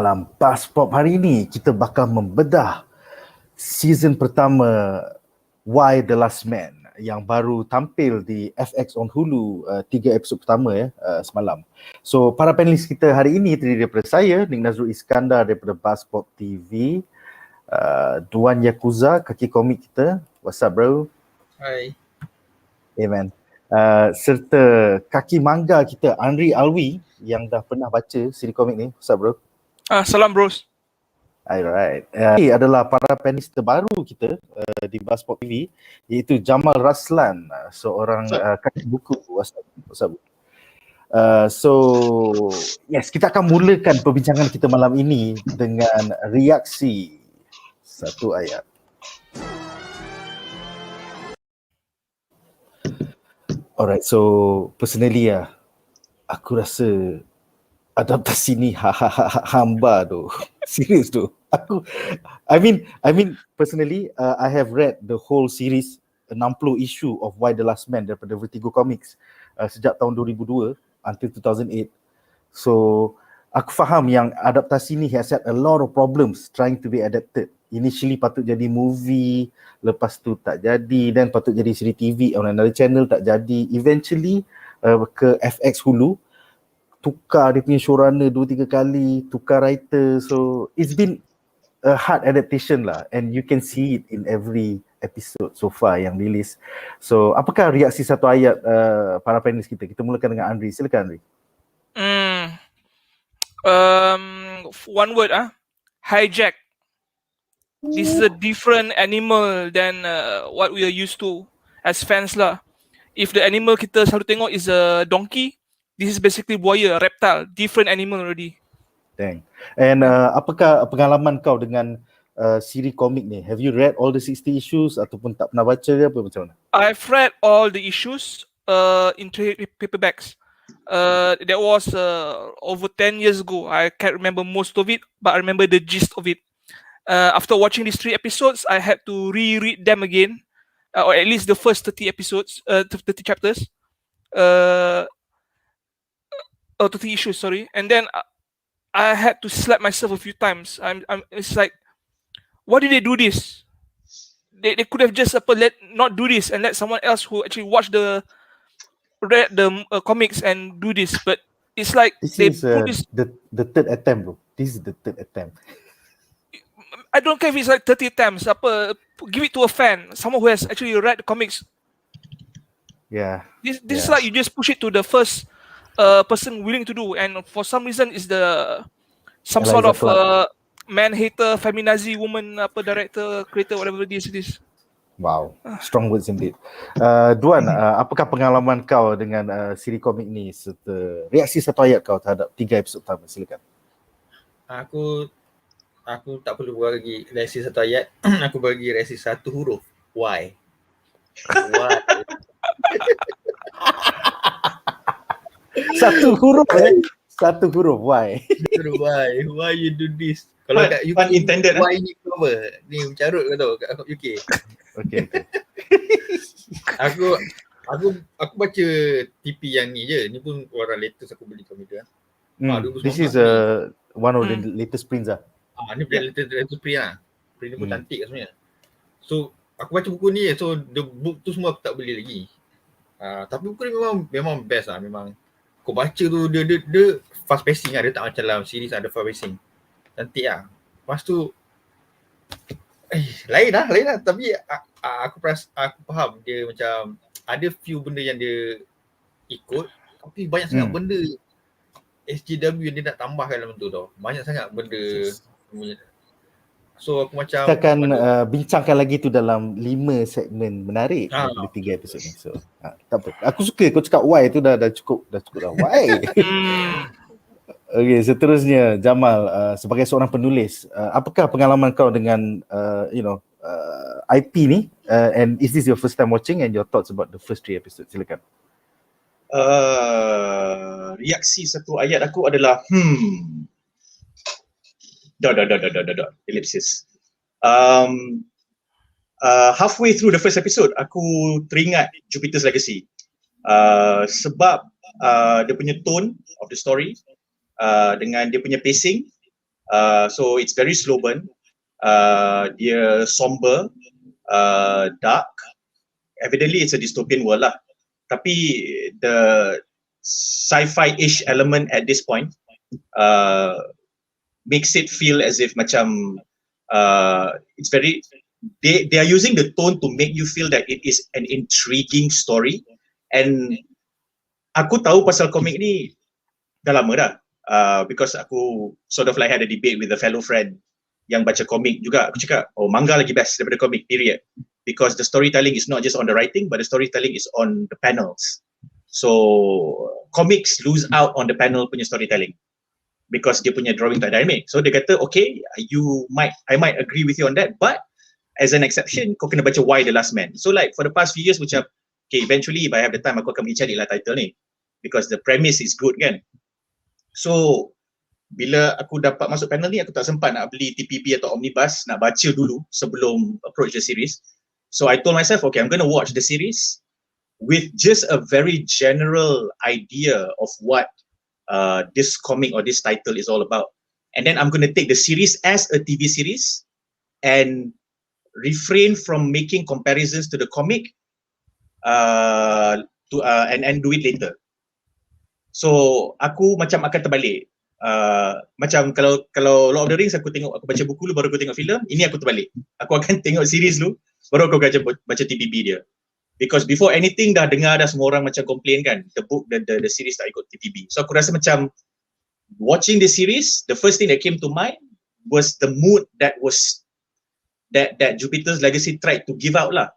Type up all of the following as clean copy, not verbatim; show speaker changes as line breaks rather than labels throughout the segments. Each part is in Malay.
Dalam BuzzPOP hari ini, kita bakal membedah season pertama Why the Last Man yang baru tampil di FX on Hulu 3 episod pertama semalam. So para panelis kita hari ini terdiri daripada saya, Nadzru Iskandar daripada BuzzPOP TV, Duan Yakuza, Kaki Komik kita. What's up bro?
Hai.
Hey man. Serta Kaki Manga kita, Andri Alwi yang dah pernah baca siri komik ni. What's up bro?
Salam bros.
Alright. Ini adalah para panelis terbaru kita di BuzzPOP TV, iaitu Jamal Raslan, seorang kaki buku. What's up? So yes, kita akan mulakan perbincangan kita malam ini dengan reaksi satu ayat. Alright, so personally aku rasa adaptasi ni hamba tu. Serius tu. I mean personally I have read the whole series 60 issue of Why the Last Man daripada Vertigo Comics sejak tahun 2002 until 2008. So aku faham yang adaptasi ni has had a lot of problems trying to be adapted. Initially patut jadi movie, lepas tu tak jadi, dan patut jadi siri TV on another channel, tak jadi. Eventually ke FX Hulu, tukar dia punya showrunner 2-3 kali, tukar writer. So it's been a hard adaptation lah, and you can see it in every episode so far yang rilis. So apakah reaksi satu ayat para panelis kita? Kita mulakan dengan Andri. Silakan Andri.
One word hijack. This is a different animal than what we are used to as fans lah. If the animal kita selalu tengok is a donkey, this is basically buaya, reptile, different animal already.
Dang. And apakah pengalaman kau dengan siri komik ni? Have you read all the 60 issues ataupun tak pernah baca ke apa, macam mana?
I've read all the issues in trade paperbacks. That was over 10 years ago. I can't remember most of it, but I remember the gist of it. After watching these 3 episodes, I had to reread them again, or at least the first 30 episodes, 30 chapters. 30 issues, sorry. And then I had to slap myself a few times. It's like, why did they do this? They could have just not do this and let someone else who actually read the comics and do this. But it's like
this
they
is
put this.
The third attempt, bro. This is the third attempt.
I don't care if it's like 30 attempts. Give it to a fan, someone who has actually read the comics.
Yeah.
This is like you just push it to the first person willing to do, and for some reason is some sort of man hater, feminazi woman, director, creator, whatever it is.
Wow, strong words indeed. Duan, apakah pengalaman kau dengan siri komik ni serta reaksi satu ayat kau terhadap 3 episod pertama? Silakan.
Aku tak perlu bagi reaksi satu ayat. Aku bagi reaksi satu huruf. Why? Why?
Satu huruf Satu huruf, why?
Why? Why you do this? Kalau kat UK,
intended,
why ni apa? Ni mencarut kau tahu kat UK.
Okay.
Aku baca TP yang ni je. Ni pun orang latest aku beli komik tu.
This is one of the latest prints lah.
Ni latest print lah. Print ni pun cantik sebenarnya. So aku baca buku ni, so the book tu semua aku tak beli lagi. Tapi buku ni memang best lah. Memang kau baca tu dia fast pacing lah. Dia tak macam dalam series ada fast pacing. Cantik lah. Lepas tu lain lah. Tapi aku faham dia macam ada few benda yang dia ikut, tapi banyak sangat benda SJW yang dia nak tambahkan dalam tu tau. Banyak sangat benda. So aku macam
kita akan bincangkan lagi tu dalam 5 segmen menarik daripada 3 episod ni. So tak apa. Aku suka kau cakap why tu dah cukup dah. Why? Okay, seterusnya Jamal, sebagai seorang penulis, apakah pengalaman kau dengan IP ni, and is this your first time watching, and your thoughts about the first 3 episodes? Silakan.
Reaksi satu ayat aku adalah ellipsis. Halfway through the first episode, aku teringat Jupiter's Legacy. Sebab dia punya tone of the story, dengan dia punya pacing, So it's very slow burn. Dia somber, dark. Evidently it's a dystopian world lah. Tapi the sci-fi-ish element at this point makes it feel as if macam it's very, they are using the tone to make you feel that it is an intriguing story. And aku tahu pasal komik ni dah lama dah, because aku sort of like had a debate with a fellow friend yang baca komik juga. Aku cakap, oh, manga lagi best daripada komik, period. Because the storytelling is not just on the writing, but the storytelling is on the panels. So comics lose out on the panel punya storytelling because dia punya drawing tak dynamic. So dia kata, okay, I might agree with you on that, but as an exception, kau kena baca Why the Last Man. So like for the past few years macam, okay, eventually if I have the time aku akan pergi cari lah title ni because the premise is good kan. So bila aku dapat masuk panel ni, aku tak sempat nak beli TPB atau Omnibus, nak baca dulu sebelum approach the series. So I told myself, okay, I'm going to watch the series with just a very general idea of what this comic or this title is all about. And then I'm going to take the series as a TV series and refrain from making comparisons to the comic and do it later. So aku macam akan terbalik. Macam kalau Lord of the Rings aku baca buku dulu baru aku tengok filem, ini aku terbalik. Aku akan tengok series dulu baru aku baca TPB dia. Because before anything dah dengar dah semua orang macam complain kan, the series tak ikut TPB. So aku rasa macam watching the series, the first thing that came to mind was the mood that Jupiter's Legacy tried to give out lah.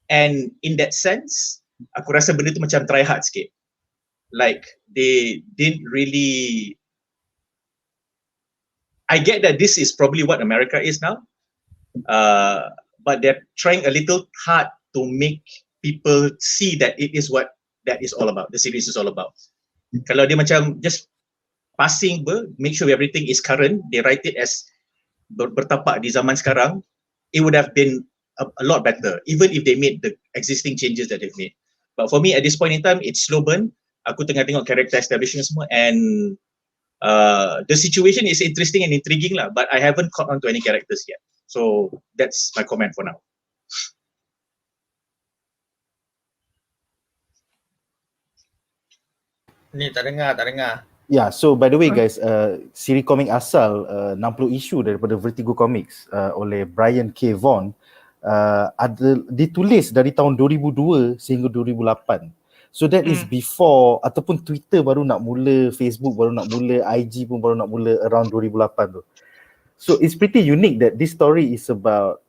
And in that sense, aku rasa benda tu macam try hard sikit. Like they didn't really, I get that this is probably what America is now, but they're trying a little hard to make people see that it is what that is all about, the series is all about. Kalau dia macam just passing make sure everything is current, they write it as bertapak di zaman sekarang, it would have been a lot better, even if they made the existing changes that they've made. But for me at this point in time, it's slow burn. Aku tengah tengok character establishment semua, and the situation is interesting and intriguing lah, but I haven't caught on to any characters yet. So that's my comment for now.
Ni tak dengar.
Yeah, so by the way guys, siri komik asal 60 isu daripada Vertigo Comics oleh Brian K. Vaughan ditulis dari tahun 2002 sehingga 2008. So that is before ataupun Twitter baru nak mula, Facebook baru nak mula, IG pun baru nak mula around 2008 tu. So it's pretty unique that this story is about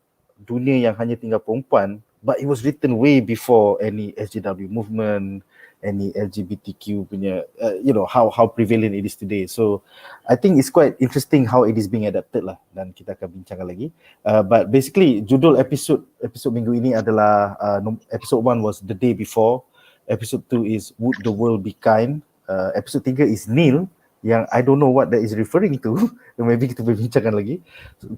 dunia yang hanya tinggal perempuan, but it was written way before any SJW movement, any LGBTQ punya, how prevalent it is today. So I think it's quite interesting how it is being adapted lah, dan kita akan bincangkan lagi. But basically judul episod minggu ini adalah episode 1 was The Day Before, episode 2 is Would the World Be Kind, episode 3 is Nil, yang I don't know what that is referring to. Maybe kita berbincangkan lagi.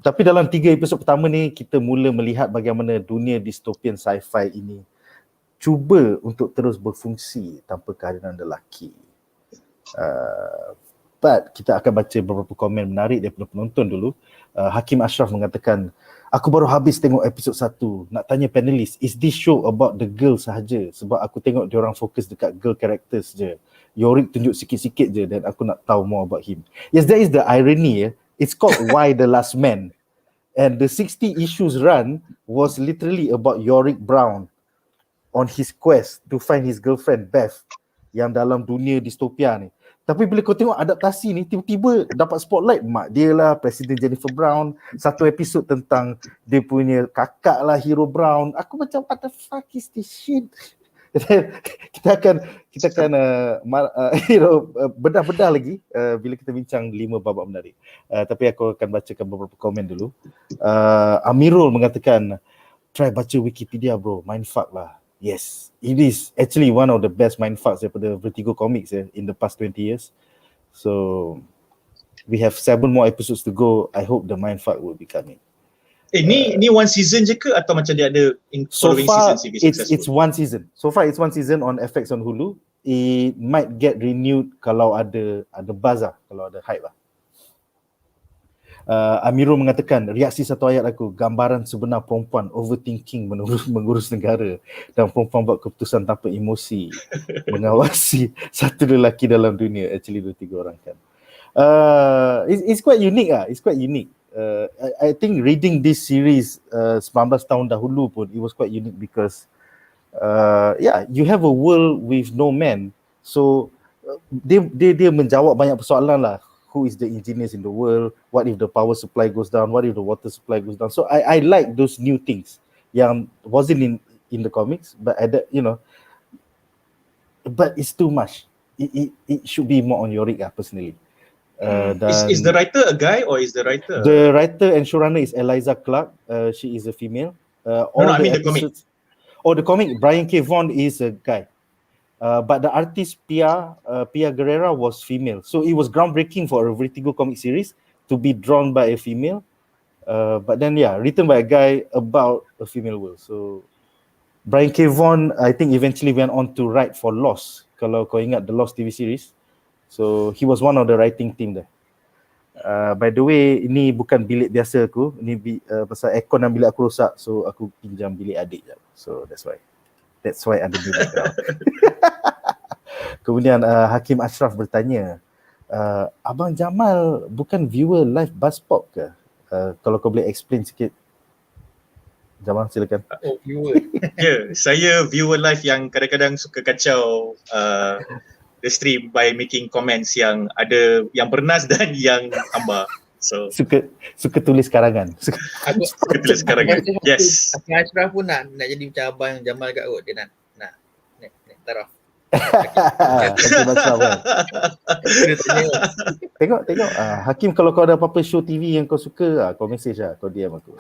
Tapi dalam 3 episod pertama ni kita mula melihat bagaimana dunia dystopian sci-fi ini cuba untuk terus berfungsi tanpa kehadiran lelaki. But kita akan baca beberapa komen menarik daripada penonton dulu. Hakim Ashraf mengatakan, aku baru habis tengok episod 1. Nak tanya panelis, is this show about the girl sahaja? Sebab aku tengok diorang fokus dekat girl characters je. Yorick tunjuk sikit-sikit je dan aku nak tahu more about him. Yes, that is the irony. It's called Why the Last Man. And the 60 issues run was literally about Yorick Brown on his quest to find his girlfriend Beth yang dalam dunia distopia ni. Tapi bila kau tengok adaptasi ni, tiba-tiba dapat spotlight mak dia lah, Presiden Jennifer Brown, satu episod tentang dia punya kakak lah, Hero Brown. Aku macam, what the fuck is this shit? kita akan bedah-bedah lagi bila kita bincang 5 babak menarik. Tapi aku akan bacakan beberapa komen dulu. Amirul mengatakan, try baca Wikipedia bro, mindfuck lah. Yes, it is actually one of the best mindfucks daripada Vertigo Comics in the past 20 years. So we have 7 more episodes to go. I hope the mindfuck will be coming.
Ni one season je ke atau macam dia ada following season?
It's one season. So far it's one season on FX on Hulu. It might get renewed kalau ada buzz lah, kalau ada hype lah. Amirul mengatakan, reaksi satu ayat aku, gambaran sebenar perempuan overthinking mengurus negara dan perempuan buat keputusan tanpa emosi, mengawasi satu lelaki dalam dunia. Actually 2-3 orang kan. It's quite unique lah. It's quite unique. I think reading this series 19 tahun dahulu pun, it was quite unique because you have a world with no man. So dia menjawab banyak persoalan lah. Who is the engineers in the world? What if the power supply goes down? What if the water supply goes down? So I like those new things yang wasn't in the comics, but but it's too much. It should be more on your rig personally.
Is the writer a guy or is the writer?
The writer and showrunner is Eliza Clark. She is a female.
I mean the comic.
The comic, Brian K. Vaughan is a guy. But the artist Pia Guerrera was female. So it was groundbreaking for a Vertigo comic series to be drawn by a female. But then written by a guy about a female world. So Brian K. Vaughan, I think eventually went on to write for Lost. Kalau kau ingat the Lost TV series. So he was one of the writing team there. By the way, ini bukan bilik biasa aku. Ini pasal aircon dan bilik aku rosak. So aku pinjam bilik adik je. So that's why ada new background. Kemudian Hakim Ashraf bertanya, Abang Jamal bukan viewer live BuzzPOP ke? Kalau kau boleh explain sikit. Jamal, silakan.
Oh, viewer.
Saya viewer live yang kadang-kadang suka kacau the stream by making comments yang ada yang bernas dan yang hamba. So
suka tulis karangan.
Suka tulis karangan. Yes.
Hakim Ashraf pun nak jadi macam abang Jamal kat kot. Dia nak taraf.
Tengok Hakim, kalau kau ada apa-apa show TV yang kau suka, kau message lah, kau DM aku.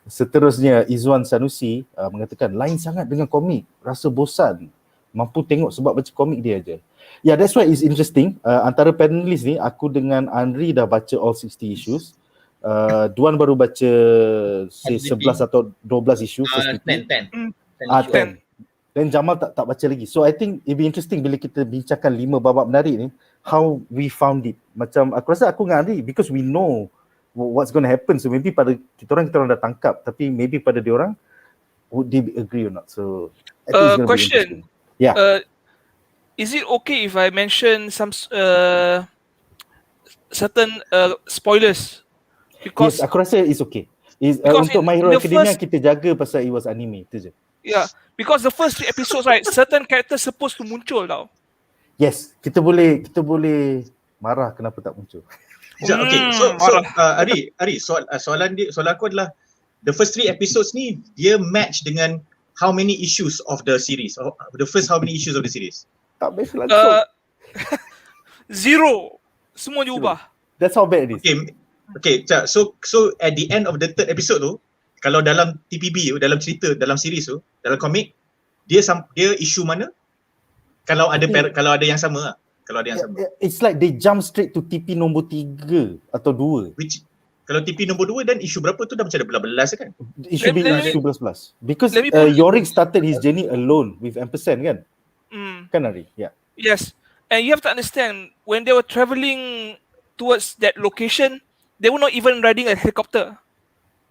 Seterusnya Izwan Sanusi mengatakan, lain sangat dengan komik, rasa bosan, mampu tengok sebab baca komik dia aja. That's why it's interesting. Antara panelis ni, aku dengan Andri dah baca all 60 issues. Duan baru baca 11 atau 12 isu. 10. Dan Jamal tak baca lagi. So I think it be interesting bila kita bincangkan 5 babak menarik ni, how we found it. Macam aku rasa aku dengan Andri, because we know what's going to happen. So maybe pada kita orang dah tangkap, tapi maybe pada dia orang, would they agree or not? So I think it's going to be interesting.
Is it okay if I mention some certain spoilers? Because
yes, aku rasa it's okay. Untuk My Hero Academia kita jaga pasal it was anime, tu je.
Because the first 3 episodes, right, certain characters supposed to muncul tau.
Yes, kita boleh marah kenapa tak muncul.
Okay, so Ari, soalan aku adalah the first 3 episodes ni dia match dengan how many issues of the series? The first how many issues of the series?
Tak match langsung.
0. Semua diubah.
That's how bad it is.
Okay, so at the end of the 3rd episode tu, kalau dalam TPB tu, dalam cerita, dalam series tu, dalam komik, dia isu mana? Kalau ada yang sama lah. Kalau ada yang sama.
It's like they jump straight to TP nombor 3 atau 2.
Kalau TP nombor 2 dan isu berapa tu dah macam ada belas-belas kan?
It should be isu belas-belas. Because Yorick started his journey alone with ampersand kan? Kan Ari? Yeah.
Yes. And you have to understand, when they were travelling towards that location, they were not even riding a helicopter.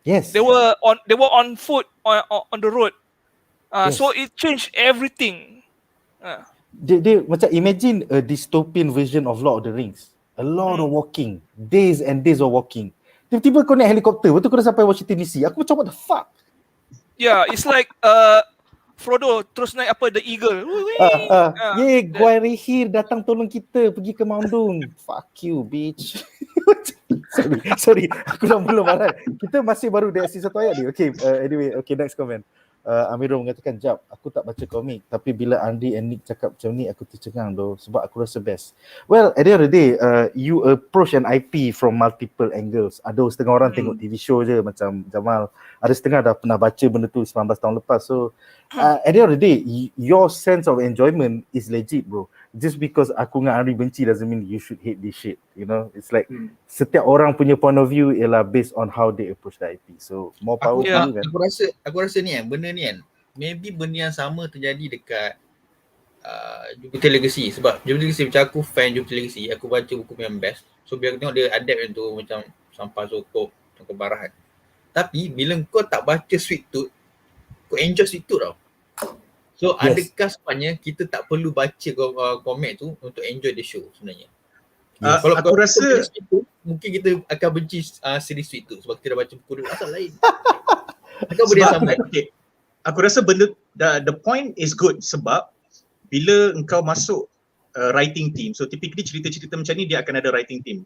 Yes.
They were on foot on the road.
Yes.
So it changed everything.
They macam imagine a dystopian version of Lord of the Rings. A lot of walking, days and days of walking. Tiba-tiba kau naik helikopter, betul kau dah sampai Washington DC. Aku macam what the fuck?
Yeah, it's like Frodo terus naik the eagle.
Guairihir datang tolong kita pergi ke Mount Doom. Fuck you, bitch. Sorry, aku dah mula marah. Kita masih baru di satu ayat ni. Okay, anyway, okay, next comment. Amirul mengatakan, Jap, aku tak baca komik, tapi bila Andy and Nick cakap macam ni, aku tercengang doh, sebab aku rasa best. Well, at the end of the day, you approach an IP from multiple angles. Ada setengah orang tengok TV show je macam Jamal, ada setengah dah pernah baca benda tu 19 tahun lepas. So at the end of the day, your sense of enjoyment is legit, bro. Just because aku dengan Ari benci doesn't mean you should hate this shit. You know, it's like setiap orang punya point of view ialah based on how they approach the IP. So more power to you kan.
Aku rasa ni kan, benda ni kan, maybe benda yang sama terjadi dekat Jupiter Legacy. Sebab Jupiter Legacy, macam aku fan Jupiter Legacy, aku baca buku yang best. So bila aku tengok dia adapt yang tu macam sampah sokop, kebarahan. Tapi bila kau tak baca Sweet Tooth, kau enjoy Sweet Tooth tau. So adakah sebenarnya kita tak perlu baca komik tu untuk enjoy the show sebenarnya? Kalau
aku rasa
Sweet Tooth, mungkin kita akan benci series Sweet Tooth sebab kita dah baca buku dulu, asal lain. Kau boleh sampai.
Okay. Aku rasa benda the point is good sebab bila engkau masuk writing team, so typically cerita-cerita macam ni dia akan ada writing team.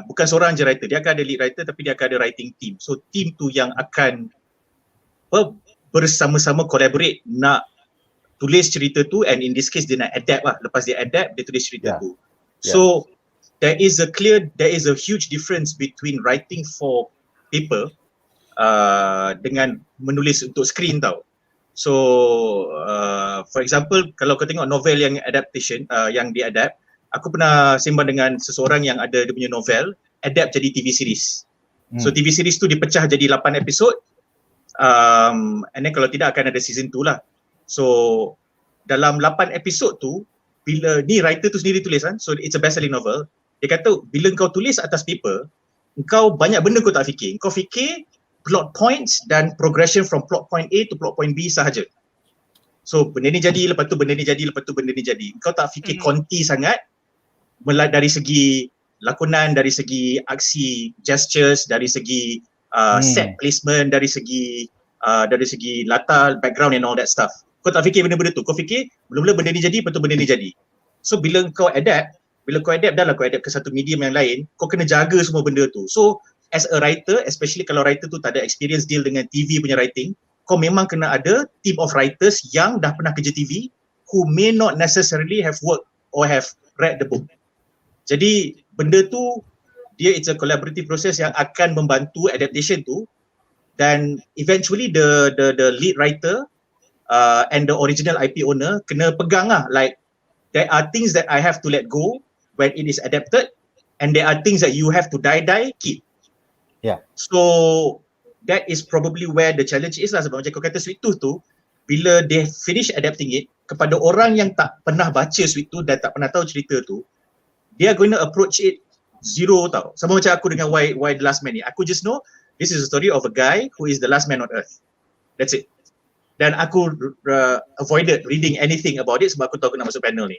Bukan seorang je writer, dia akan ada lead writer tapi dia akan ada writing team. So team tu yang akan bersama-sama collaborate nak tulis cerita tu, and in this case dia nak adapt lah. Lepas dia adapt, dia tulis cerita tu. So there is a huge difference between writing for paper dengan menulis untuk screen tau. So for example, kalau kau tengok novel yang adaptation, yang diadapt, aku pernah sembang dengan seseorang yang ada dia punya novel adapt jadi TV series. So TV series tu dipecah jadi 8 episod, and then kalau tidak akan ada season 2 lah. So dalam 8 episod tu, bila ni writer tu sendiri tulis kan, so it's a best selling novel. Dia kata bila kau tulis atas paper, kau banyak benda kau tak fikir. Kau fikir plot points dan progression from plot point A to plot point B sahaja. So benda ni jadi, lepas tu benda ni jadi, lepas tu benda ni jadi. Kau tak fikir konti sangat dari segi lakonan, dari segi aksi, gestures, dari segi set placement, dari segi latar, background and all that stuff. Kau tak fikir benda-benda tu. Kau fikir mula-mula benda ni jadi, lepas tu benda ni jadi. So bila kau adapt dah lah kau adapt ke satu medium yang lain, kau kena jaga semua benda tu. So as a writer, especially kalau writer tu tak ada experience deal dengan TV punya writing, kau memang kena ada team of writers yang dah pernah kerja TV who may not necessarily have worked or have read the book. Jadi benda tu it's a collaborative process yang akan membantu adaptation tu, dan eventually the lead writer and the original IP owner kena pegang lah, like there are things that I have to let go when it is adapted, and there are things that you have to die keep.
Yeah.
So that is probably where the challenge is lah, sebab macam kau kata Sweet Tooth tu, bila they finish adapting it, kepada orang yang tak pernah baca Sweet Tooth dan tak pernah tahu cerita tu, they are going to approach it zero tau. Sama macam aku dengan Why the Last Man ni. Aku just know this is a story of a guy who is the last man on earth. That's it. Dan aku avoided reading anything about it sebab aku tahu aku nak masuk panel ni.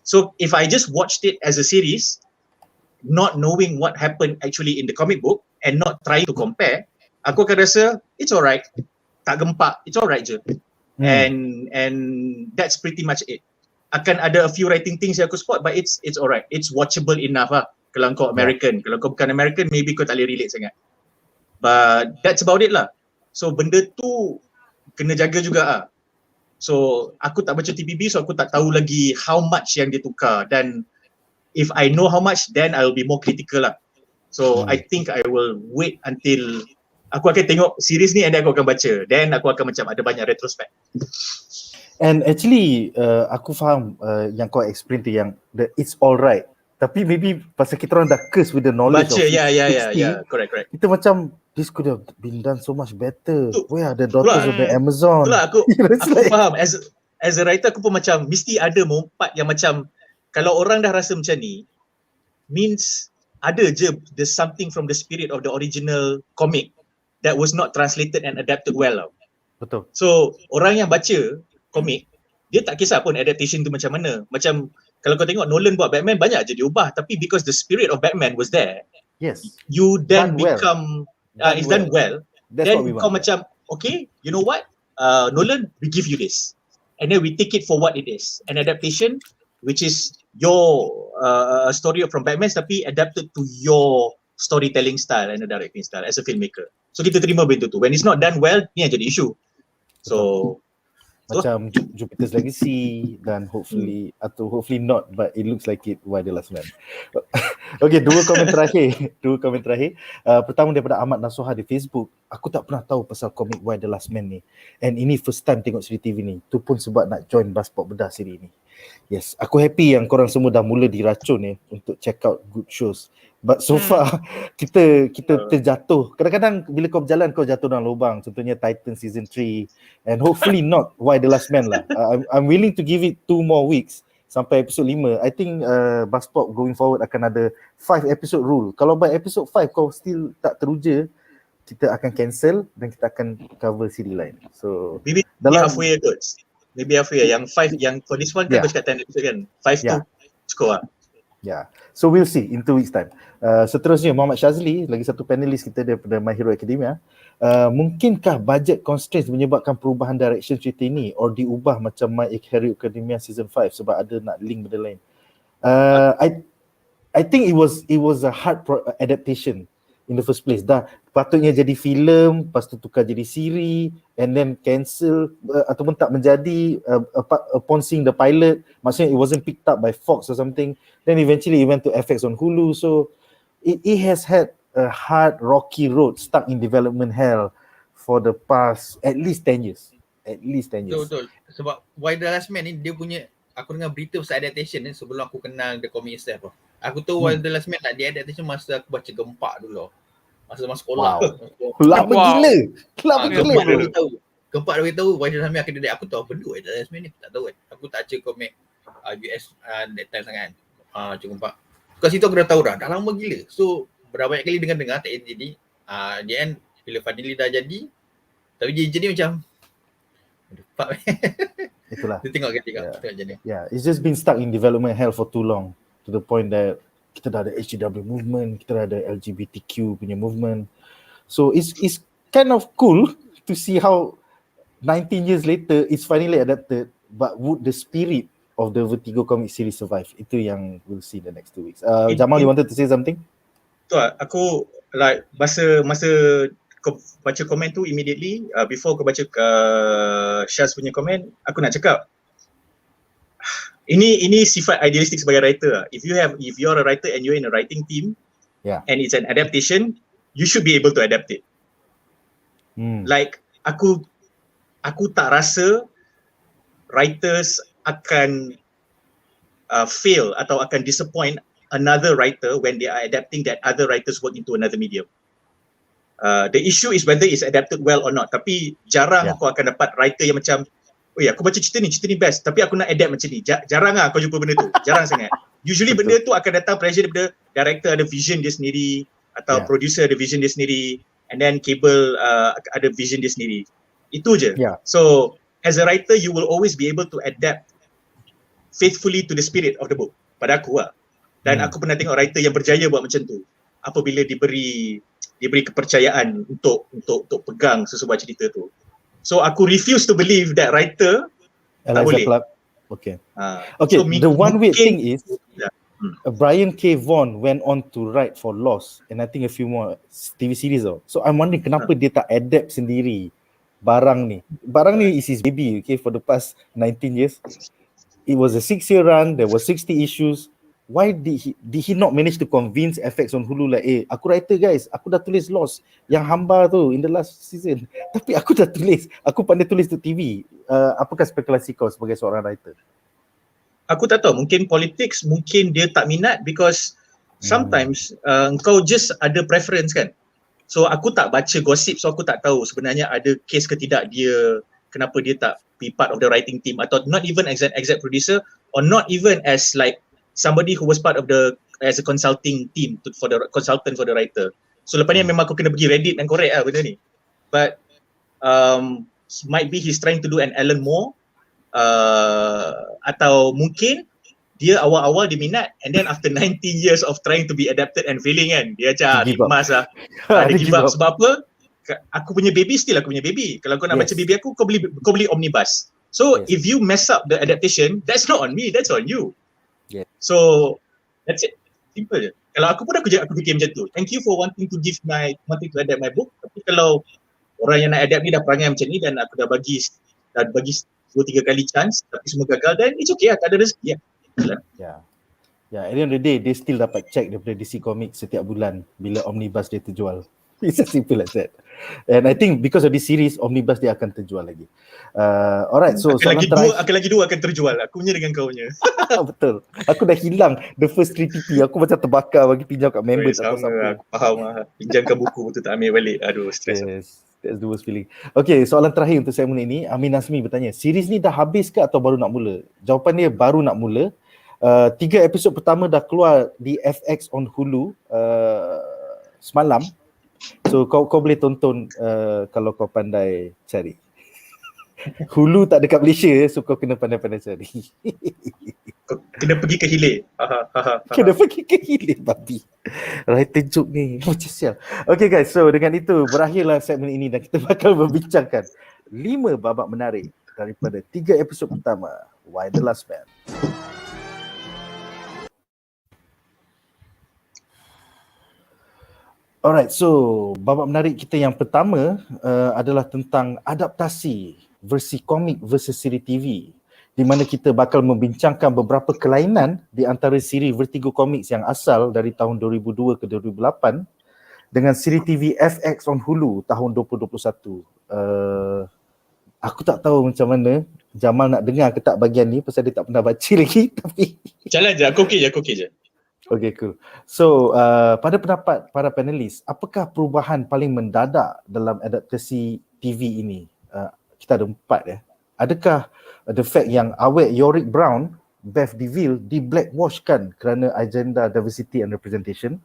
So if I just watched it as a series, not knowing what happened actually in the comic book and not trying to compare, aku akan rasa it's alright, tak gempak, it's alright je. And that's pretty much it. Akan ada a few writing things yang aku spot, but it's alright, it's watchable enough lah. Kalau kau American, kalau kau bukan American, maybe kau tak boleh relate sangat. But that's about it lah. So benda tu kena jaga juga lah. So aku tak baca TPB, so aku tak tahu lagi how much yang dia tukar, dan if I know how much, then I will be more critical lah. So I think I will wait until aku akan tengok series ni and then aku akan baca. Then aku akan macam ada banyak retrospect.
And actually aku faham yang kau explain tu yang it's alright. Tapi maybe pasal kita orang dah curse with the knowledge
baca,
of
correct.
Kita macam this could have been done so much better. Where are the daughters of the Amazon?
Itulah aku faham. As a writer aku pun macam mesti ada mompat yang macam kalau orang dah rasa macam ni, means ada je there's something from the spirit of the original comic that was not translated and adapted well.
Betul.
So orang yang baca komik, dia tak kisah pun adaptation tu macam mana. Macam kalau kau tengok Nolan buat Batman, banyak je diubah, tapi because the spirit of Batman was there,
yes,
you then
done
become it's done well.
That's
then
what we
kau
want.
macam okay, you know what, Nolan, we give you this, and then we take it for what it is, an adaptation which is your story from Batman tapi adapted to your storytelling style and the directing style as a filmmaker. So kita terima benda tu. When it's not done well, ni yang jadi issue. So
macam Jupiter's Legacy dan hopefully not, but it looks like it Why the Last Man. Okay, dua komen terakhir. Pertama daripada Ahmad Nasuha di Facebook. Aku tak pernah tahu pasal komik Why the Last Man ni, and ini first time tengok Siri TV ni. Tu pun sebab nak join BuzzPOP bedah Siri ni. Yes, aku happy yang korang semua dah mula diracun ni untuk check out good shows. But so far kita terjatuh. Kadang-kadang bila kau berjalan kau jatuh dalam lubang. Contohnya Titan season 3, and hopefully not Why the Last Man lah. I'm willing to give it 2 more weeks sampai episod 5. I think BuzzPOP going forward akan ada 5 episode rule. Kalau by episode 5 kau still tak teruja, kita akan cancel dan kita akan cover siri lain. So
Maybe halfway kot. Maybe halfway. Yang 5, yang for this one kan kau cakap 10 episode kan. 5 tu cukup lah.
Yeah. So we'll see in 2 weeks time. Seterusnya Muhammad Shazli, lagi satu panelis kita daripada My Hero Academia. Mungkinkah budget constraints menyebabkan perubahan direction cerita ini or diubah macam My Hero Academia season 5 sebab ada nak link benda lain? I think it was a hard adaptation in the first place. Dah patutnya jadi filem, lepas tu tukar jadi siri and then cancel ataupun tak menjadi upon seeing the pilot. Maksudnya it wasn't picked up by Fox or something. Then eventually it went to FX on Hulu. So it has had a hard rocky road, stuck in development hell for the past at least 10 years. At least 10 years.
Betul. Sebab Why the Last Man ni dia punya, aku dengar berita pasal adaptation ni sebelum aku kenal the comic itself. Aku tahu Why the Last Man nak di-adaptation masa aku baca Gempak dulu. Masa sekolah.
Lama gila. Lama gila.
Gempak dah beritahu Why the Last Man akan di-adapt. Aku tahu benda Why the Last Man ni, aku tak tahu kan. Aku tak baca komik US that time sangat. Cuma Gempak. Kat situ aku dah tahu dah lama gila. So berapa banyak kali dengar tak jadi. The end bila Fadili dah jadi, tapi jadi macam
itulah.
Dia tengok jadi.
Yeah, it's just been stuck in development hell for too long, to the point that kita dah ada HGW movement, kita dah ada LGBTQ punya movement. So it's kind of cool to see how 19 years later it's finally adapted, but would the spirit of the Vertigo comic series survive? Itu yang we'll see the next 2 weeks. Jamal, you wanted to say something?
Tu aku like masa kau baca komen tu immediately before kau baca Syaz punya komen, aku nak cakap ini sifat idealistik sebagai writer. If you're a writer and you're in a writing team and it's an adaptation, you should be able to adapt it. Like aku tak rasa writers akan fail atau akan disappoint another writer when they are adapting that other writers work into another medium. The issue is whether it's adapted well or not. Tapi jarang kau akan dapat writer yang macam, oh ya, aku baca cerita ni best, tapi aku nak adapt macam ni. Jarang lah kau jumpa benda tu. Jarang sangat. Usually benda tu akan datang pressure daripada director ada vision dia sendiri, atau producer ada vision dia sendiri, and then cable ada vision dia sendiri. Itu je. So as a writer, you will always be able to adapt faithfully to the spirit of the book. Pada aku lah. Dan aku pernah tengok writer yang berjaya buat macam tu. Apabila diberi kepercayaan untuk pegang sesebuah cerita tu. So aku refuse to believe that writer tak boleh.
Okay. So the one weird thing is Brian K. Vaughan went on to write for Lost and I think a few more TV series tau. So I'm wondering kenapa dia tak adapt sendiri barang ni. Barang ni is his baby, okay, for the past 19 years. It was a 6-year run, there was 60 issues. Why did he not manage to convince FX on Hulu like, aku writer guys, aku dah tulis Lost yang hamba tu in the last season. Tapi aku dah tulis, aku pandai tulis tu TV. Apakah spekulasi kau sebagai seorang writer?
Aku tak tahu, mungkin politics, mungkin dia tak minat because sometimes kau just ada preference kan. So aku tak baca gossip, so aku tak tahu sebenarnya ada case ke tidak dia, kenapa dia tak be part of the writing team atau not even as an exec producer or not even as like somebody who was part of as a consulting team for the consultant for the writer. So lepas ni memang aku kena pergi Reddit dan korek lah benda ni. But might be he's trying to do an Alan Moore atau mungkin dia awal-awal dia minat and then after 19 years of trying to be adapted and failing kan, dia macam rimas lah. Dia give up. Sebab apa? Aku punya baby still aku punya baby. Kalau kau nak baca baby aku, kau beli omnibus. So if you mess up the adaptation, that's not on me, that's on you. So that's it, simple je. Kalau aku pun aku fikir macam tu. Thank you for wanting to adapt my book. Tapi kalau orang yang nak adapt ni dah perangai macam ni dan aku dah bagi 2-3 kali chance tapi semua gagal, then it's okay lah, tak ada rezeki lah.
At the end of the day, dia still dapat check daripada DC Comics setiap bulan bila omnibus dia terjual. It's as simple as that. And I think because of this series, omnibus dia akan terjual lagi. Alright, so
akan lagi dua akan terjual. Aku punya dengan kau punya.
Betul. Aku dah hilang the first 3 TP. Aku macam terbakar bagi pinjam kat member atau siapa.
Aku faham lah. Pinjamkan buku betul tak ambil balik. Aduh, stress.
Yes, that's the worst feeling. Okay, soalan terakhir untuk segmen ini. Amin Azmi bertanya, series ni dah habis ke atau baru nak mula? Jawapan dia baru nak mula. 3 episod pertama dah keluar di FX on Hulu semalam. So kau boleh tonton kalau kau pandai cari. Hulu tak dekat Malaysia, so kau kena pandai-pandai cari.
Kau kena pergi ke hilir.
Kena pergi ke hilir babi. Writer joke ni macam sial. Okay guys, so dengan itu berakhirlah segmen ini dan kita bakal membincangkan 5 babak menarik daripada 3 episod pertama Why the Last Man. Alright, so babak menarik kita yang pertama adalah tentang adaptasi versi komik versus siri TV, di mana kita bakal membincangkan beberapa kelainan di antara siri Vertigo Comics yang asal dari tahun 2002 ke 2008 dengan siri TV FX on Hulu tahun 2021. Aku tak tahu macam mana Jamal nak dengar ke tak bahagian ni pasal dia tak pernah baca lagi tapi
Jalan je, aku okey je.
Okay, cool. So, pada pendapat para panelis, apakah perubahan paling mendadak dalam adaptasi TV ini? Kita ada 4 ya. Adakah the fact yang awet Yorick Brown, Beth DeVille di blackwashkan kerana agenda diversity and representation?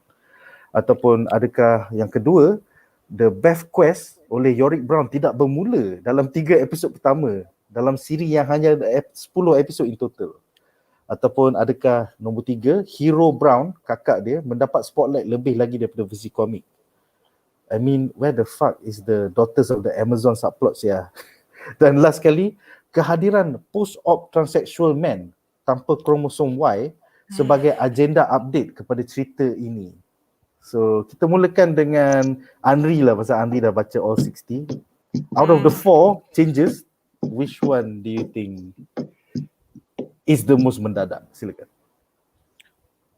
Ataupun adakah yang kedua, the Beth Quest oleh Yorick Brown tidak bermula dalam 3 episod pertama dalam siri yang hanya 10 episod in total? Ataupun adakah nombor 3, Hero Brown, kakak dia, mendapat spotlight lebih lagi daripada versi komik? I mean, where the fuck is the Daughters of the Amazon subplots ya? Dan last kali, kehadiran post-op transsexual man tanpa kromosom Y sebagai agenda update kepada cerita ini. So, kita mulakan dengan Andri lah, pasal Andri dah baca all 60. Out of the 4 changes, which one do you think is the most mendadak? Silakan.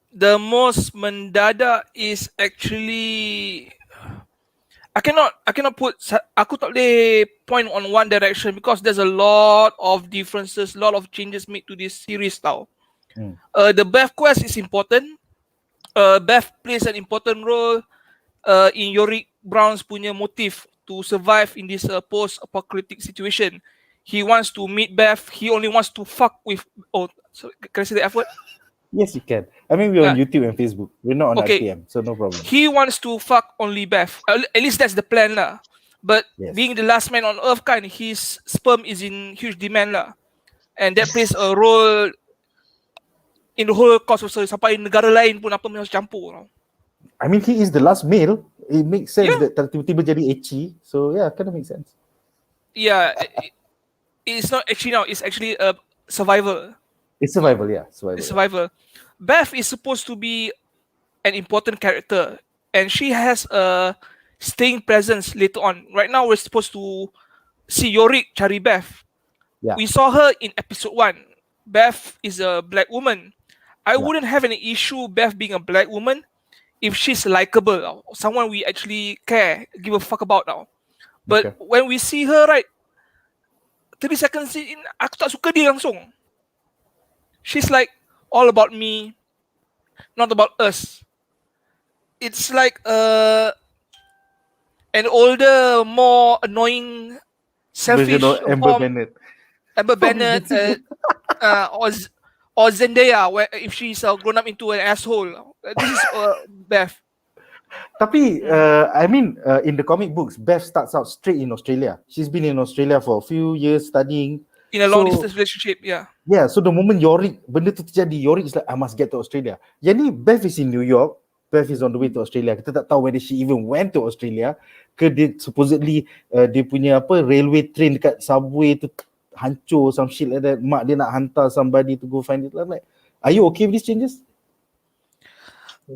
The most mendadak is actually I cannot put, aku tak boleh point on one direction because there's a lot of differences, lot of changes made to this series tau. The Beth quest is important. Beth plays an important role in Yorick Brown's punya motive to survive in this post-apocalyptic situation. He wants to meet Beth. He only wants to fuck with. Oh, so can I say the F word?
Yes, you can. I mean, we're on YouTube and Facebook. We're not on RTM, so no problem.
He wants to fuck only Beth. At least that's the plan lah. But
Yes.
being the last man on Earth kan, his sperm is in huge demand lah. And that plays a role in the whole cause of story. Sampai negara lain pun apa macam campur tau.
I mean, he is the last male. It makes sense
Yeah.
that tiba-tiba jadi ecchi. So yeah, kind of makes sense.
Yeah, it's not actually now. It's actually a survival.
It's survival, yeah. Survival.
It's survival. Beth is supposed to be an important character, and she has a staying presence later on. Right now, we're supposed to see Yorick cari Beth.
Yeah.
We saw her in episode 1. Beth is a black woman. I wouldn't have any issue Beth being a black woman if she's likable, or someone we actually care, give a fuck about now. But when we see her, right, 30 seconds in, aku tak suka dia langsung. She's like, all about me, not about us. It's like an older, more annoying, selfish
Amber Bennett.
Amber Bennett or Zendaya, where if she's grown up into an asshole. This is Beth.
Tapi, I mean, in the comic books, Beth starts out straight in Australia. She's been in Australia for a few years studying.
In a long distance relationship, yeah.
Yeah, so the moment Yorick, benda tu terjadi, Yorick is like, I must get to Australia. Yang ni, Beth is in New York, Beth is on the way to Australia. Kita tak tahu whether she even went to Australia ke dia supposedly dia punya railway train dekat subway tu hancur, some shit like that. Mak dia nak hantar somebody to go find it. I'm like, are you okay with these changes?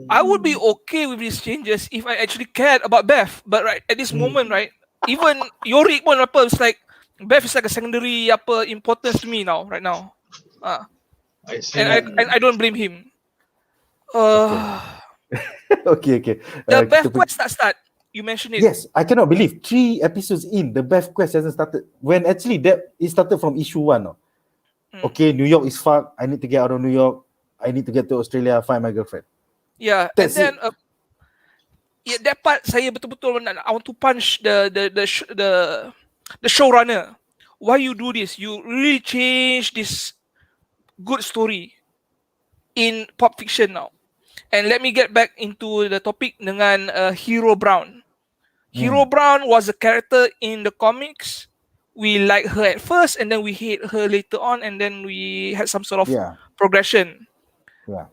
I would be okay with these changes if I actually cared about Beth. But right at this moment, right, even Yorick pun it's like, Beth is like a secondary importance to me now, right now.
I see.
And I don't blame him.
Okay.
The Beth quest start. You mentioned it.
Yes, I cannot believe 3 episodes in, the Beth quest hasn't started. When actually it started from issue 1. Okay, New York is fucked. I need to get out of New York. I need to get to Australia, find my girlfriend.
Yeah,
That's
and then that part saya betul-betul I want to punch the showrunner. Why you do this? You really change this good story. in pop fiction now. And let me get back into the topic dengan Hero Brown. Hero Brown was a character in the comics. We like her at first, and then we hate her later on, and then we had some sort of progression.
Yeah.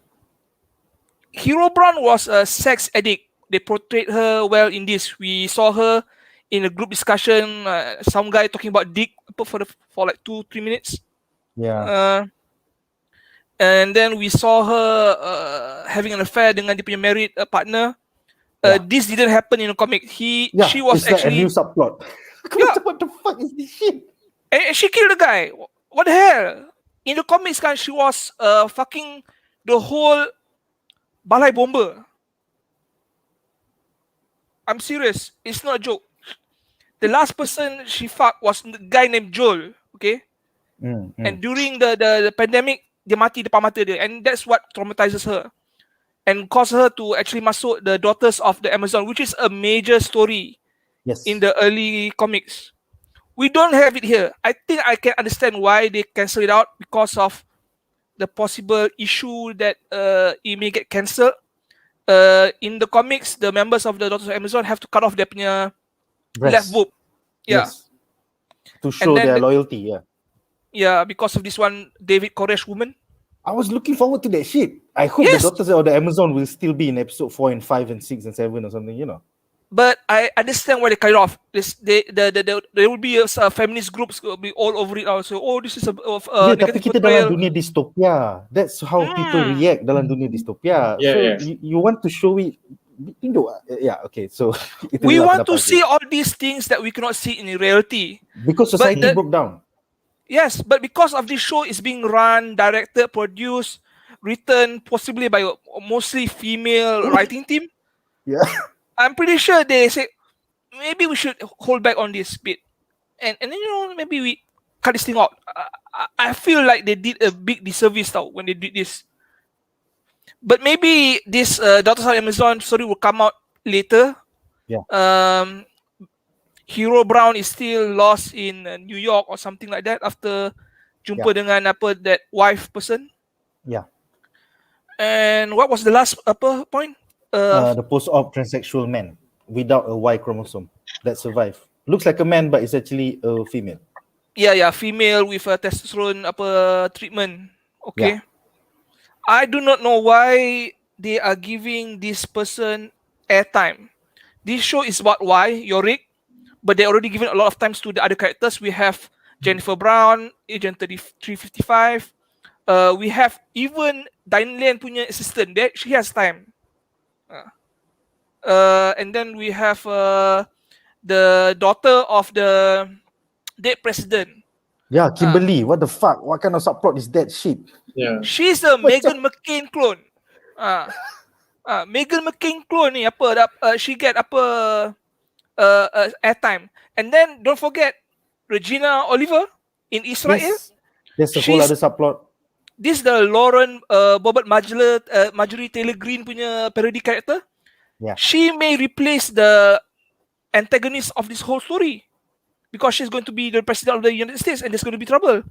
Hero Brown was a sex addict. They portrayed her well in this. We saw her in a group discussion. Some guy talking about dick for like 2-3 minutes.
Yeah.
And then we saw her having an affair dengan dia punya married partner. This didn't happen in the comic. She was
it's
actually
like a new subplot. What the fuck is this shit?
And she killed the guy. What the hell? In the comics, she was fucking the whole balai bomber. I'm serious. It's not a joke. The last person she fucked was the guy named Joel. Okay? And during the pandemic, dia mati depan mata dia. And that's what traumatizes her. And caused her to actually masuk the Daughters of the Amazon, which is a major story in the early comics. We don't have it here. I think I can understand why they cancel it out because of the possible issue that it may get cancelled. In the comics, the members of the Daughters of Amazon have to cut off their punya left boob. Yeah.
Yes. To show their loyalty,
Yeah, because of this one David Koresh woman.
I was looking forward to that shit. I hope the Daughters of the Amazon will still be in episode 4 and 5 and 6 and 7 or something, you know.
But I understand why they cut it off. There will be feminist groups will be all over it also. Oh, this is a
tapi kita dalam dunia distopia. That's how people react dalam dunia distopia. You want to show it. Okay. So
we want to see all these things that we cannot see in reality.
Because society broke down.
Yes, but because of this show is being run, directed, produced, written possibly by a mostly female writing team.
Yeah.
I'm pretty sure they say maybe we should hold back on this bit, and then maybe we cut this thing out. I feel like they did a big disservice now when they did this. But maybe this Daughters of Amazon story will come out later.
Yeah.
Hero Brown is still lost in New York or something like that after jumpa dengan that wife person.
Yeah.
And what was the last point?
The post-op transsexual man without a Y chromosome that survived. Looks like a man, but it's actually a female.
Yeah, female with a testosterone treatment. Okay. Yeah. I do not know why they are giving this person airtime. This show is about Yorick, but they already given a lot of times to the other characters. We have Jennifer Brown, Agent 355. We have even Diane Lane punya assistant. She has time. And then we have the daughter of the dead president.
Yeah, Kimberly. What the fuck? What kind of subplot is that shit?
Yeah.
She's a Meghan McCain clone. Meghan McCain clone ni she get airtime. And then don't forget Regina Oliver in Israel.
Yes. There's a whole other subplot.
This is the Lauren Bobert Marjorie Taylor Greene punya parody character.
Yeah.
She may replace the antagonist of this whole story because she's going to be the president of the United States and there's going to be trouble.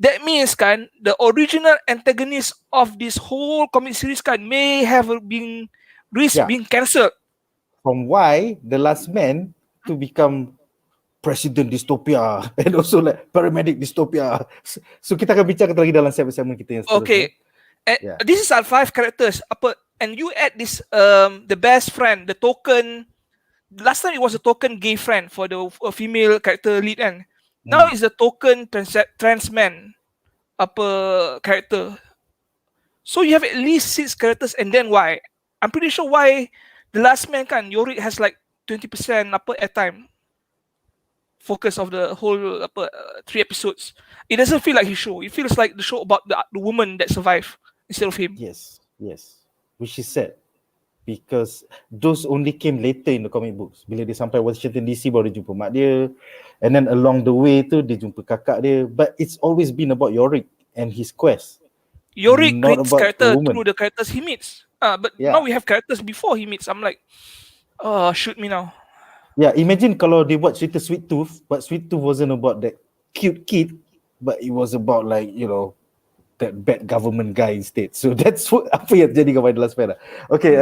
That means the original antagonist of this whole comic series may have been being cancelled.
From why the last man to become President dystopia and also like paramedic dystopia. So kita akan bincang lagi dalam segmen kita yang seterusnya.
Okay. And this is our 5 characters. And you add this the best friend, the token. Last time it was a token gay friend for the female character lead, and now it's a token trans man character. So you have at least 6 characters, and then why? I'm pretty sure why the last man Yorick has like 20% airtime. Focus of the whole 3 episodes. It doesn't feel like his show. It feels like the show about the woman that survived instead of him.
Yes. Which is sad because those only came later in the comic books. Bila dia sampai Washington DC baru dia jumpa mak dia, and then along the way tu dia jumpa kakak dia. But it's always been about Yorick and his quest.
Yorick creates character through the characters he meets. But now we have characters before he meets. I'm like, shoot me now.
Yeah, imagine kalau they buat cerita Sweet Tooth, but Sweet Tooth wasn't about that cute kid, but it was about like, that bad government guy instead. So that's apa yang terjadi kepada Last Man lah. Okay,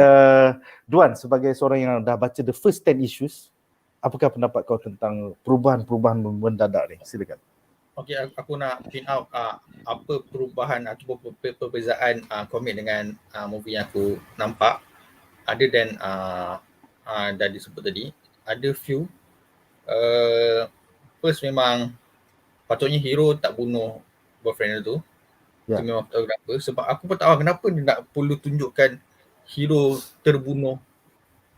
Duan, sebagai seorang yang dah baca the first 10 issues, apakah pendapat kau tentang perubahan-perubahan mendadak ni? Silakan.
Okay, aku nak pin out apa perubahan atau perbezaan komik dengan movie yang aku nampak. Other than dah disebut tadi, ada few. First, memang patutnya hero tak bunuh boyfriend dia tu. Itu memang tak tahu kenapa. Sebab aku pun tak tahu kenapa dia nak perlu tunjukkan hero terbunuh.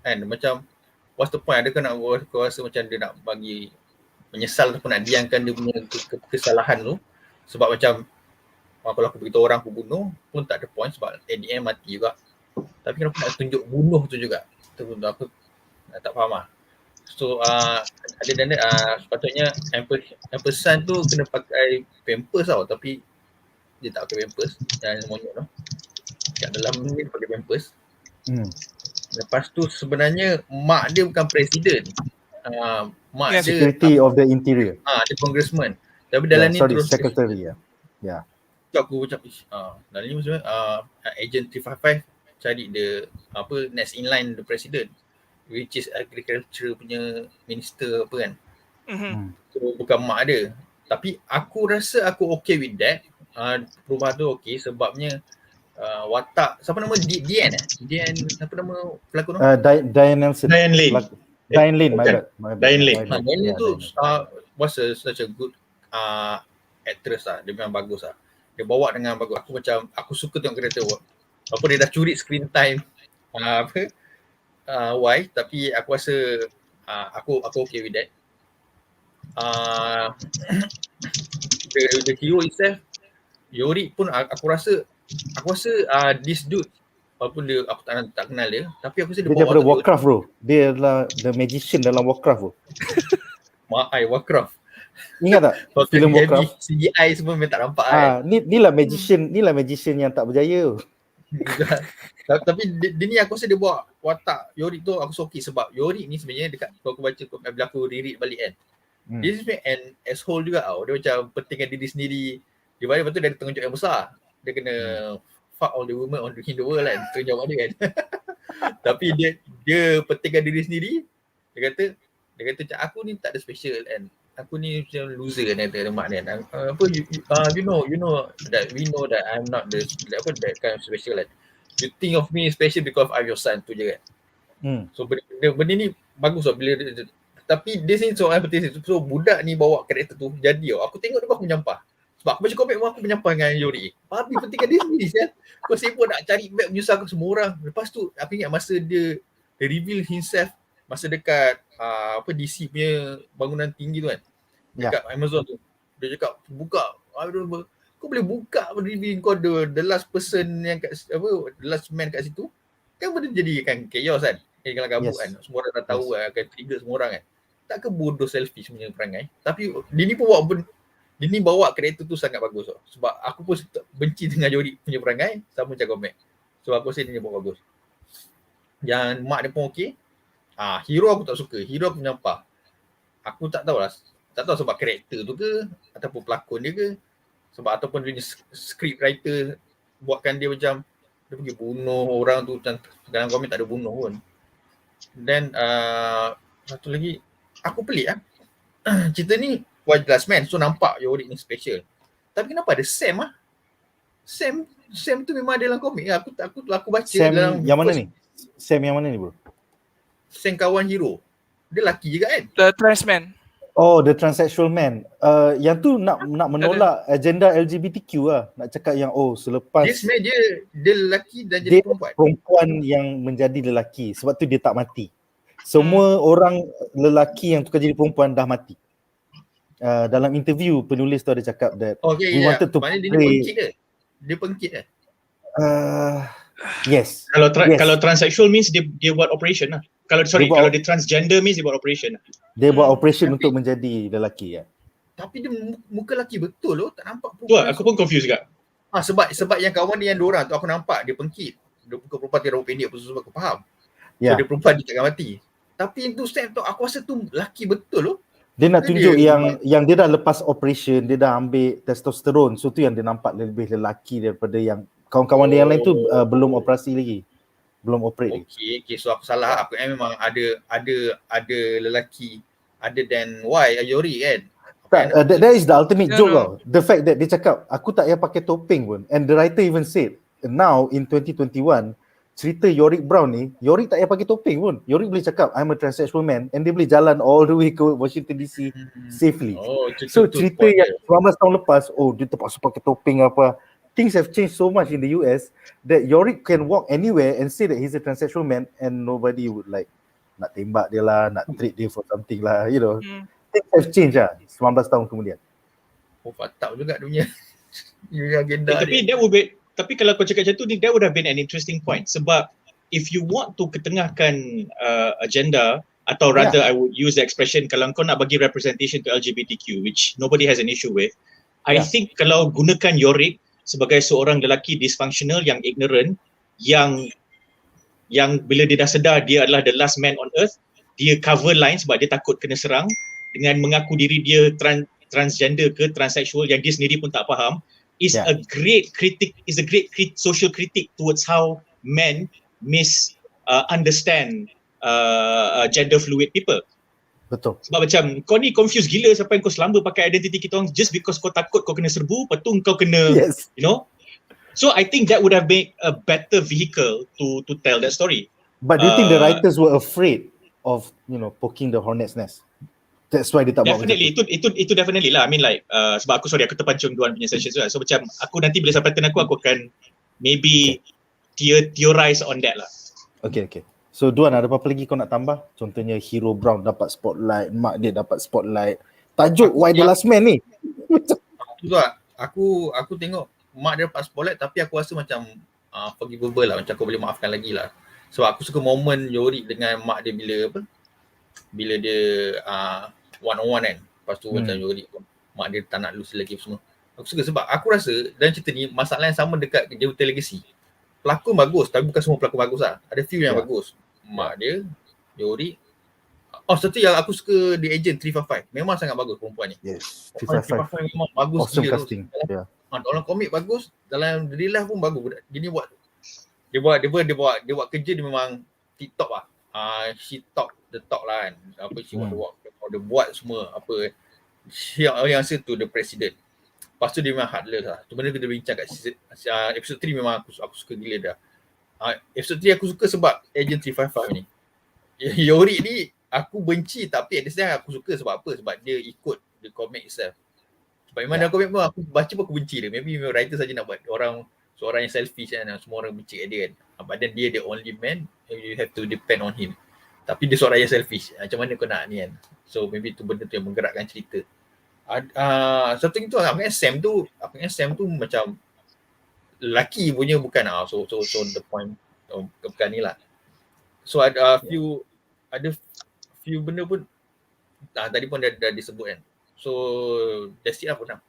Kan? Macam, what's the point? Adakah nak rasa macam dia nak bagi menyesal ataupun nak diamkan dia punya kesalahan tu. Sebab macam, kalau aku beritahu orang aku bunuh pun tak ada point sebab at the end mati juga. Tapi kenapa nak tunjuk bunuh tu juga? Itu pun aku tak faham lah. So, ada dan sepatutnya ampersand tu kena pakai pampers tau, tapi dia tak pakai pampers dan monyet tu. Kat dalam ni dia pakai pampers. Lepas tu sebenarnya mak dia bukan presiden. Mak dia
Secretary of the Interior.
dia congressman. Tapi dalam ni terus
secretary ya.
Aku macam dalam ni maksudnya agent 355 cari the next in line the president, which is agriculture punya minister apa kan. So bukan mak dia. Tapi aku rasa aku okay with that. Perubahan tu okay sebabnya watak siapa nama Dian apa nama pelakon tu?
Diane Nelson.
Diane Lane.
Diane Lane, my bad.
Diane Lane.
Diane Lane tu was such a good actress lah. Dia memang bagus lah. Dia bawa dengan bagus. Aku suka tengok kereta apa dia dah curi screen time why, tapi aku rasa aku okay with that. The hero itself, Yori pun aku rasa this dude, walaupun aku tak kenal dia, tapi aku rasa dia
daripada Warcraft bro. Dia adalah the magician dalam Warcraft bro.
Warcraft.
Ingat tak filem Warcraft?
CGI semua memang tak nampak
ni lah magician yang tak berjaya.
Tapi dia ni aku rasa dia buat watak Yori tu aku suka sebab Yori ni sebenarnya dekat kalau aku baca bila aku reread balik kan. Dia sebenarnya an asshole juga tau. Dia macam pentingkan diri sendiri. Dia balik lepas tu dia ada tanggungjawab yang besar. Dia kena fuck all the women in the world kan. Tanggungjawab dia kan. Tapi dia pentingkan diri sendiri. Dia kata aku ni tak ada special kan. Aku ni macam loser kan kata mak ni kan. You know that we know that I'm not that kind of special kan. You think of me special because I'm your son tu je kan. So benda ni bagus lah bila tapi dia sini soal empathy. So budak ni bawa karakter tu jadi aku tengok dia aku menyampah. Sebab aku baca komik aku menyampah dengan Yori. Tapi pentingkan dia sendiri kan. Kau sibuk nak cari map menyusahkan semua orang. Lepas tu aku ingat masa dia reveal himself masa dekat DC punya bangunan tinggi tu kan. Dekat Amazon tu. Dia cakap buka. Kau boleh buka reveal kau the last person yang kat the last man kat situ. Kan benda jadi kan chaos kan. Kalau gabut kan. Semua orang dah tahu akan trigger semua orang kan. Tak ke bodoh selfish punya perangai. Tapi dia ni bawa karakter tu sangat bagus tau. Sebab aku pun benci dengan Yori punya perangai sama macam komik. Sebab aku rasa dia buat bagus. Yang mak dia pun okey. Hero aku tak suka. Hero aku menyampah. Aku tak tahulah. Tak tahu sebab karakter tu ke ataupun pelakon dia ke. Sebab ataupun dia script writer buatkan dia macam dia pergi bunuh orang tu. Dalam komik tak ada bunuh pun. Dan satu lagi aku pelik cerita ni was last man, so nampak Yorick ni special. Tapi kenapa ada Sam Sam tu memang ada dalam komik. Aku baca
Sam
dalam
yang mana ni? Sam yang mana ni bro?
Sam kawan hero. Dia lelaki juga kan?
The trans man.
Oh, the transsexual man. Yang tu nak menolak agenda LGBTQ lah. Nak cakap yang selepas
dia sebenarnya dia lelaki dan jadi
perempuan yang menjadi lelaki. Sebab tu dia tak mati. Semua orang lelaki yang tukar jadi perempuan dah mati. Dalam interview penulis tu ada cakap that we wanted to
play. Dia pengkit ke?
Yes.
Kalau transsexual means dia buat operation lah. Kalau dia transgender means dia buat operation lah.
Dia buat operation untuk menjadi lelaki ya.
Tapi dia muka lelaki betul loh, tak nampak
perempuan. Tu aku pun confused juga.
Sebab yang kawan dia yang dua orang tu aku nampak dia pengkit. Dia muka perempuan dia rambut pendek sebab aku faham. So dia perempuan dia takkan mati. Tapi yang tu Sam tu aku rasa tu lelaki betul loh.
Dia nak
Dia-
tunjuk yang dia dah lepas operation, dia dah ambil testosteron. So tu yang dia nampak lebih lelaki daripada yang kawan-kawan dia yang lain tu belum operasi lagi. Belum operate lagi.
Okay, so aku salah. Aku memang ada lelaki other than Yori kan.
Tak, that is the ultimate
No,
joke
no.
tau. The fact that dia cakap, aku tak payah pakai topeng pun. And the writer even said, now in 2021, cerita Yorick Brown ni, Yorick tak payah pakai topeng pun. Yorick boleh cakap, I'm a transsexual man, and dia boleh jalan all the way ke Washington DC safely.
Oh,
So cerita yang 19 tahun lepas, dia terpaksa pakai topeng apa. Things have changed so much in the US that Yorick can walk anywhere and say that he's a transsexual man and nobody would like nak tembak dia lah, nak treat dia for something lah, you know. Things have changed lah 19 tahun kemudian.
Fatak juga dia punya agenda
Tapi
dia.
tapi kalau kau cakap macam tu, that would have been an interesting point. Sebab if you want to ketengahkan agenda, atau rather I would use the expression, kalau kau nak bagi representation to LGBTQ, which nobody has an issue with, I think kalau gunakan Yorick sebagai seorang lelaki dysfunctional yang ignorant, yang bila dia dah sedar dia adalah the last man on earth, dia cover line sebab dia takut kena serang dengan mengaku diri dia transgender ke transsexual yang dia sendiri pun tak faham, is a great social critique towards how men understand gender fluid people.
Betul.
Sebab macam kau ni confused gila sampai kau selamba pakai identiti kita orang just because kau takut kau kena serbu, lepas tu kau kena you know. So I think that would have been a better vehicle to tell that story.
But do you think the writers were afraid of, you know, poking the hornet's nest? That's why dia tak buat
Definitely, itu definitely lah. I mean like sebab aku aku terpancung Duan punya session tu lah. So macam aku nanti bila sampai turn aku akan maybe theorize on that lah.
Okay. So Duan, ada apa-apa lagi kau nak tambah? Contohnya Hero Brown dapat spotlight, mak dia dapat spotlight. Tajuk Why the Last Man ni.
Aku tengok mak dia dapat spotlight, tapi aku rasa macam forgivable lah, macam aku boleh maafkan lagi lah. Sebab aku suka momen Yori dengan mak dia bila dia one on one kan. Lepas tu macam Yori mak dia tak nak lose lagi semua. Aku suka sebab aku rasa dalam cerita ni masalah yang sama dekat The Hotel Legacy. Pelakon bagus, tapi bukan semua pelakon bagus lah. Ada few yang bagus. Mak dia, Yori. Satu yang aku suka The Agent 355. Memang sangat bagus perempuan ni.
Yes,
355 memang bagus.
Awesome
gila
casting.
tu. Dalam komik bagus, dalam real life pun bagus. Dia buat kerja dia memang TikTok lah. She talk the talk lah kan. Apa she want to walk. Dia buat semua apa yang rasa tu the president. Lepas tu dia memang heartless lah. Tu benda kita bincang kat episod 3 memang aku suka gila dah. Episod 3 aku suka sebab Agent 355 ni. Yori ni aku benci tapi at the same time aku suka sebab apa? Sebab dia ikut the comic itself. Sebab memang dalam comic pun aku baca pun aku benci dia. Maybe writer saja nak buat seorang yang selfish kan. Semua orang benci dia kan. But then dia the only man and you have to depend on him. Tapi dia seorang yang selfish. Macam mana kau nak ni kan? So maybe tu benda tu yang menggerakkan cerita. Satu itu Abang Sam tu macam lelaki punya bukan so the point bukan ni lah. So ada few benda pun tadi pun dah disebut kan. So that's it lah pun.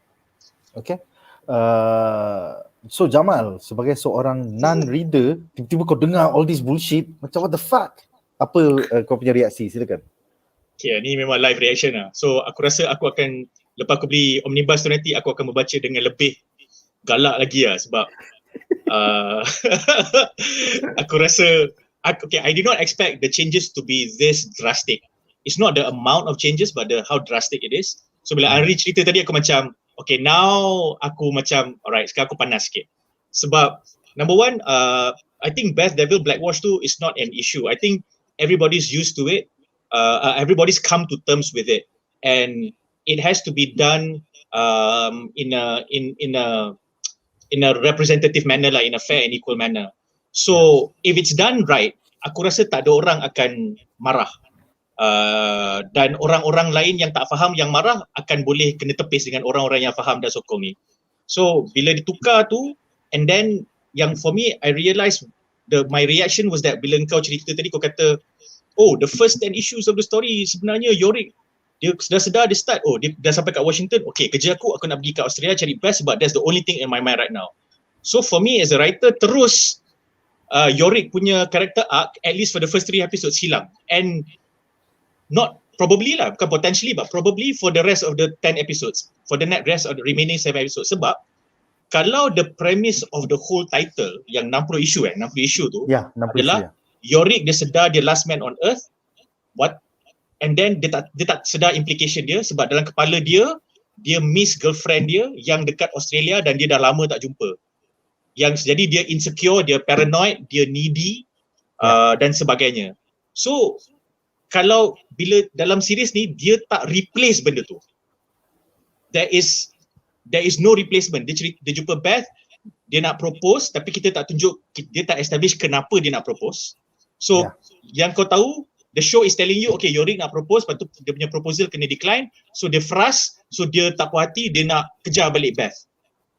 Okay. So Jamal, sebagai seorang non-reader, tiba-tiba kau dengar all this bullshit, macam what the fuck? Apa kau punya reaksi? Silakan.
Okay, ni memang live reaction lah. So aku rasa aku akan, lepas aku beli omnibus tu nanti, aku akan membaca dengan lebih galak lagi lah. Sebab aku rasa, I did not expect the changes to be this drastic. It's not the amount of changes but how drastic it is. So bila Ari cerita tadi aku macam, okay now aku macam, alright sekarang aku panas sikit. Sebab number one, I think Beth Devil Blackwash tu is not an issue. I think everybody's used to it. Everybody's come to terms with it, and it has to be done in a representative manner lah, in a fair and equal manner. So if it's done right, aku rasa tak ada orang akan marah. Dan orang-orang lain yang tak faham yang marah akan boleh kena tepis dengan orang-orang yang faham dan sokong ni. So bila ditukar tu, and then yang for me I realised my reaction was that bila kau cerita tadi kau kata, oh the first 10 issues of the story sebenarnya Yorick dia sudah sedar, dia start, oh dia dah sampai kat Washington, okay kerja aku nak pergi kat Australia cari Beth sebab that's the only thing in my mind right now. So for me as a writer, terus Yorick punya character arc at least for the first 3 episodes hilang, and not probably lah, bukan potentially but probably for the rest of the 10 episodes, for the rest of the remaining 7 episodes. Sebab kalau the premise of the whole title yang 60 isu 60 isu tu adalah Yorick dia sedar dia last man on earth, what, and then dia tak sedar implication dia sebab dalam kepala dia miss girlfriend dia yang dekat Australia dan dia dah lama tak jumpa. Yang jadi dia insecure, dia paranoid, dia needy dan sebagainya. So kalau bila dalam series ni dia tak replace benda tu. There is no replacement. Dia jumpa Beth, dia nak propose tapi kita tak tunjuk, dia tak establish kenapa dia nak propose. So yang kau tahu, the show is telling you, okay, Yorick nak propose, lepas tu dia punya proposal kena decline, so dia frust, so dia tak puas hati, dia nak kejar balik Beth.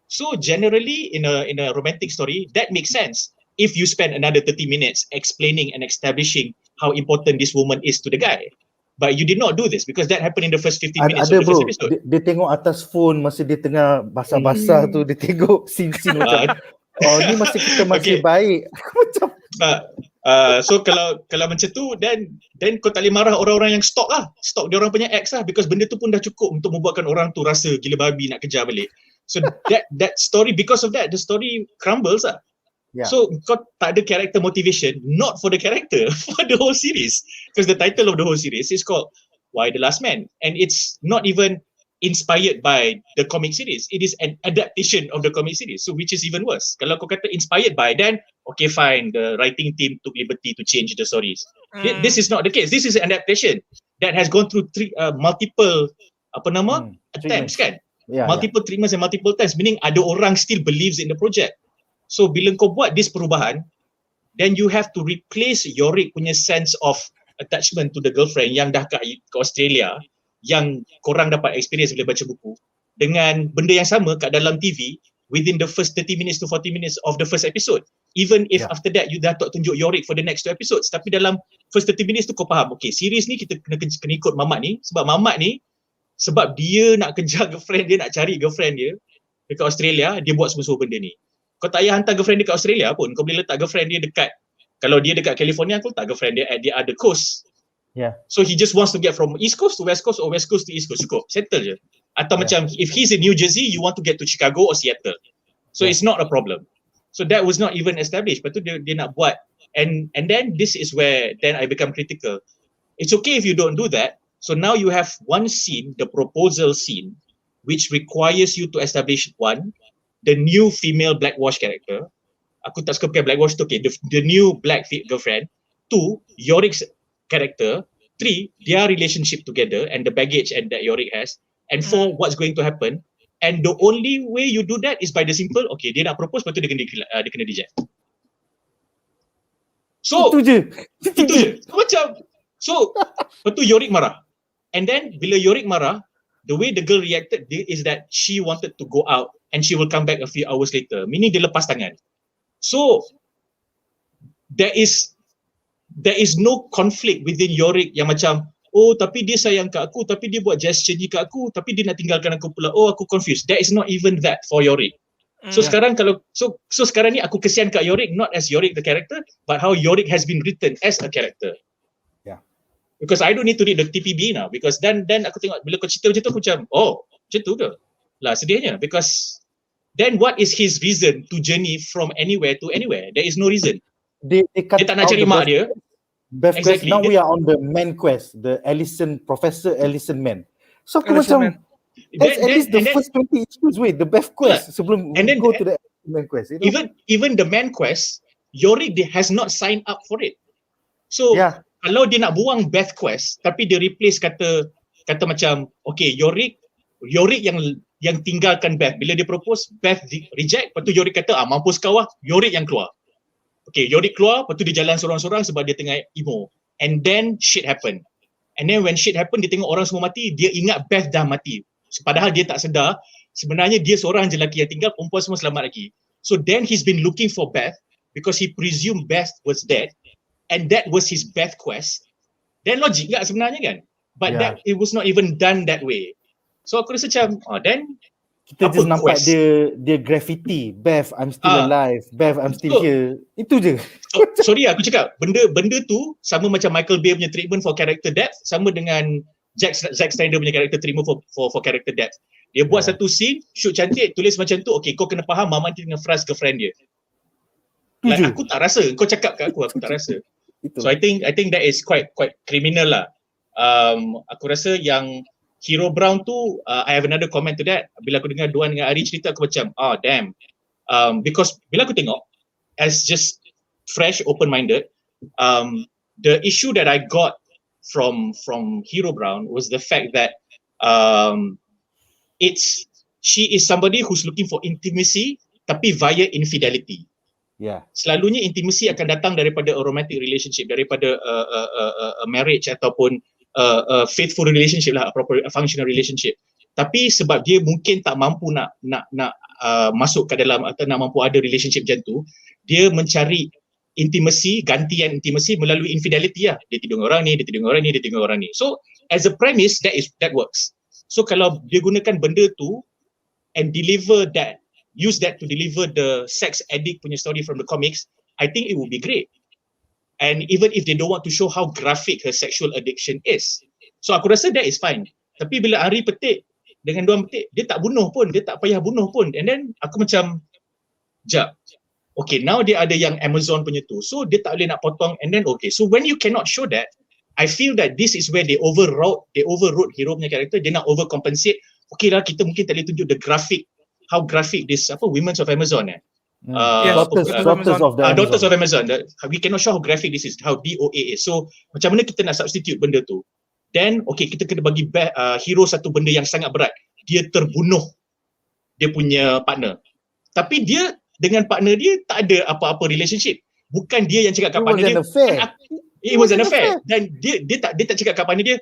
So generally in a romantic story, that makes sense if you spend another 30 minutes explaining and establishing how important this woman is to the guy. But you did not do this because that happened in the first 15 minutes of the first episode.
Dia tengok atas phone masa dia tengah basah-basah tu, dia tengok scene-scene macam ni masa kita masih baik. Macam
so kalau macam tu then kau tak boleh marah orang-orang yang stalk dia orang punya ex lah, because benda tu pun dah cukup untuk membuatkan orang tu rasa gila babi nak kejar balik. So that story, because of that the story crumbles lah. So kau tak ada character motivation, not for the character, for the whole series, because the title of the whole series is called Why the Last Man, and it's not even inspired by the comic series. It is an adaptation of the comic series, so which is even worse. Kalau kau kata inspired by, then okay fine, the writing team took liberty to change the stories. This is not the case. This is an adaptation that has gone through multiple attempts kan, multiple treatments and multiple times, meaning ada orang still believes in the project. So bila kau buat this perubahan, then you have to replace Yorick punya sense of attachment to the girlfriend yang dah ke Australia, yang korang dapat experience bila baca buku, dengan benda yang sama kat dalam TV within the first 30 minutes to 40 minutes of the first episode. Even if after that you dah tak tunjuk Yorick for the next 2 episodes, tapi dalam first 30 minutes tu kau faham, okay, series ni kita kena ikut Mamat ni, sebab dia nak kejar girlfriend dia, nak cari girlfriend dia dekat Australia, dia buat semua benda ni. Kau tak payah hantar girlfriend dia kat Australia pun, kau boleh letak girlfriend dia dekat, kalau dia dekat California, kau letak girlfriend dia at the other coast. So he just wants to get from East Coast to West Coast or West Coast to East Coast, cukup, settle je. Atau macam if he's in New Jersey, you want to get to Chicago or Seattle, so it's not a problem. So that was not even established, lepas tu dia nak buat, and then this is where then I become critical. It's okay if you don't do that. So now you have one scene, the proposal scene, which requires you to establish one, the new female blackwash character. Aku tak suka pakai blackwash tu, okay, the new black girlfriend. 2, Yorick's character. 3, their relationship together and the baggage and that Yorick has. And 4, what's going to happen. And the only way you do that is by the simple, okay, dia nak propose, lepas tu dia kena reject. So itu je. Macam, so lepas tu Yorick marah. And then bila Yorick marah, the way the girl reacted is that she wanted to go out and she will come back a few hours later, meaning dia lepas tangan. So there is no conflict within Yorick yang macam, oh tapi dia sayang kat aku, tapi dia buat gesture ni kat aku, tapi dia nak tinggalkan aku pula, oh aku confused. There is not even that for Yorick. So sekarang so sekarang ni aku kesian kat Yorick, not as Yorick the character, but how Yorick has been written as a character. Because I don't need to read the TPB now, because then aku tengok bila kau cerita macam tu, aku macam, oh macam tu ke lah, sedihnya, because then what is his reason to journey from anywhere to anywhere? There is no reason. Dia tak nak cari mak dia.
Best exactly. Quest. Now we are on the main quest, the Professor Ellison man. So aku macam, at least the first 20 issues, wait, the best quest sebelum we go to the main quest. You know?
Even the main quest, Yorick has not signed up for it. So kalau dia nak buang Beth quest, tapi dia replace kata macam, okay, Yorick yang tinggalkan Beth. Bila dia propose, Beth reject, lepas tu Yorick kata, mampus kau lah, Yorick yang keluar. Okay, Yorick keluar, lepas tu dia jalan sorang-sorang sebab dia tengah emo. And then shit happen. And then when shit happen, dia tengok orang semua mati, dia ingat Beth dah mati. Padahal dia tak sedar, sebenarnya dia seorang je lelaki yang tinggal, perempuan semua selamat lagi. So then he's been looking for Beth because he presumed Beth was dead. And that was his Beth quest. Then logik tak sebenarnya kan? But that it was not even done that way. So aku rasa macam, then
Kita just
apa
nampak
quest.
dia graffiti, Beth I'm still alive, Beth I'm still
So-
here. Itu je.
Sorry aku cakap benda tu sama macam Michael Bay punya treatment for character depth, sama dengan Zack Snyder punya character treatment for character depth. Dia buat satu scene, shoot cantik, tulis macam tu, okay kau kena faham Mama dia dengan Fraz girlfriend dia.
Itu
Like,
je.
aku tak rasa, kau cakap kat aku tak rasa.
Itu.
So I think that is quite criminal lah. Aku rasa yang Hero Brown tu, I have another comment to that. Bila aku dengar Duan dengan Ari cerita, aku macam, damn. Because bila aku tengok, as just fresh, open-minded, the issue that I got from Hero Brown was the fact that she is somebody who's looking for intimacy, tapi via infidelity.
Yeah.
Selalunya intimacy akan datang daripada a romantic relationship, daripada a marriage ataupun a faithful relationship lah, a proper a functional relationship. Tapi sebab dia mungkin tak mampu nak masuk ke dalam atau nak mampu ada relationship macam tu, dia mencari intimacy, gantian intimacy melalui infidelity lah. Dia tidur dengan orang ni, dia tidur dengan orang ni, dia tidur dengan orang ni. So as a premise that works. So kalau dia gunakan benda tu and use that to deliver the sex addict punya story from the comics, I think it would be great. And even if they don't want to show how graphic her sexual addiction is, so aku rasa that is fine. Tapi bila Ari petik dengan Duan petik, dia tak bunuh pun, dia tak payah bunuh pun, and then aku macam jap, okay now dia ada yang Amazon punya tu, so dia tak boleh nak potong, and then okay, so when you cannot show that, I feel that this is where they overwrote hero punya character. Dia nak overcompensate. Okay lah, kita mungkin tak boleh tunjuk how graphic this
Daughters
Yes,
of Amazon.
Daughters of Amazon. We cannot show how graphic this is, how DOA is. So macam mana kita nak substitute benda tu? Then okay, kita kena bagi hero satu benda yang sangat berat. Dia terbunuh dia punya partner. Tapi dia dengan partner dia tak ada apa-apa relationship. Bukan dia yang cakap kat partner dia. It was an affair. Dan dia tak cakap kat partner dia,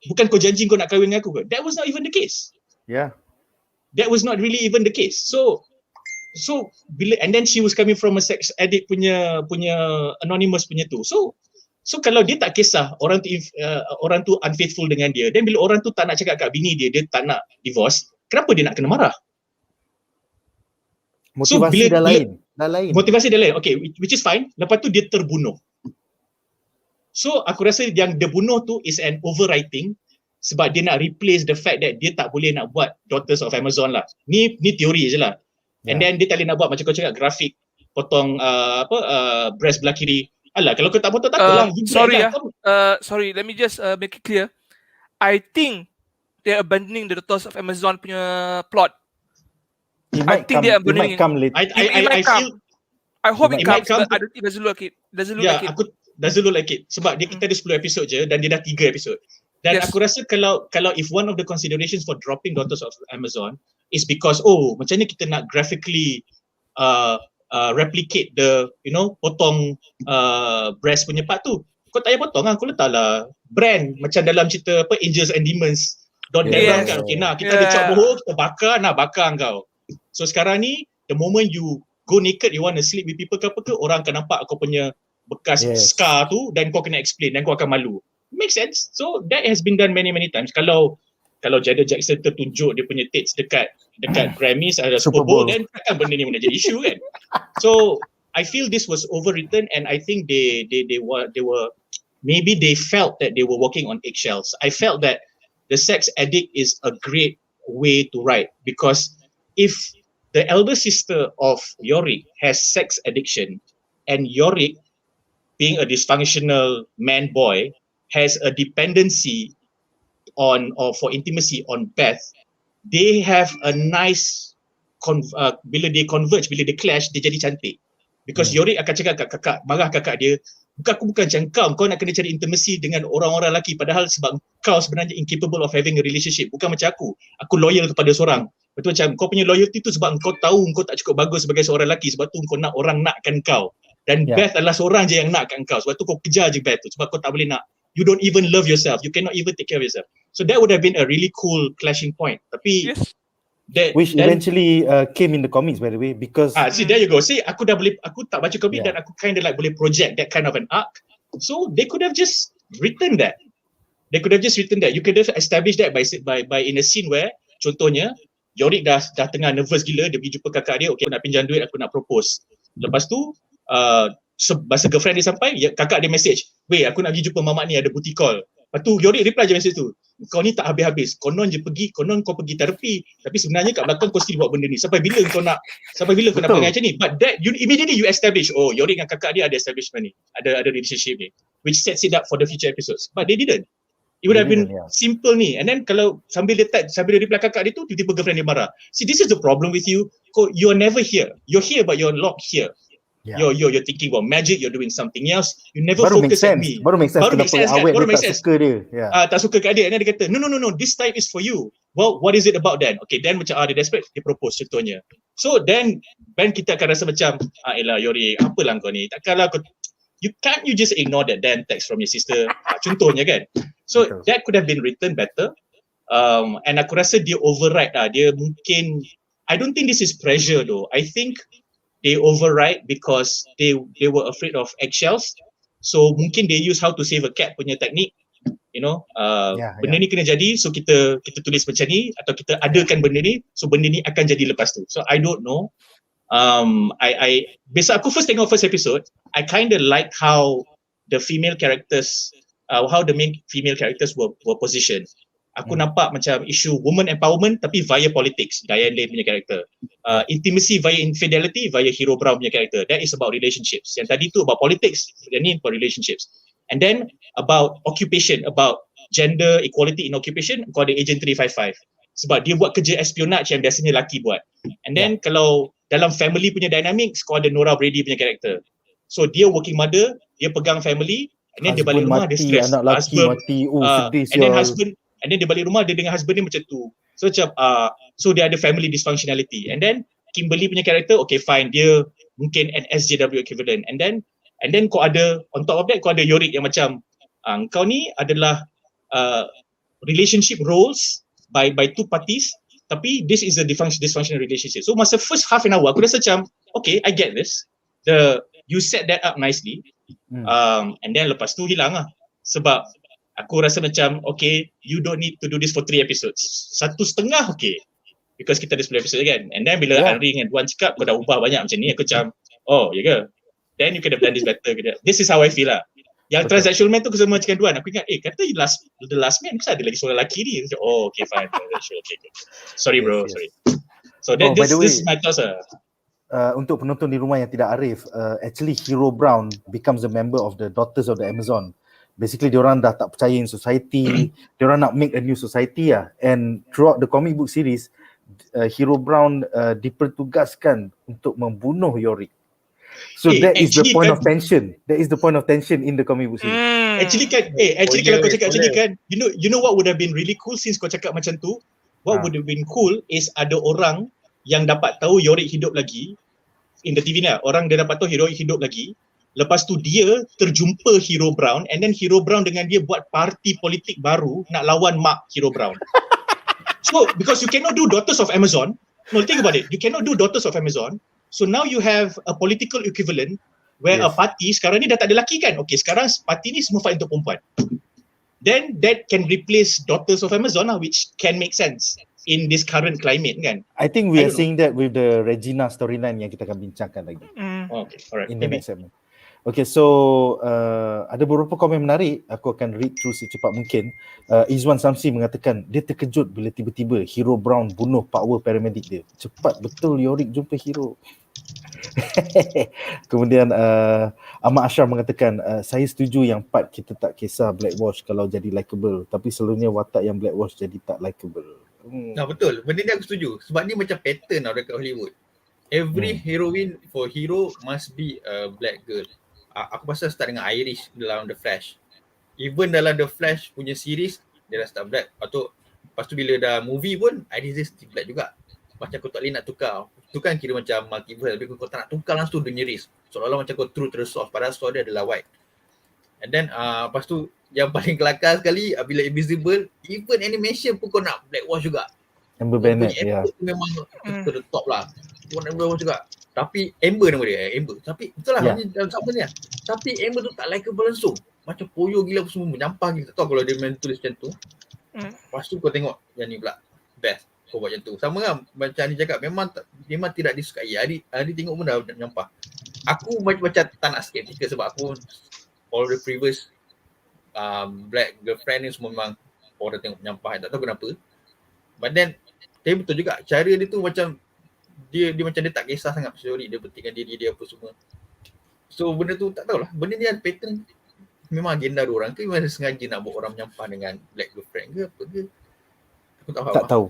bukan kau janji kau nak kahwin dengan aku ke? That was not even the case.
Yeah.
That was not really even the case. So bila, and then she was coming from a sex addict punya anonymous punya tu. So kalau dia tak kisah orang tu unfaithful dengan dia, then bila orang tu tak nak cakap kat bini dia tak nak divorce, kenapa dia nak kena marah?
Motivasi dah lain.
Motivasi dah lain. Okay, which is fine. Lepas tu dia terbunuh. So aku rasa yang dia bunuh tu is an overwriting sebab dia nak replace the fact that dia tak boleh nak buat Daughters of Amazon lah. Ni teori je lah. And then dia tak boleh nak buat macam kau cakap grafik potong breast belah kiri. Alah, kalau kau tak potong tak apalah.
Sorry, let me just make it clear. I think they're abandoning the Daughters of Amazon punya plot.
It might come later.
I hope it comes,
come,
but it doesn't look like it. Doesn't look like it.
Sebab kita ada 10 episod je dan dia dah 3 episod. Dan aku rasa kalau if one of the considerations for dropping Daughters of Amazon is because macam ni kita nak graphically replicate the potong breast punya part tu. Kau tak payah potong lah, kau letaklah brand macam dalam cerita Angels and Demons. Kan. Okay, kita ada chop boho, kita bakar kau. So sekarang ni the moment you go naked, you want to sleep with people ke apa ke, orang akan nampak kau punya bekas scar tu dan kau kena explain dan kau akan malu. Makes sense. So that has been done many times. Kalau Jada Jackson tertunjuk dia punya tits dekat Grammys ada Super Bowl, then takkan benda ni menjadi isu kan. So I feel this was overwritten and I think they were maybe they felt that they were walking on eggshells. I felt that the sex addict is a great way to write because if the elder sister of Yorick has sex addiction and Yorick, being a dysfunctional man boy, has a dependency on or for intimacy on Beth, they have a nice bila they converge, bila they clash, dia jadi cantik. Because Yorick akan cakap kat kakak, marah kakak dia, aku bukan macam kau nak kena cari intimacy dengan orang-orang lelaki padahal sebab kau sebenarnya incapable of having a relationship. Bukan macam aku loyal kepada seorang. Betul macam kau punya loyalty tu sebab kau tahu kau tak cukup bagus sebagai seorang lelaki, sebab tu kau nak orang nakkan kau. Dan Beth adalah seorang je yang nakkan kau, sebab tu kau kejar je Beth tu, sebab kau tak boleh nak. You don't even love yourself. You cannot even take care of yourself. So that would have been a really cool clashing point. Tapi
which eventually came in the comics by the way, because
see there you go. See, aku tak baca komik dan aku kind of like boleh project that kind of an arc. So they could have just written that. You could have established that by in a scene where contohnya Yorick dah tengah nervous gila, dia pergi jumpa kakak dia, okay, nak pinjam duit, aku nak propose. Lepas tu masa girlfriend dia sampai, kakak dia message, weh aku nak pergi jumpa mamak ni, ada booty call. Lepas tu Yorick reply je message tu, kau ni tak habis-habis, konon kau pergi terapi, tapi sebenarnya kat belakang kau still buat benda ni, sampai bila kau nak perangai macam ni. But that immediately you establish, oh Yorick dengan kakak dia ada establishment ni, ada relationship ni, which sets it up for the future episodes. But they didn't. It would have been simple ni. And then kalau sambil dia reply kakak dia tu, tiba-tiba girlfriend dia marah. See, this is the problem with you. You're never here. You're here but you're not here. Yeah. You're thinking about magic, you're doing something else. You never focus at me.
Baru make sense. Baru make sense. Suka dia.
Tak suka kat dia. And then dia kata, no, this time is for you. Well, what is it about then? Okay, then macam dia desperate, dia propose contohnya. So then kita akan rasa macam, elah Yori, apalah kau ni? Takkanlah kau, you just ignore that damn text from your sister. Contohnya kan. So that could have been written better. And aku rasa dia override lah. Dia mungkin, I don't think this is pressure though. I think they override because they were afraid of eggshells. So mungkin they use how to save a cat punya teknik. You know, benda ni kena jadi, so kita tulis macam ni, atau kita adakan benda ni, so benda ni akan jadi lepas tu. So I don't know. Biasa aku first tengok first episode, I kind of like how the female characters, how the main female characters were positioned. Aku nampak macam isu woman empowerment tapi via politics, Diane Lane punya karakter. Intimacy via infidelity via Hero Brown punya karakter. That is about relationships. Yang tadi tu about politics, yang ni about relationships. And then about occupation, about gender equality in occupation, kau ada Agent 355. Sebab dia buat kerja espionage yang biasanya lelaki buat. And then kalau dalam family punya dynamics, kau ada Nora Brady punya karakter. So dia working mother, dia pegang family, and then dia balik rumah, dia stress.
Anak lelaki mati, sedih sial.
And then dia balik rumah, dia dengan husband dia macam tu. So macam, so dia ada family dysfunctionality. And then Kimberly punya karakter, okay fine, dia mungkin an SJW equivalent. And then kau ada, on top of that, kau ada Yorick yang macam, kau ni adalah relationship roles by two parties, tapi this is a dysfunctional relationship. So masa first half an hour, aku rasa macam, okay, I get this. You set that up nicely. And then lepas tu hilang lah. Sebab aku rasa macam, okay, you don't need to do this for 3 episodes. 1.5 okay. Because kita ada 10 episode kan. And then bila Henry dengan Duan cakap, kau dah ubah banyak macam ni, aku macam, oh, ya ke? Then you could have done this better. This is how I feel lah. Yang transactional man tu aku sama macam Duan. Aku ingat, kata the last man, kenapa ada lagi seorang lelaki ni? Macam, oh, okay, fine. Okay. Sorry bro, sorry. So this is my thoughts lah.
Untuk penonton di rumah yang tidak arif, actually Hero Brown becomes a member of the Daughters of the Amazon. Basically diorang dah tak percaya in society, diorang nak make a new society lah. And throughout the comic book series, Hero Brown dipertugaskan untuk membunuh Yorick. So that is the point of tension. That is the point of tension in the comic book series.
Actually kalau kau cakap macam ni kan, you know what would have been really cool since kau cakap macam tu? What would have been cool is ada orang yang dapat tahu Yorick hidup lagi in the TV ni lah. Orang dia dapat tahu Yorick hidup lagi. Lepas tu dia terjumpa Hero Brown, and then Hero Brown dengan dia buat parti politik baru nak lawan mak Hero Brown. So because you cannot do Daughters of Amazon, no, think about it, you cannot do Daughters of Amazon, so now you have a political equivalent where a party sekarang ni dah tak ada lelaki kan, okay sekarang parti ni semua fight untuk perempuan. Then that can replace Daughters of Amazon lah, which can make sense in this current climate kan.
I think we are seeing that with the Regina storyline yang kita akan bincangkan lagi.
Okay, alright.
In the next segment. Okay, so ada beberapa komen menarik. Aku akan read through secepat mungkin. Izwan Samsi mengatakan dia terkejut bila tiba-tiba Hero Brown bunuh power paramedic dia. Cepat betul Yorick jumpa Hero. Kemudian Ahmad Ashraf mengatakan saya setuju yang part kita tak kisah blackwash kalau jadi likeable, tapi selalunya watak yang blackwash jadi tak likeable.
Nah betul, benda ni aku setuju. Sebab ni macam pattern tau dekat Hollywood. Every heroine for hero must be a black girl. Aku pasal start dengan Irish dalam The Flash. Even dalam The Flash punya series, dia dah start black. Lepas tu bila dah movie pun, Irish dia still black juga. Macam kau tak boleh nak tukar. Itu kan kira macam multiverse. Tapi kau tak nak tukar langsung dia nyeris. Seolah-olah macam kau true to the source. Padahal story dia adalah white. And then lepas tu yang paling kelakar sekali, bila Invisible, even animation pun kau nak blackwash juga.
Amber Bennett, ya.
Memang to the top lah. Kau nak blackwash juga. Tapi Amber nama dia, Amber. Tapi betul lah, dalam sama ni lah. Tapi Amber tu tak likeable langsung. Macam poyo gila semua, menyampah gila. Tak tahu kalau dia main tulis macam tu. Lepas tu kau tengok yang ni pula, best. kau buat macam tu. Sama lah macam Adi cakap, memang tidak disukai. Adi tengok pun dah menyampah. Aku macam tak nak skeptikal sebab aku all the previous black girlfriend ni semua memang orang tengok menyampah, tak tahu kenapa. But then tapi betul juga cara dia tu macam dia macam dia tak kisah sangat story, dia pentingkan diri dia apa semua. So benda tu tak tahulah, benda ni ada pattern, memang agenda orang ke memang sengaja nak buat orang menyampah dengan black girlfriend ke apa ke. Aku tak faham.
Tak tahu.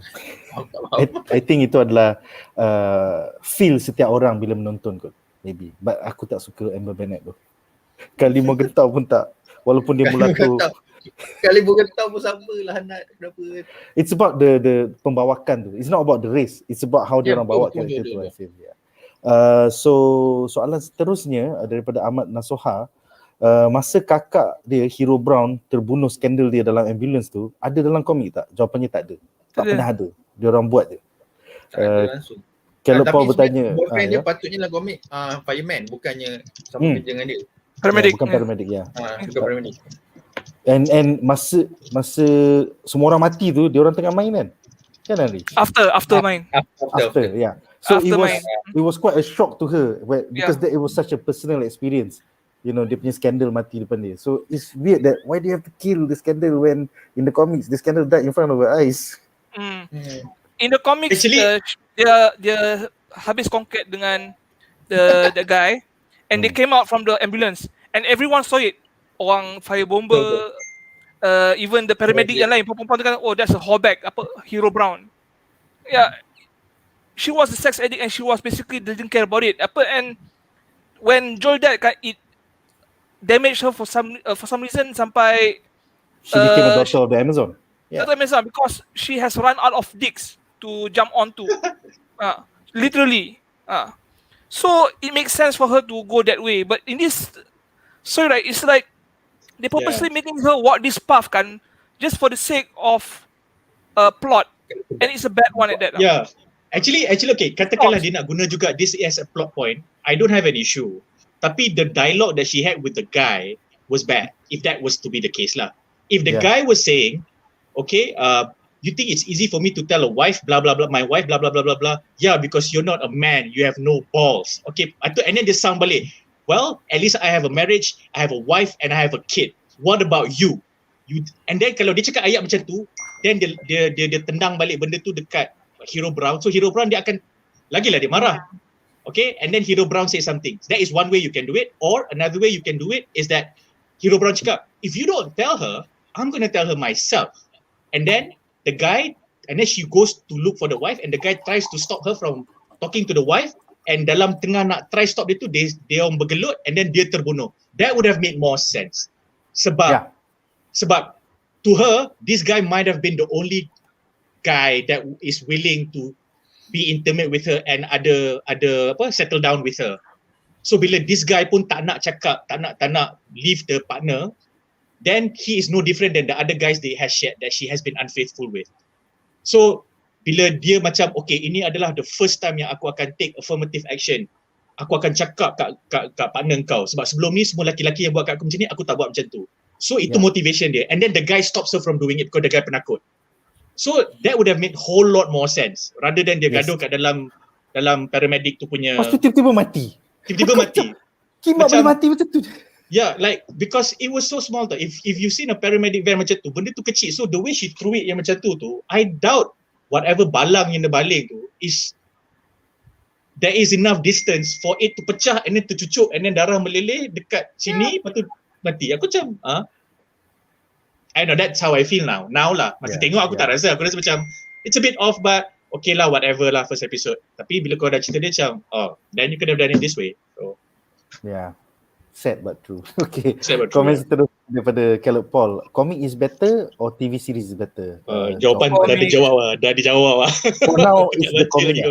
Aku tak faham.
I think itu adalah feel setiap orang bila menonton kot. Maybe. But aku tak suka Amber Bennett tu. Kali mau getau pun tak. Walaupun dia mula tu.
Kali mau getau pun sama lah Hanat. Kenapa?
It's about the pembawakan tu. It's not about the race. It's about how dia orang bawa karakter tu. I feel. Yeah. So soalan seterusnya daripada Ahmad Nasoha. Masa kakak dia Hero Brown terbunuh skandal dia dalam ambulans tu, ada dalam komik tak? Jawapannya tak ada. Tak pernah ada. Dia orang buat je.
Tak ada langsung.
Kalau Paul bertanya,
boyfriend dia patutnya dalam komik fireman, bukannya sama kerja dengan dia.
Paramedic.
Bukan paramedic ya.
Bukan paramedic.
And masa semua orang mati tu, dia orang tengah main kan? Kan Ari?
After main.
After, yeah. So
After
it was quite a shock to her because it was such a personal experience. You know, dia punya skandal mati depan dia. So it's weird that why do you have to kill the scandal when in the comics the scandal died in front of her eyes.
In the comics,
Actually,
dia habis conquered dengan the guy, and they came out from the ambulance, and everyone saw it. Orang fire bomber, even the paramedic yang lain, perempuan tu kan, oh that's a whoreback, Hero Brown. Yeah, she was a sex addict and she was basically didn't care about it. And when Joel died, it damaged her for some reason sampai
She became a daughter of the Amazon. Yeah.
Amazon because she has run out of dicks to jump onto. Literally. So it makes sense for her to go that way. But in this story, right, it's like they purposely making her walk this path kan, just for the sake of plot. And it's a bad one at that.
Yeah. Actually okay, katakanlah dia nak guna juga this as a plot point. I don't have an issue. Tapi the dialogue that she had with the guy was bad, if that was to be the case lah. If the guy was saying, okay, you think it's easy for me to tell a wife, blah, blah, blah, my wife, blah, blah, blah, blah, blah. Yeah, because you're not a man, you have no balls. Okay, and then dia sound balik. Well, at least I have a marriage, I have a wife, and I have a kid. What about you? And then kalau dia cakap ayat macam tu, then dia tendang balik benda tu dekat Hero Brown. So Hero Brown dia akan, lagilah dia marah. Okay, and then Hero Brown says something. That is one way you can do it. Or another way you can do it is that Hero Brown cakap, if you don't tell her, I'm going to tell her myself. And then the guy, and then she goes to look for the wife and the guy tries to stop her from talking to the wife, and dalam tengah nak try stop dia tu, dia orang bergelut and then dia terbunuh. That would have made more sense. Sebab to her, this guy might have been the only guy that is willing to be intimate with her and ada settle down with her. So bila this guy pun tak nak cakap, tak nak leave the partner, then he is no different than the other guys that she has been unfaithful with. So bila dia macam, okay, ini adalah the first time yang aku akan take affirmative action. Aku akan cakap kat partner kau. Sebab sebelum ni semua lelaki yang buat kat aku macam ni, aku tak buat macam tu. So itu motivation dia. And then the guy stops her from doing it because the guy penakut. So that would have made whole lot more sense rather than dia gaduh kat dalam paramedic tu punya.
Lepas tu tiba-tiba mati. Kimak boleh mati macam tu.
Yeah, like because it was so small tau. If you've seen a paramedic van macam tu, benda tu kecil. So the way she threw it yang macam tu, I doubt whatever balang yang dia baling tu there is enough distance for it to pecah and then tercucuk and then darah meleleh dekat sini, lepas tu mati. Aku macam I know that's how I feel now. Now lah. Masa tengok aku tak rasa. Aku rasa macam it's a bit off but okay lah, whatever lah first episode. Tapi bila kau dah cerita dia macam, then you could have done it this way. So
yeah. Sad but true. Okay.
Komen
terus daripada Caleb Paul. Comic is better or TV series is better?
Jawapan dah dijawab lah.
For now it's the comic.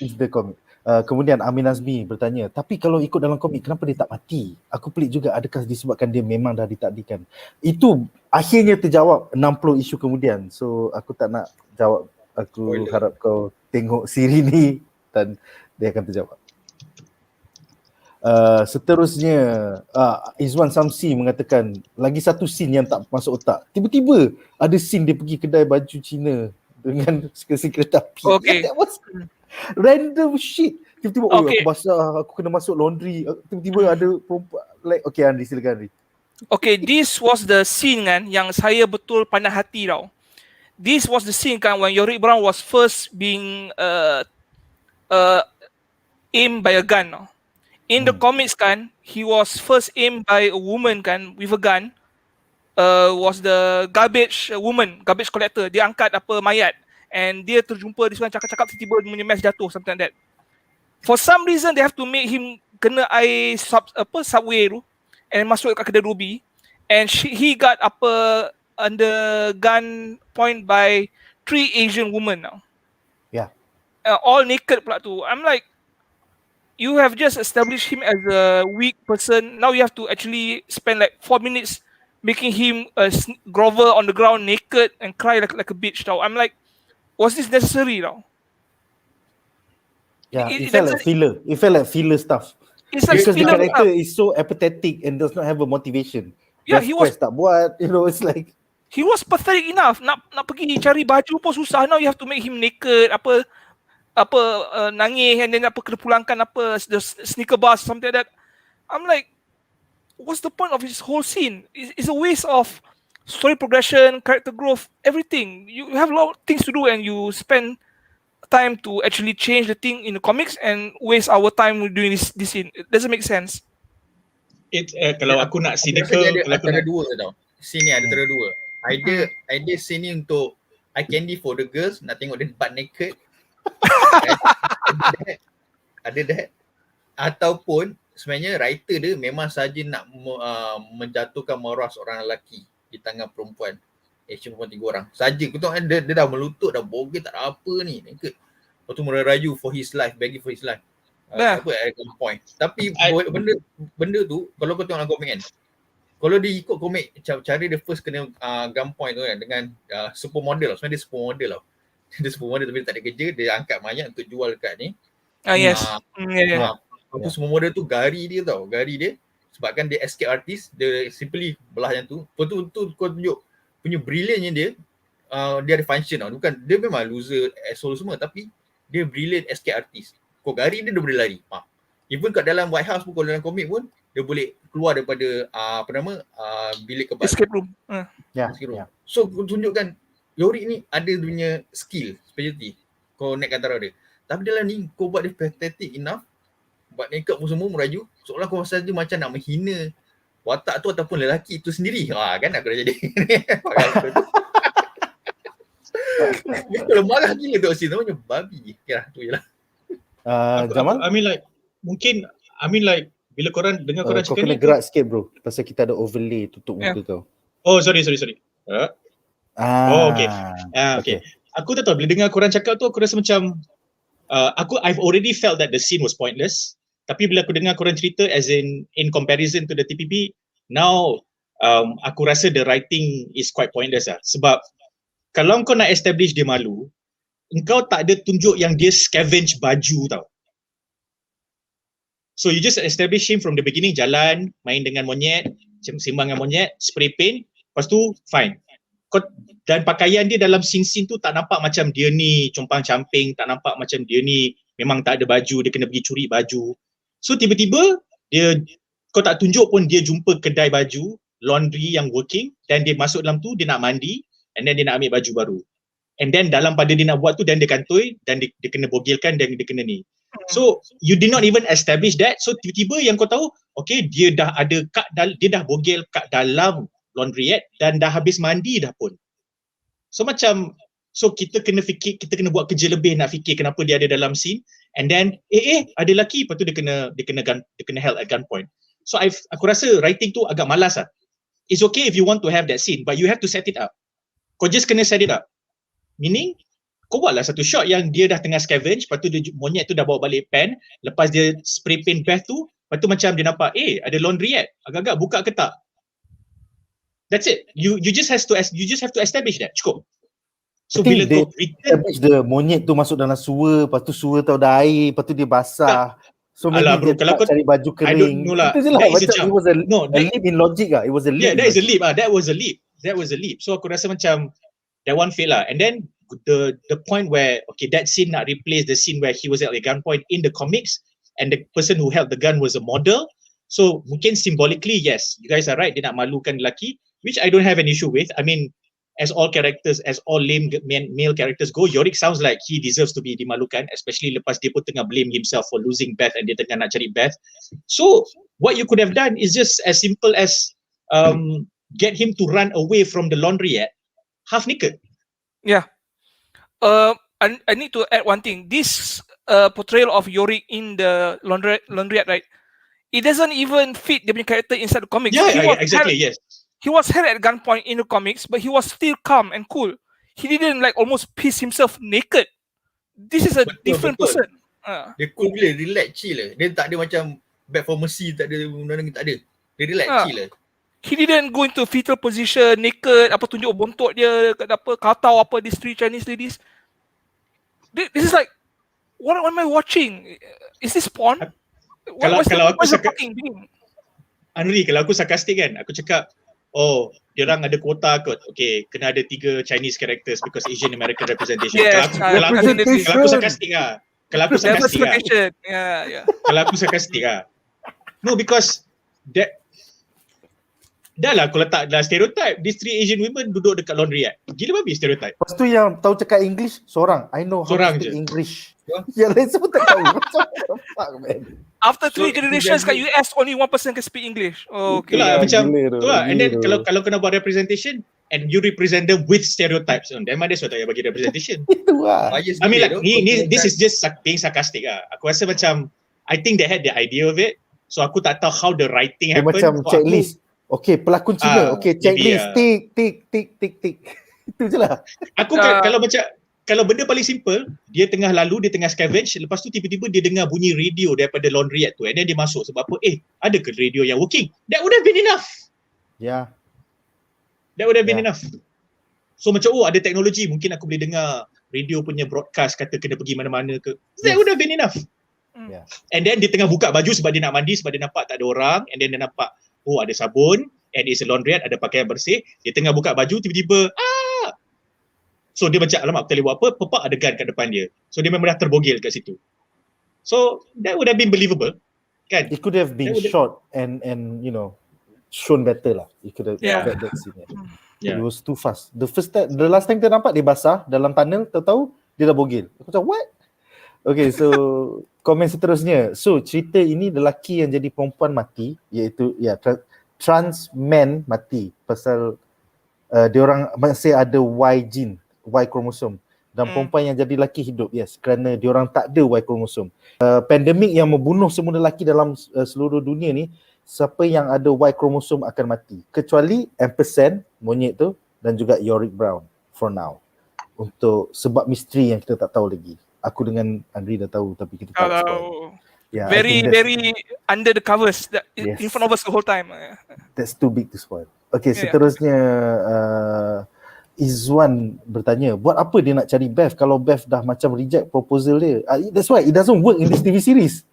It's the comic. Kemudian Amin Azmi bertanya, tapi kalau ikut dalam komik kenapa dia tak mati? Aku pelik juga, adakah disebabkan dia memang dah ditakdirkan? Itu akhirnya terjawab 60 isu kemudian. So aku tak nak jawab. Aku harap kau tengok Siri ni dan dia akan terjawab. Seterusnya Izwan Samsi mengatakan lagi satu scene yang tak masuk otak. Tiba-tiba ada scene dia pergi kedai baju Cina dengan mesin kereta api.
Okay.
That was random shit. Tiba-tiba
Okay.
aku basah, aku kena masuk laundry. Tiba-tiba ada perempuan like okay, Andri silakan Andri.
Okay, this was the scene kan yang saya betul pandai hati tau. This was the scene kan when Yorick Brown was first being aimed by a gun. Tau. In the comics kan, he was first aimed by a woman kan with a gun. Was the garbage woman, garbage collector. Dia angkat apa mayat and dia terjumpa di sana cakap-cakap tiba-tiba dia punya mask jatuh something like that. For some reason they have to make him kena air subway tu and masuk kat kedai Ruby and he got under gun point by 3 Asian women now.
Yeah.
All naked pula tu. I'm like, you have just established him as a weak person. Now you have to actually spend like 4 minutes making him grovel on the ground naked and cry like a bitch tau. I'm like, was this necessary tau?
Yeah, it felt like filler. It felt like filler stuff.
It's like
Because the
filler
character
stuff.
is so apathetic and does not have a motivation.
Yeah,
Best
he was-
quest tak buat, it's like
He was pathetic enough. Nak pergi cari baju pun susah. Now you have to make him naked. Nangis and then kena pulangkan the sneaker bus something like that. I'm like, what's the point of this whole scene? It's a waste of story progression, character growth, everything. You have a lot of things to do and you spend time to actually change the thing in the comics and waste our time doing this scene. It doesn't make sense.
Kalau aku nak cynical,
Dia
kalau aku
ada
nak
dua tau. Scene ni ada antara dua. Either scene ni untuk eye candy for the girls, nak tengok dia butt naked. ada that. Ataupun sebenarnya writer dia memang saja nak menjatuhkan maruah seorang lelaki di tangan perempuan. Action perempuan 3 orang. Saja kau tengok dia dah melutut, dah bogel, tak ada apa ni. Naked. Lepas tu merayu for his life, begging for his life. Apa at one point. Tapi benda tu kalau kau tengok dalam komik kan, kalau dia ikut komik cara dia first kena gunpoint tu kan dengan supermodel. Sebenarnya dia supermodel tau. Dia supermodel tapi dia tak ada kerja, dia angkat mayat untuk jual dekat ni.
Yes.
Lepas tu supermodel tu gari dia tau. Gari dia sebabkan dia escape artist, dia simply belah yang tu. Lepas tu kau tunjuk punya brilliantnya dia, dia ada function tau. Bukan, dia memang loser, asshole semua tapi dia brilliant escape artist. Kau gari dia boleh lari. Even kat dalam White House pun, kalau dalam komik pun, dia boleh keluar daripada bilik kebal.
Escape room.
Escape room. So tunjukkan Yorick ni ada punya skill, specialty. Kau naikkan taraf dia. Tapi dalam ni kau buat dia pathetic enough, buat naked pun semua merayu, seolah kau rasa dia macam nak menghina watak tu ataupun lelaki tu sendiri. Kan aku dah jadi. Kalau marah gila tu scene namanya babi. Kira tu je lah.
Jamal?
Bila korang dengar korang
kau
cakap
kena
ni,
gerak sikit bro, pasal kita ada overlay tutup muka kau.
oh sorry. Okay. Okay. Aku tak tahu, bila dengar korang cakap tu aku rasa macam I've already felt that the scene was pointless. Tapi bila aku dengar korang cerita as in comparison to the TPB, now aku rasa the writing is quite pointless lah. Sebab kalau kau nak establish dia malu, engkau tak ada tunjuk yang dia scavenge baju tau. So you just establish him from the beginning, jalan, main dengan monyet, sembang dengan monyet, spray paint, lepas tu fine. Dan pakaian dia dalam scene-scene tu tak nampak macam dia ni compang-camping, tak nampak macam dia ni memang tak ada baju, dia kena pergi curi baju. So tiba-tiba kau tak tunjuk pun dia jumpa kedai baju, laundry yang working, dan dia masuk dalam tu, dia nak mandi, and then dia nak ambil baju baru. And then dalam pada dia nak buat tu, dan dia kantoi, dan dia kena bogelkan, dan dia kena ni. So you did not even establish that. So tiba-tiba yang kau tahu, okay, dia dah ada dia dah bogel kat dalam laundryette dan dah habis mandi dah pun. So macam, so kita kena fikir, kita kena buat kerja lebih nak fikir kenapa dia ada dalam scene, and then ada lelaki, lepas tu dia kena held at gunpoint. So aku rasa writing tu agak malas lah. It's okay if you want to have that scene, but you have to set it up. Kau just kena set it up. Meaning, kau buatlah satu shot yang dia dah tengah scavenge, lepas tu monyet tu dah bawa balik pen, lepas dia spray paint bath tu, lepas tu macam dia nampak, ada laundryette, agak-agak buka ke tak? That's it. You just have to establish that. Cukup. So bila kau
establish the monyet tu masuk dalam sewer, lepas tu sewer tu ada air, lepas tu dia basah. So maybe
bro,
dia tak cari baju kering.
I don't know lah.
Itu je lah. Macam it was a leap in logic lah. It was a leap.
Yeah, that is a leap. That was a leap. So aku rasa macam that one fail lah. And then the point where that scene nak replace the scene where he was at a gunpoint in the comics and the person who held the gun was a model. So mungkin symbolically, yes, you guys are right, dia nak malukan lelaki, which I don't have an issue with. I mean, as all lame male characters go, Yorick sounds like he deserves to be dimalukan, especially lepas dia pun tengah blame himself for losing Beth and dia tengah nak cari Beth. So what you could have done is just as simple as get him to run away from the laundryette half naked.
Yeah. I need to add one thing. This portrayal of Yorick in the laundryette, right? It doesn't even fit the main character inside the comics.
Yeah, exactly. Yes.
He was held at gunpoint in the comics, but he was still calm and cool. He didn't like almost piss himself naked. This is a different person.
Dia cool gila, relax, chill lah. Dia tak ada macam bad for mercy, tak ada undang-undang, tak ada. Dia relax, chill lah.
He didn't go into fetal position, naked, apa tunjuk bontot dia, apa katau apa these three Chinese ladies. This is like, what am I watching? Is this porn?
Kalau aku kalau aku sarkastik kan, aku cakap, oh, diorang ada kuota kot. Okay, kena ada 3 Chinese characters because Asian American representation.
Yes,
Kalau aku sarkastik lah. Kalau aku sarkastik lah. No, because dah lah aku letak dalam stereotype. These 3 Asian women duduk dekat laundry. Gila babi stereotype.
Lepas tu yang tahu cakap English, seorang. I know how to speak English. Yang lain semua tak tahu. Fuck, man.
After 3 generations kat US, only 1 person can speak English. Oh, okay.
Itulah macam tu lah. And then kalau kena buat representation and you represent them with stereotypes, then might as well tak payah bagi representation.
Itu lah.
I mean like this is just being sarcastic lah. Aku rasa macam I think they had the idea of it. So aku tak tahu how the writing happened.
Macam checklist. Okay, pelakon Cina. Okay, checklist. Tik. Itu je lah.
Aku kalau benda paling simple, dia tengah scavenge, lepas tu tiba-tiba dia dengar bunyi radio daripada laundryette tu, and then dia masuk sebab apa? Ada ke radio yang working? That would have been enough.
Yeah.
That would have been enough. So macam ada teknologi, mungkin aku boleh dengar radio punya broadcast kata kena pergi mana-mana ke. That would have been enough.
Yeah.
And then dia tengah buka baju sebab dia nak mandi, sebab dia nampak tak ada orang, and then dia nampak ada sabun, and it's a laundryette, ada pakaian bersih. Dia tengah buka baju, tiba-tiba so dia macam, alamak, aku tak boleh buat apa, pepak ada gun kat depan dia. So dia memang dah terbogel kat situ. So that would have been believable, kan?
It could have been short and you know, shown better lah. It could have that scene. Yeah. It was too fast. The last time kita nampak dia basah dalam tunnel, tahu dia dah bogel. Aku cakap, what? Okay, so komen seterusnya. So cerita ini lelaki yang jadi perempuan mati, iaitu trans man mati pasal diorang masih ada Y gene, Y kromosom, dan perempuan yang jadi lelaki hidup, kerana diorang tak ada Y kromosom. Pandemik yang membunuh semua lelaki dalam seluruh dunia ni, siapa yang ada Y kromosom akan mati, kecuali ampersand monyet tu dan juga Yorick Brown for now, untuk sebab misteri yang kita tak tahu lagi. Aku dengan Andri dah tahu tapi kita tak spoil.
Very under the covers in front of us the whole time.
That's too big to spoil. Okay, seterusnya Izwan bertanya, buat apa dia nak cari Beth kalau Beth dah macam reject proposal dia? That's why it doesn't work in this TV series.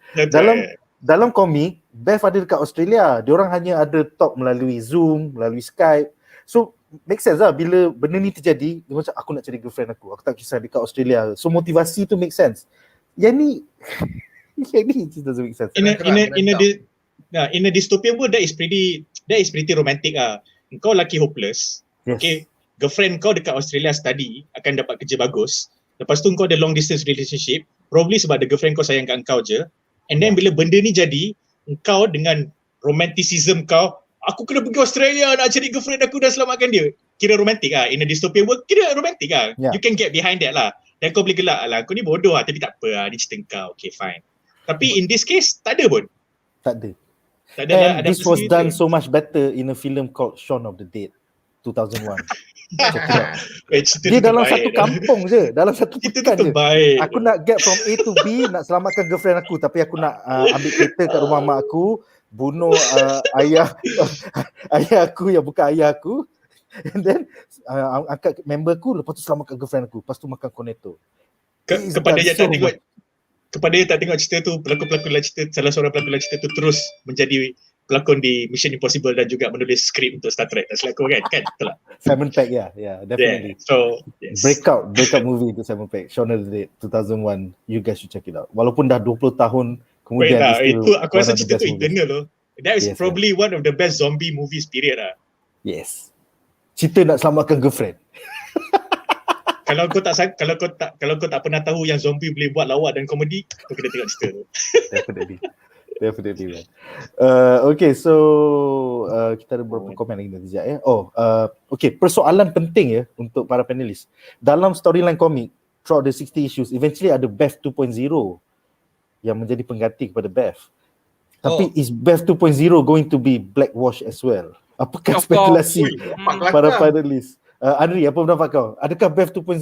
Dalam komik, Beth ada dekat Australia. Diorang hanya ada talk melalui Zoom, melalui Skype. So make sense lah bila benda ni terjadi, dia macam aku nak cari girlfriend aku tak kisah dekat Australia. So motivasi tu make sense. Yang ni it doesn't make sense.
In a dystopian world, that is pretty romantic ah. Kau lelaki hopeless. Okay, girlfriend kau dekat Australia study, akan dapat kerja bagus. Lepas tu kau ada long distance relationship, probably sebab the girlfriend kau sayang kat kau je. And then bila benda ni jadi, kau dengan romanticism kau, aku kena pergi Australia nak cari girlfriend aku dan selamatkan dia. Kira romantik lah. In a dystopian world, kira romantik lah. You can get behind that lah. Dan kau boleh gelak lah, kau ni bodoh lah, tapi tak apa lah, ni cerita kau. Okay, fine. Tapi in this case, tak ada pun.
Tak ada. And this was done so much better in a film called Shaun of the Dead, 2001. Dia dalam satu kampung je, dalam satu pekan je. Aku nak get from A to B, nak selamatkan girlfriend aku, tapi aku nak ambil kereta kat rumah mak aku, bunuh ayah aku yang bukan ayah aku, and then angkat member aku, lepas tu selamatkan girlfriend aku, lepas tu makan cornetto.
Kepada yang tak tengok cerita tu, pelakon-pelakon dalam cerita, salah seorang pelakon dalam cerita tu terus menjadi pelakon di Mission Impossible dan juga menulis skrip untuk Star Trek. Tak silap aku kan? Betul tak?
Simon Pegg, definitely.
Yeah. So, yes.
Breakout movie itu Simon Pegg. Shaun of the Dead 2001. You guys should check it out. Walaupun dah 20 tahun kemudian
Itu aku rasa cerita tu
movies.
eternal loh. That is probably one of the best zombie movies period lah.
Yes. Cerita nak selamatkan girlfriend.
Kalau kau tak pernah tahu yang zombie boleh buat lawak dan komedi, kau kena tengok cerita tu.
Definitely man. Okay, so kita ada beberapa komen lagi nanti sekejap ya. Okay, persoalan penting ya untuk para panelis. Dalam storyline komik throughout the 60 issues, eventually ada Beth 2.0 yang menjadi pengganti kepada Beth. Tapi is Beth 2.0 going to be blackwash as well? Apakah spekulasi para panelis? Andri, apa pendapat kau? Adakah Beth 2.0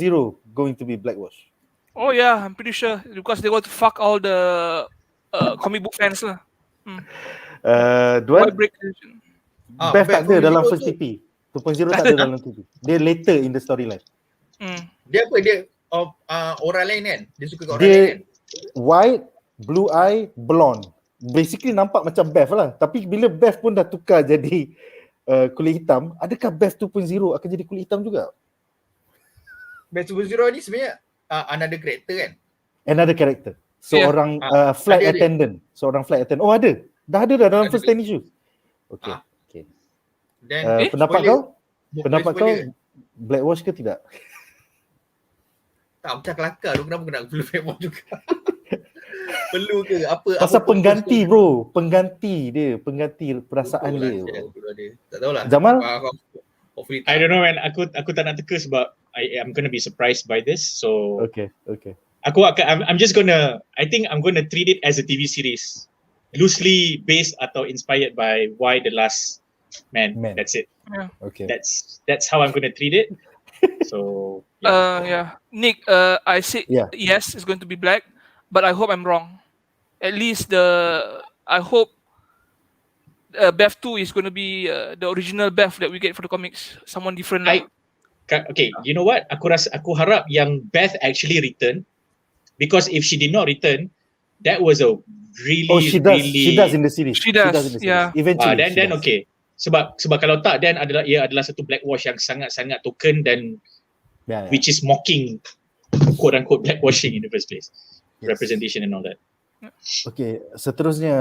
going to be blackwash?
Oh yeah, I'm pretty sure because they want to fuck all the comic book fans lah.
Duan, Beth tak ada
Beth
dalam
2.0
first TP. 2.0 tak ada dalam TP. Dia later in the storyline.
Dia apa? Dia orang lain kan? Dia suka kat orang
Dia
lain kan?
white, blue eye, blonde. Basically nampak macam Beth lah. Tapi bila Beth pun dah tukar jadi kulit hitam, adakah Beth 2.0 akan jadi kulit hitam juga?
Beth 2.0 ni sebenarnya another character kan?
Another character. Seorang flight attendant. Seorang flight attendant. Oh ada. Dah ada dalam first 10 issues. Okay. Okay.
Then
Pendapat
spoiler.
kau? Pendapat kau blackwash ke tidak?
Tak, macam kelakar tu kenapa kena perlu blackwash juga? Perlu ke apa?
Pasal
apa
pengganti bro. Pengganti perasaan dia.
Tak tahulah.
Jamal?
Hopefully
I don't know man, aku tak nak teka sebab I'm gonna be surprised by this. So
Okay.
I'm just gonna, I think I'm gonna treat it as a TV series, loosely based atau inspired by Why the Last Man. That's it.
Yeah.
Okay.
That's how I'm gonna treat it. So
Nick, I said yes, it's going to be black, but I hope I'm wrong. At least I hope Beth 2 is going to be the original Beth that we get for the comics. Someone different lah.
Okay, you know what? Aku harap yang Beth actually return, because if she did not return, that was a really
she does in the series.
She does, yeah.
Eventually.
Then okay. Sebab kalau tak, then ia adalah satu blackwash yang sangat-sangat token dan which is mocking quote unquote blackwashing in the first place. Representation and all that.
Okay, seterusnya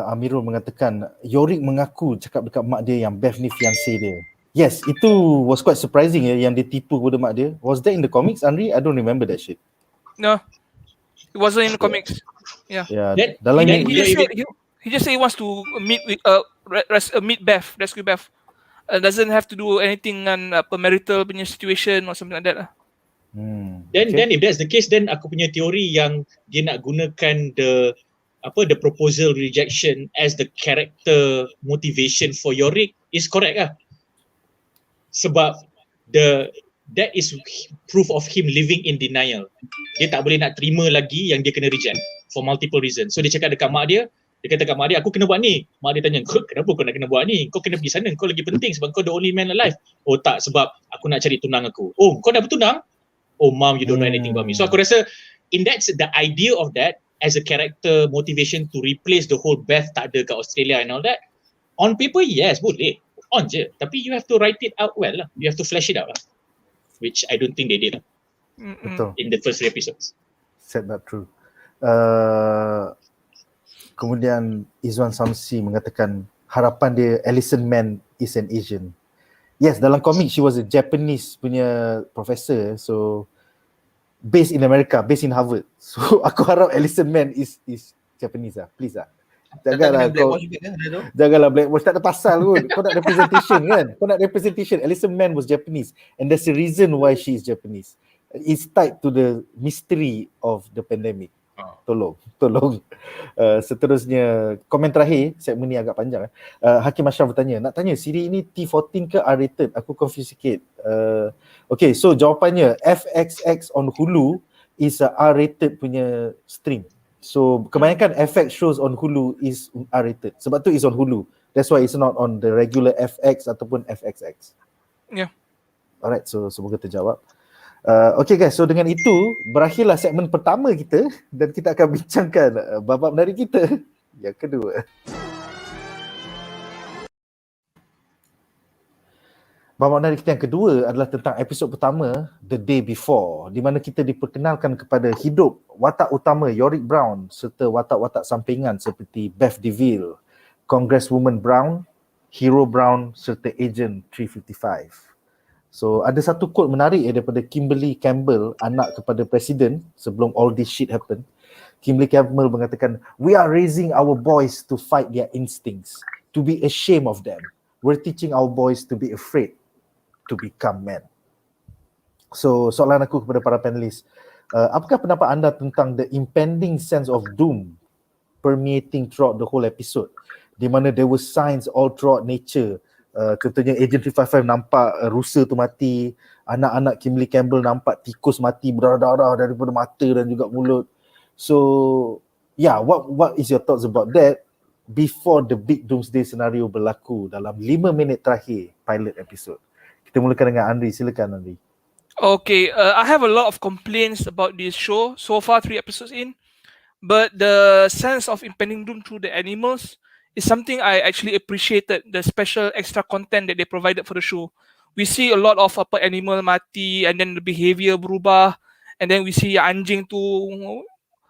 Amirul mengatakan Yorick mengaku cakap dekat mak dia yang Beth ni fiancé dia. Yes, itu was quite surprising ya, yang dia tipu kepada mak dia. Was that in the comics, Andri? I don't remember that shit.
No, it wasn't in the comics. Yeah.
Dalam
He just said he wants to meet with meet Beth, rescue Beth. Doesn't have to do anything dengan marital punya situation or something like that lah.
Then if that's the case, then aku punya teori yang dia nak gunakan the proposal rejection as the character motivation for Yorick is correct lah. Sebab that is proof of him living in denial. Dia tak boleh nak terima lagi yang dia kena reject for multiple reasons. So dia cakap dekat mak dia, kata kat mak dia, aku kena buat ni. Mak dia tanya, kenapa kau nak kena buat ni? Kau kena pergi sana, kau lagi penting sebab kau the only man alive. Oh tak, sebab aku nak cari tunang aku. Oh, kau dah bertunang? Oh mom, you don't know anything about me. So aku rasa that's the idea of that as a character motivation to replace the whole Beth tak ada kat Australia and all that. On paper, yes, boleh. On je. Tapi you have to write it out well lah. You have to flesh it out lah. Which I don't think they did lah.
Betul.
In the first 3 episodes.
Said that true. Kemudian Izwan Samsi mengatakan harapan dia Alison Mann is an Asian. Yes, dalam komik she was a Japanese punya professor, so based in America, based in Harvard. So aku harap Alison Mann is Japanese lah, please lah. Janganlah blackwash, tak ada pasal pun. Kau nak representation kan? Kau nak representation. Alison Mann was Japanese and there's a reason why she is Japanese. It's tied to the mystery of the pandemic. Tolong. Seterusnya, komen terakhir, segmen ni agak panjang. Hakim Ashraf bertanya, nak tanya Siri ini T14 ke R-rated? Aku confuse sikit. Okay, so jawapannya FXX on Hulu is a R-rated punya stream. So kebanyakan FX shows on Hulu is R-rated. Sebab tu is on Hulu. That's why it's not on the regular FX ataupun FXX.
Yeah.
Alright, so semoga terjawab. Okay guys, so dengan itu berakhirlah segmen pertama kita dan kita akan bincangkan babak menarik kita yang kedua. Babak menarik kita yang kedua adalah tentang episod pertama, The Day Before, di mana kita diperkenalkan kepada hidup watak utama Yorick Brown serta watak-watak sampingan seperti Beth DeVille, Congresswoman Brown, Hero Brown serta Agent 355. So ada satu quote menarik daripada Kimberly Campbell, anak kepada Presiden sebelum all this shit happen. Kimberly Campbell mengatakan, "We are raising our boys to fight their instincts, to be ashamed of them. We're teaching our boys to be afraid to become men." So soalan aku kepada para panelis, apakah pendapat anda tentang the impending sense of doom permeating throughout the whole episode, di mana there were signs all throughout nature. Contohnya Agent 355 nampak rusa tu mati, anak-anak Kimberly Campbell nampak tikus mati berdarah-darah daripada mata dan juga mulut. So yeah, what is your thoughts about that before the big doomsday scenario berlaku dalam 5 minit terakhir pilot episode? Kita mulakan dengan Andri, silakan Andri.
Okay, I have a lot of complaints about this show so far, 3 episodes in, but the sense of impending doom through the animals is something I actually appreciated, the special extra content that they provided for the show. We see a lot of animal mati and then the behavior berubah, and then we see anjing tu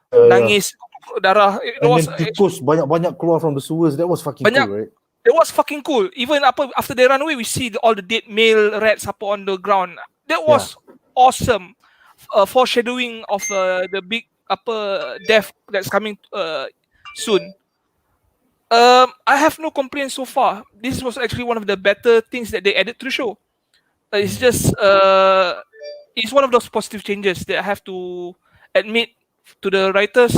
nangis darah.
And then tikus banyak-banyak keluar from the sewers. That was fucking cool, right?
It was fucking cool. Even after they run away, we see all the dead male rats on the ground. That was awesome. Foreshadowing of the big death that's coming soon. I have no complaints so far. This was actually one of the better things that they added to the show. It's just it's one of those positive changes that I have to admit to the writers,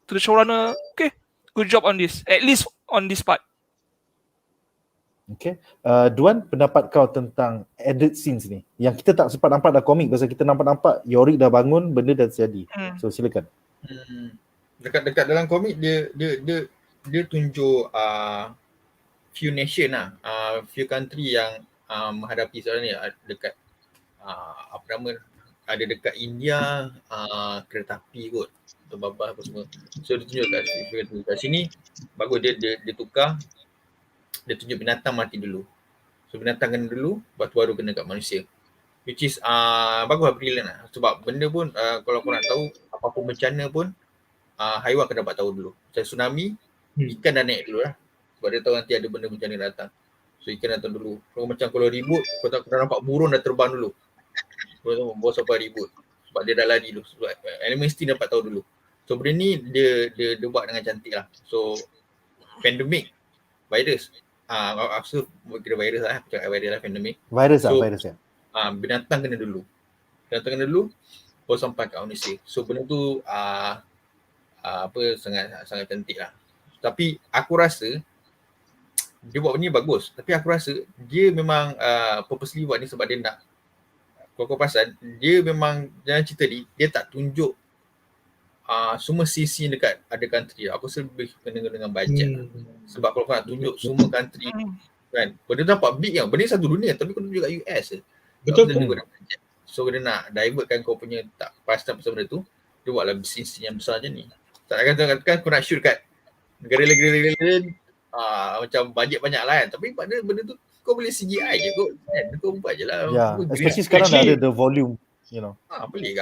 to the showrunner. Okay, good job on this. At least on this part.
Okay. Duan, pendapat kau tentang edit scenes ni yang kita tak sempat nampak dalam komik, pasal kita nampak Yorick dah bangun, benda dah terjadi. So silakan.
Dekat dalam komik dia tunjuk few nation lah, few country yang menghadapi soalan ni dekat ada dekat India, kereta api kot atau babah apa semua. So dia tunjuk kat sini bagus, dia tukar, dia tunjuk binatang mati dulu. So binatang kena dulu, baru kena kat manusia. Which is bagus lah, brilliant lah. Sebab benda pun kalau kau nak tahu apa-apa bencana pun haiwan kena dapat tahu dulu. Macam tsunami, ikan dah naik dulu lah. Sebab dia tahu nanti ada benda bencana datang. So ikan datang dulu. Kalau ribut, kau dah nampak burung dah terbang dulu. Kau bawa sampai ribut. Sebab dia dah lari dulu. Sebab animal instinct dapat tahu dulu. So benda ni dia buat dengan cantik lah. So pandemic, virus. Aku kira virus lah. Cakap virus lah, pandemic.
Virus
so,
virus ya.
Binatang kena dulu. Baru sampai kat manusia. So benda tu sangat cantik lah. Tapi aku rasa dia buat benda ni bagus. Tapi aku rasa dia memang purposely buat ni sebab dia nak, kau perasan, dia memang dalam cerita ni dia tak tunjuk semua sisi dekat ada country. Aku rasa lebih kena dengan bajet lah. Sebab kalau kau nak tunjuk semua country kan, benda tu nampak big kan, benda satu dunia tapi kau tunjuk kat US je. Betul. So dia nak divertkan kau punya tak perasan pasal benda tu, dia buatlah scene yang besar macam ni. Tak kata kau nak shoot kat negara-negara macam bajet banyak lah kan, tapi pada benda tu kau boleh CGI je kot kan, kau buat je lah.
Especially sekarang dah ada the volume, you know.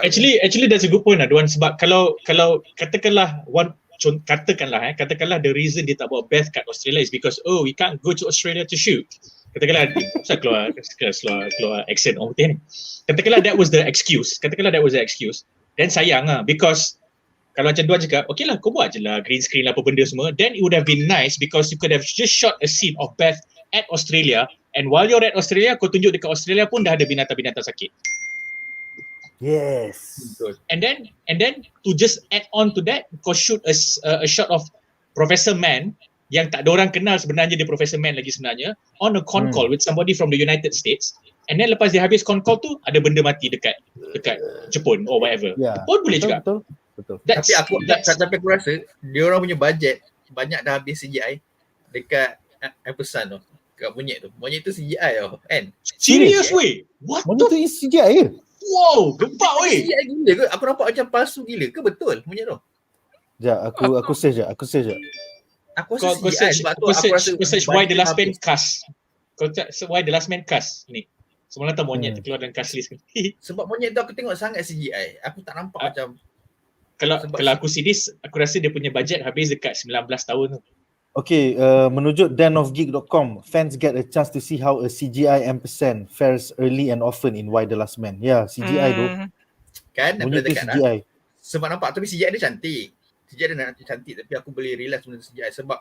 Actually that's a good point Adwan, sebab kalau katakanlah katakanlah the reason dia tak bawa Beth kat Australia is because we can't go to Australia to shoot. Katakanlah saya keluar accent orang putih ni. Katakanlah that was the excuse. Then sayang lah, because kalau macam Duan cakap, okay lah kau buat je lah green screen lah apa benda semua, then it would have been nice because you could have just shot a scene of Beth at Australia, and while you're at Australia, kau tunjuk dekat Australia pun dah ada binatang-binatang sakit.
Yes.
And then to just add on to that, kau shoot a shot of Professor Man yang tak ada orang kenal sebenarnya dia Professor Man lagi sebenarnya, on a con call with somebody from the United States, and then lepas dia habis con call tu ada benda mati dekat Jepun or whatever. Pun boleh juga.
Betul.
Tapi aku rasa dia orang punya bajet banyak dah habis CGI dekat Ampersand tu, kat monyet tu CGI tau kan.
Serious way? What?
Monyet tu CGI ke?
Wow, gempak weh.
CGI gila ke? Aku nampak macam palsu gila ke betul monyet tu?
Sekejap, aku search je.
Aku rasa CGI sebab tu aku rasa
search why the last man cast. Why the last man cast ni. Semalam tak monyet terkeluar dalam cast list.
Sebab monyet tu aku tengok sangat CGI. Aku tak nampak macam
Kalau aku series, aku rasa dia punya budget habis dekat 19 tahun tu.
Okay, menunjuk denofgeek.com, fans get a chance to see how a CGI ampersand fares early and often in Why the Last Man. Ya, CGI tu.
kan aku
Monyet
dah
tu
cakap dah.
CGI.
Sebab nampak tapi CGI dia cantik. CGI dia cantik tapi aku boleh realize benda CGI sebab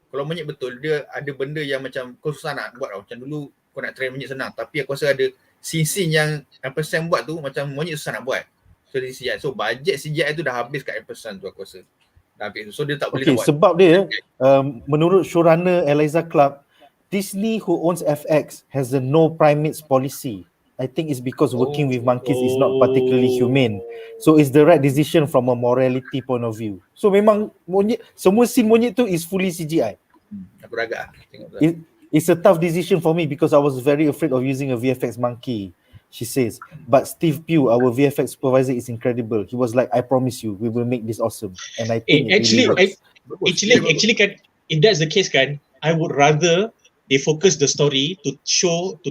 kalau monyet betul dia ada benda yang macam kau susah nak buat tau. Macam dulu kau nak train monyet senang tapi aku rasa ada scene yang ampersand buat tu macam monyet susah nak buat. So dia CGI. So budget CGI tu dah habis kat ampersand tu aku rasa. Dah habis. So dia tak boleh
Okay,
nak buat.
sebab dia menurut showrunner Eliza Clark, Disney who owns FX has a no primates policy. I think it's because working with monkeys is not particularly humane. So it's the right decision from a morality point of view. So memang monyet, semua scene monyet tu is fully CGI.
Aku ragak tengok tu.
It's a tough decision for me because I was very afraid of using a VFX monkey, she says. But Steve Pugh, our VFX supervisor, is incredible. He was like, I promise you, we will make this awesome. And I think it really works.
Actually kan, if that's the case kan, I would rather they focus the story to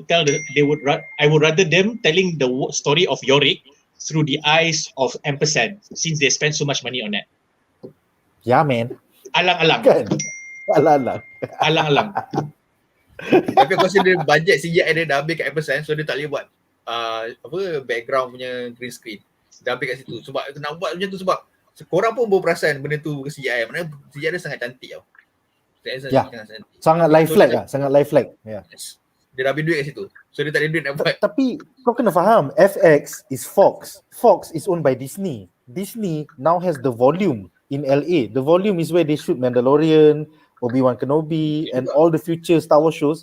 tell I would rather them telling the story of Yorick through the eyes of ampersand since they spend so much money on that.
Yeah, man.
Alang-alang.
Kan? Alang-alang.
Alang-alang.
Tapi aku rasa dia budget CGI dia dah habis kat ampersand so dia tak boleh buat background punya green screen. Dah habis kat situ. Sebab nak buat macam tu sebab korang pun baru perasan benda tu ke CGI. Maknanya CGI dia sangat cantik tau.
Ya. Sangat lifelike lah, sangat lifelike. Ya.
Dia dah habis duit kat situ. So dia tak ada duit nak buat.
Tapi kau kena faham, FX is Fox. Fox is owned by Disney. Disney now has the volume in LA. The volume is where they shoot Mandalorian, Obi-Wan Kenobi and all the future Star Wars shows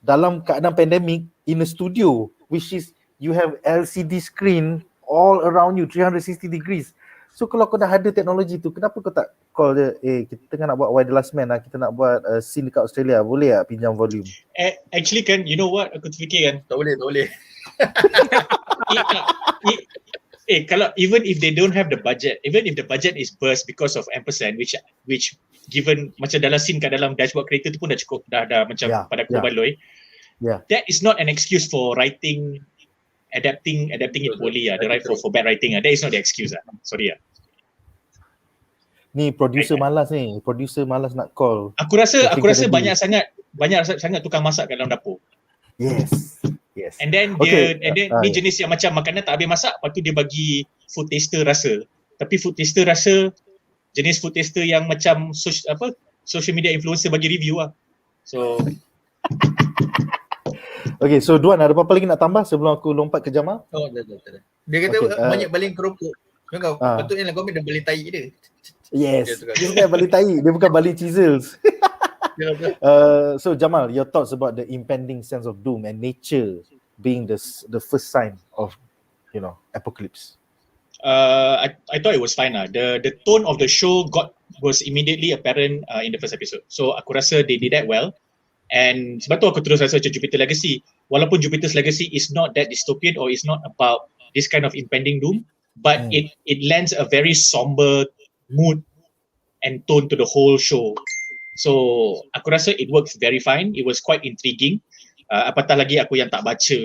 dalam keadaan pandemic in a studio, which is you have LCD screen all around you 360 degrees. So kalau kau dah ada teknologi tu, kenapa kau tak call dia, kita tengah nak buat Why the Last Man lah, kita nak buat scene dekat Australia, boleh tak pinjam volume?
Actually kan, you know what aku terfikir kan?
Tak boleh.
Kalau even if they don't have the budget, even if the budget is burst because of ampersand, which given macam dalam scene kat dalam dashboard creator tu pun dah cukup, dah macam pada aku baloi. That is not an excuse for writing, adapting it poorly the right for bad writing that is not the excuse sorry
Ni producer malas nak call.
Aku rasa banyak sangat tukang masak kat dalam dapur.
Yes.
And then ni jenis yang macam makanan tak habis masak, lepas tu dia bagi food taster rasa. Tapi food taster rasa jenis food taster yang macam social media influencer bagi review lah. So
Okay, so Duan ada apa-apa lagi nak tambah sebelum aku lompat ke Jamal?
Oh, dah. Dia kata banyak baling keropok. Kau patutnya lah komik dah baling tai dia.
Yes. Dia bukan baling tai, dia bukan baling chisels. So Jamal, your thoughts about the impending sense of doom and nature being the first sign of, apocalypse?
I thought it was fine lah. The tone of the show was immediately apparent in the first episode. So aku rasa they did that well. And sebab tu aku terus rasa macam Jupiter Legacy, walaupun Jupiter's Legacy is not that dystopian or is not about this kind of impending doom, but it lends a very somber mood and tone to the whole show. So aku rasa it works very fine. It was quite intriguing. Apatah lagi aku yang tak baca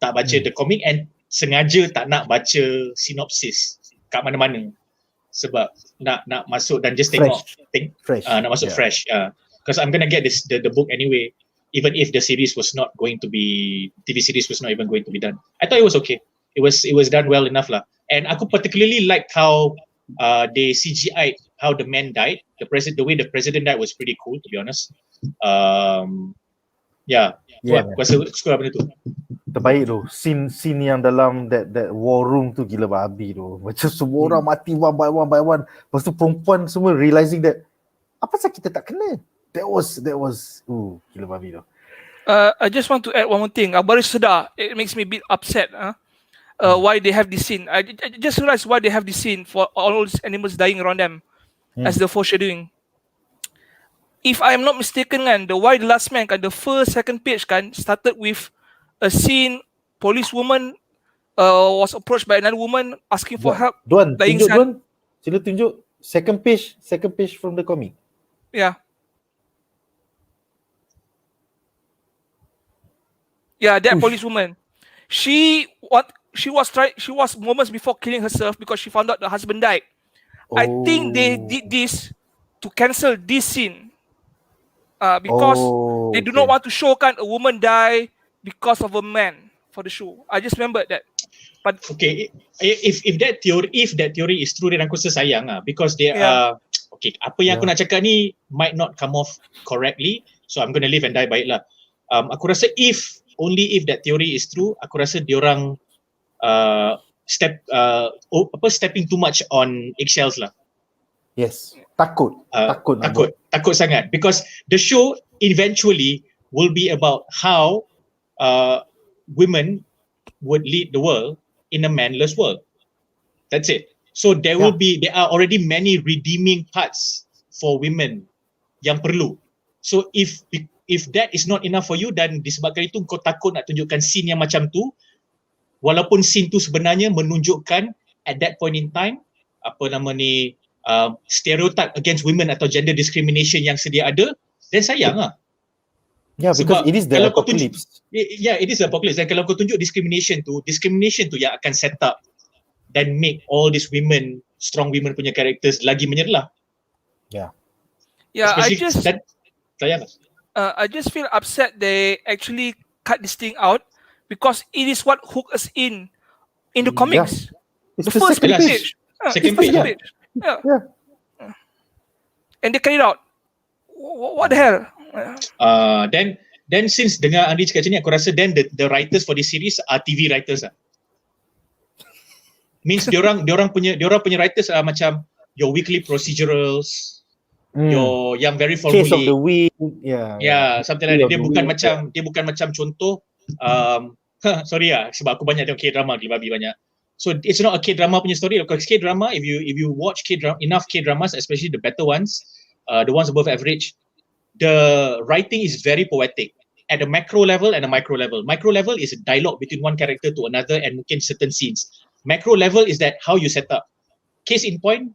the comic and sengaja tak nak baca sinopsis kat mana-mana sebab nak masuk dan just tengok
fresh.
Nak masuk fresh. Because I'm gonna get the book anyway, even if the series was not going to be, TV series was not even going to be done. I thought it was okay. It was done well enough lah. And aku particularly liked how they CGI'd how the man died. The way the president died was pretty cool, to be honest. Aku rasa suka benda tu.
Terbaik tu. Scene yang dalam that war room tu gila babi tu. Macam semua orang mati one by one. Lepas tu perempuan semua realizing that apa pasal kita tak kena? That was gila babi tu.
I just want to add one more thing. Baru sedar, it makes me a bit upset. Why they have this scene. I just realized why they have this scene for all these animals dying around them as the foreshadowing. If I'm not mistaken kan, the Why the Last Man kan, the first second page kan started with a scene policewoman was approached by another woman asking for help.
Duan, tunjuk Duan. Sila tunjuk second page from the comic.
Yeah. Yeah, that policewoman. She was moments before killing herself because she found out the husband died. I think they did this to cancel this scene. Because they do not want to show a woman die because of a man for the show. I just remember that. But
okay, if that theory is true, then aku rasa sayang lah, because they are okay. Apa yang aku nak cakap ni might not come off correctly, so I'm gonna live and die by it lah. Aku rasa if that theory is true, aku rasa diorang stepping too much on eggshells lah.
Yes, takut
sangat, because the show eventually will be about how women would lead the world in a manless world. That's it. So there are already many redeeming parts for women yang perlu. So if that is not enough for you, dan disebabkan itu kau takut nak tunjukkan scene yang macam tu, walaupun scene tu sebenarnya menunjukkan at that point in time stereotype against women atau gender discrimination yang sedia ada, then sayang lah.
Yeah, because it is the apocalypse.
It is the apocalypse. Dan kalau kau tunjuk discrimination tu yang akan set up dan make all these women, strong women punya characters lagi menyerlah.
Yeah.
Yeah, I
just
feel upset they actually cut this thing out because it is what hooked us in the comics.
Yeah.
The first page.
Second page.
Yeah. And they carried out. What the hell?
Then since dengar Andri cakap macam ni, aku rasa then the writers for this series are TV writers lah. Means diorang punya writers are macam your weekly procedurals, your yang very formulaic.
Case of the week,
something like that. Dia bukan macam contoh sorry lah, sebab aku banyak tengok K-drama, gila babi banyak. So it's not a K-drama punya story. Because K-drama, if you watch enough K-dramas, especially the better ones, the ones above average, the writing is very poetic at a macro level and a micro level. Micro level is a dialogue between one character to another and mungkin certain scenes. Macro level is that how you set up. Case in point,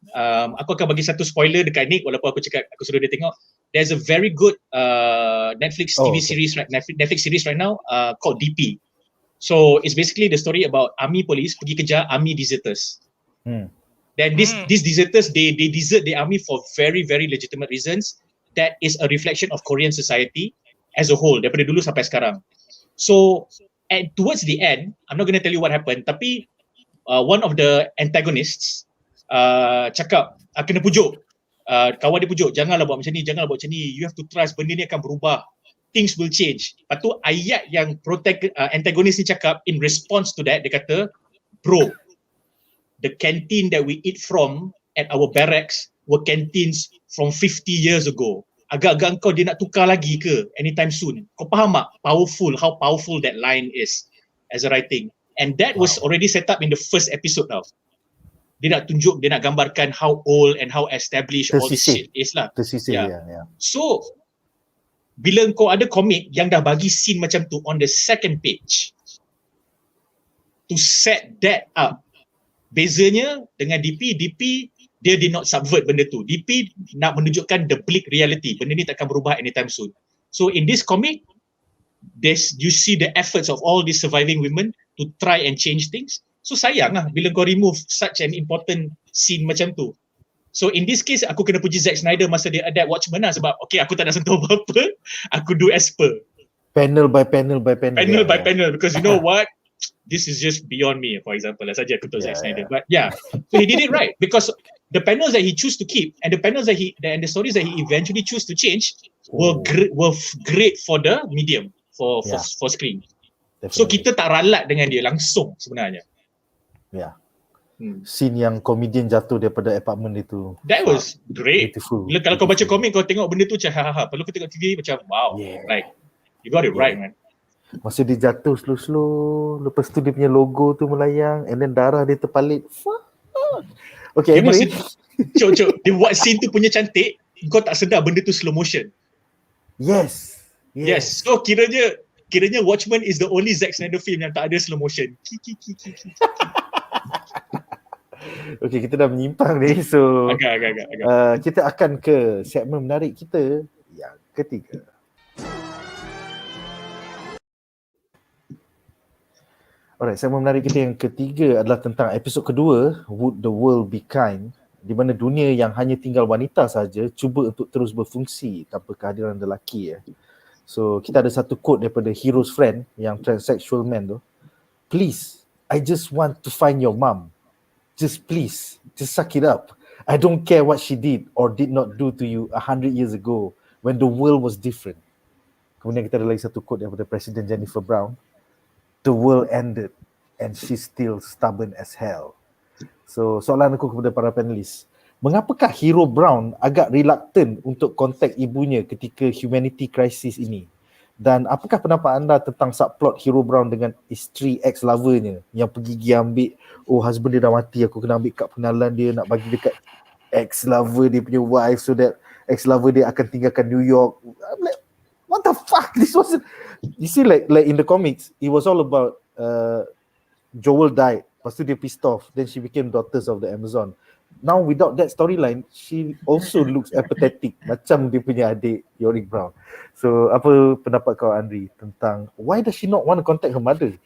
aku akan bagi satu spoiler dekat Nick walaupun aku cakap aku suruh dia tengok. There's a very good Netflix series right now called DP. So it's basically the story about army police pergi kejar army deserters. Then these deserters they desert the army for very very legitimate reasons. That is a reflection of Korean society as a whole daripada dulu sampai sekarang. So towards the end, I'm not going to tell you what happened, tapi one of the antagonists cakap kena pujuk, kawan dia pujuk, janganlah buat macam ni, you have to trust, benda ni akan berubah, things will change. Lepas tu ayat yang antagonis ni cakap in response to that, dia kata, bro, the canteen that we eat from at our barracks were canteens from 50 years ago. Agak-agak kau dia nak tukar lagi ke anytime soon? Kau faham tak how powerful that line is as a writing? And that was already set up in the first episode tau. Dia nak tunjuk, dia nak gambarkan how old and how established all this shit is lah. So, bila kau ada komik yang dah bagi scene macam tu on the second page, to set that up, bezanya dengan DP dia did not subvert benda tu. DP nak menunjukkan the bleak reality. Benda ni takkan berubah anytime soon. So in this comic, you see the efforts of all these surviving women to try and change things. So sayang lah bila kau remove such an important scene macam tu. So in this case, aku kena puji Zack Snyder masa dia adapt Watchmen lah sebab okay, aku tak nak sentuh apa-apa. Aku do as per.
Panel by panel.
Panel by panel, because you know what? This is just beyond me, for example. Saja aku tahu Zack Snyder. But yeah, so he did it right because the panels that he choose to keep and the panels that and the stories that he eventually choose to change were great for the medium, for screen. Definitely. So kita tak ralat dengan dia langsung sebenarnya.
Yeah. Scene yang komedian jatuh daripada apartment itu.
That was great.
Beautiful.
Bila kalau kau baca komik, kau tengok benda tu macam hahaha. Perlu kau tengok TV macam wow. Like you got it right, man.
Masa dia jatuh slow, lepas tu dia punya logo tu melayang and then darah dia terpalit. Okay, anyway.
Cok, dia buat scene tu punya cantik, kau tak sedar benda tu slow motion.
Yes.
So kiranya Watchmen is the only Zack Snyder film yang tak ada slow motion.
Okay, kita dah menyimpang ni. So
agak.
kita akan ke segmen menarik kita yang ketiga. Alright, segmen menarik kita yang ketiga adalah tentang episod kedua, Would the World Be Kind, di mana dunia yang hanya tinggal wanita saja cuba untuk terus berfungsi tanpa kehadiran lelaki. So, kita ada satu quote daripada Hero's Friend yang transsexual man tu. Please, I just want to find your mom. Just please, just suck it up. I don't care what she did or did not do to you 100 years ago when the world was different. Kemudian kita ada lagi satu quote daripada Presiden Jennifer Brown. The world ended and she's still stubborn as hell. So, soalan aku kepada para panelis. Mengapakah Hero Brown agak reluctant untuk kontak ibunya ketika humanity crisis ini? Dan apakah pendapat anda tentang subplot Hero Brown dengan isteri ex-lovernya yang pergi ambil, oh husband dia dah mati, aku kena ambil kad pengenalan dia, nak bagi dekat ex-lover dia punya wife so that ex-lover dia akan tinggalkan New York. I'm like, what the fuck? This wasn't... You see, like in the comics, it was all about Joel died, lepas tu dia pissed off, then she became daughters of the Amazon. Now without that storyline, she also looks apathetic macam dia punya adik Yorick Brown. So apa pendapat kau, Andri, tentang why does she not want to contact her mother?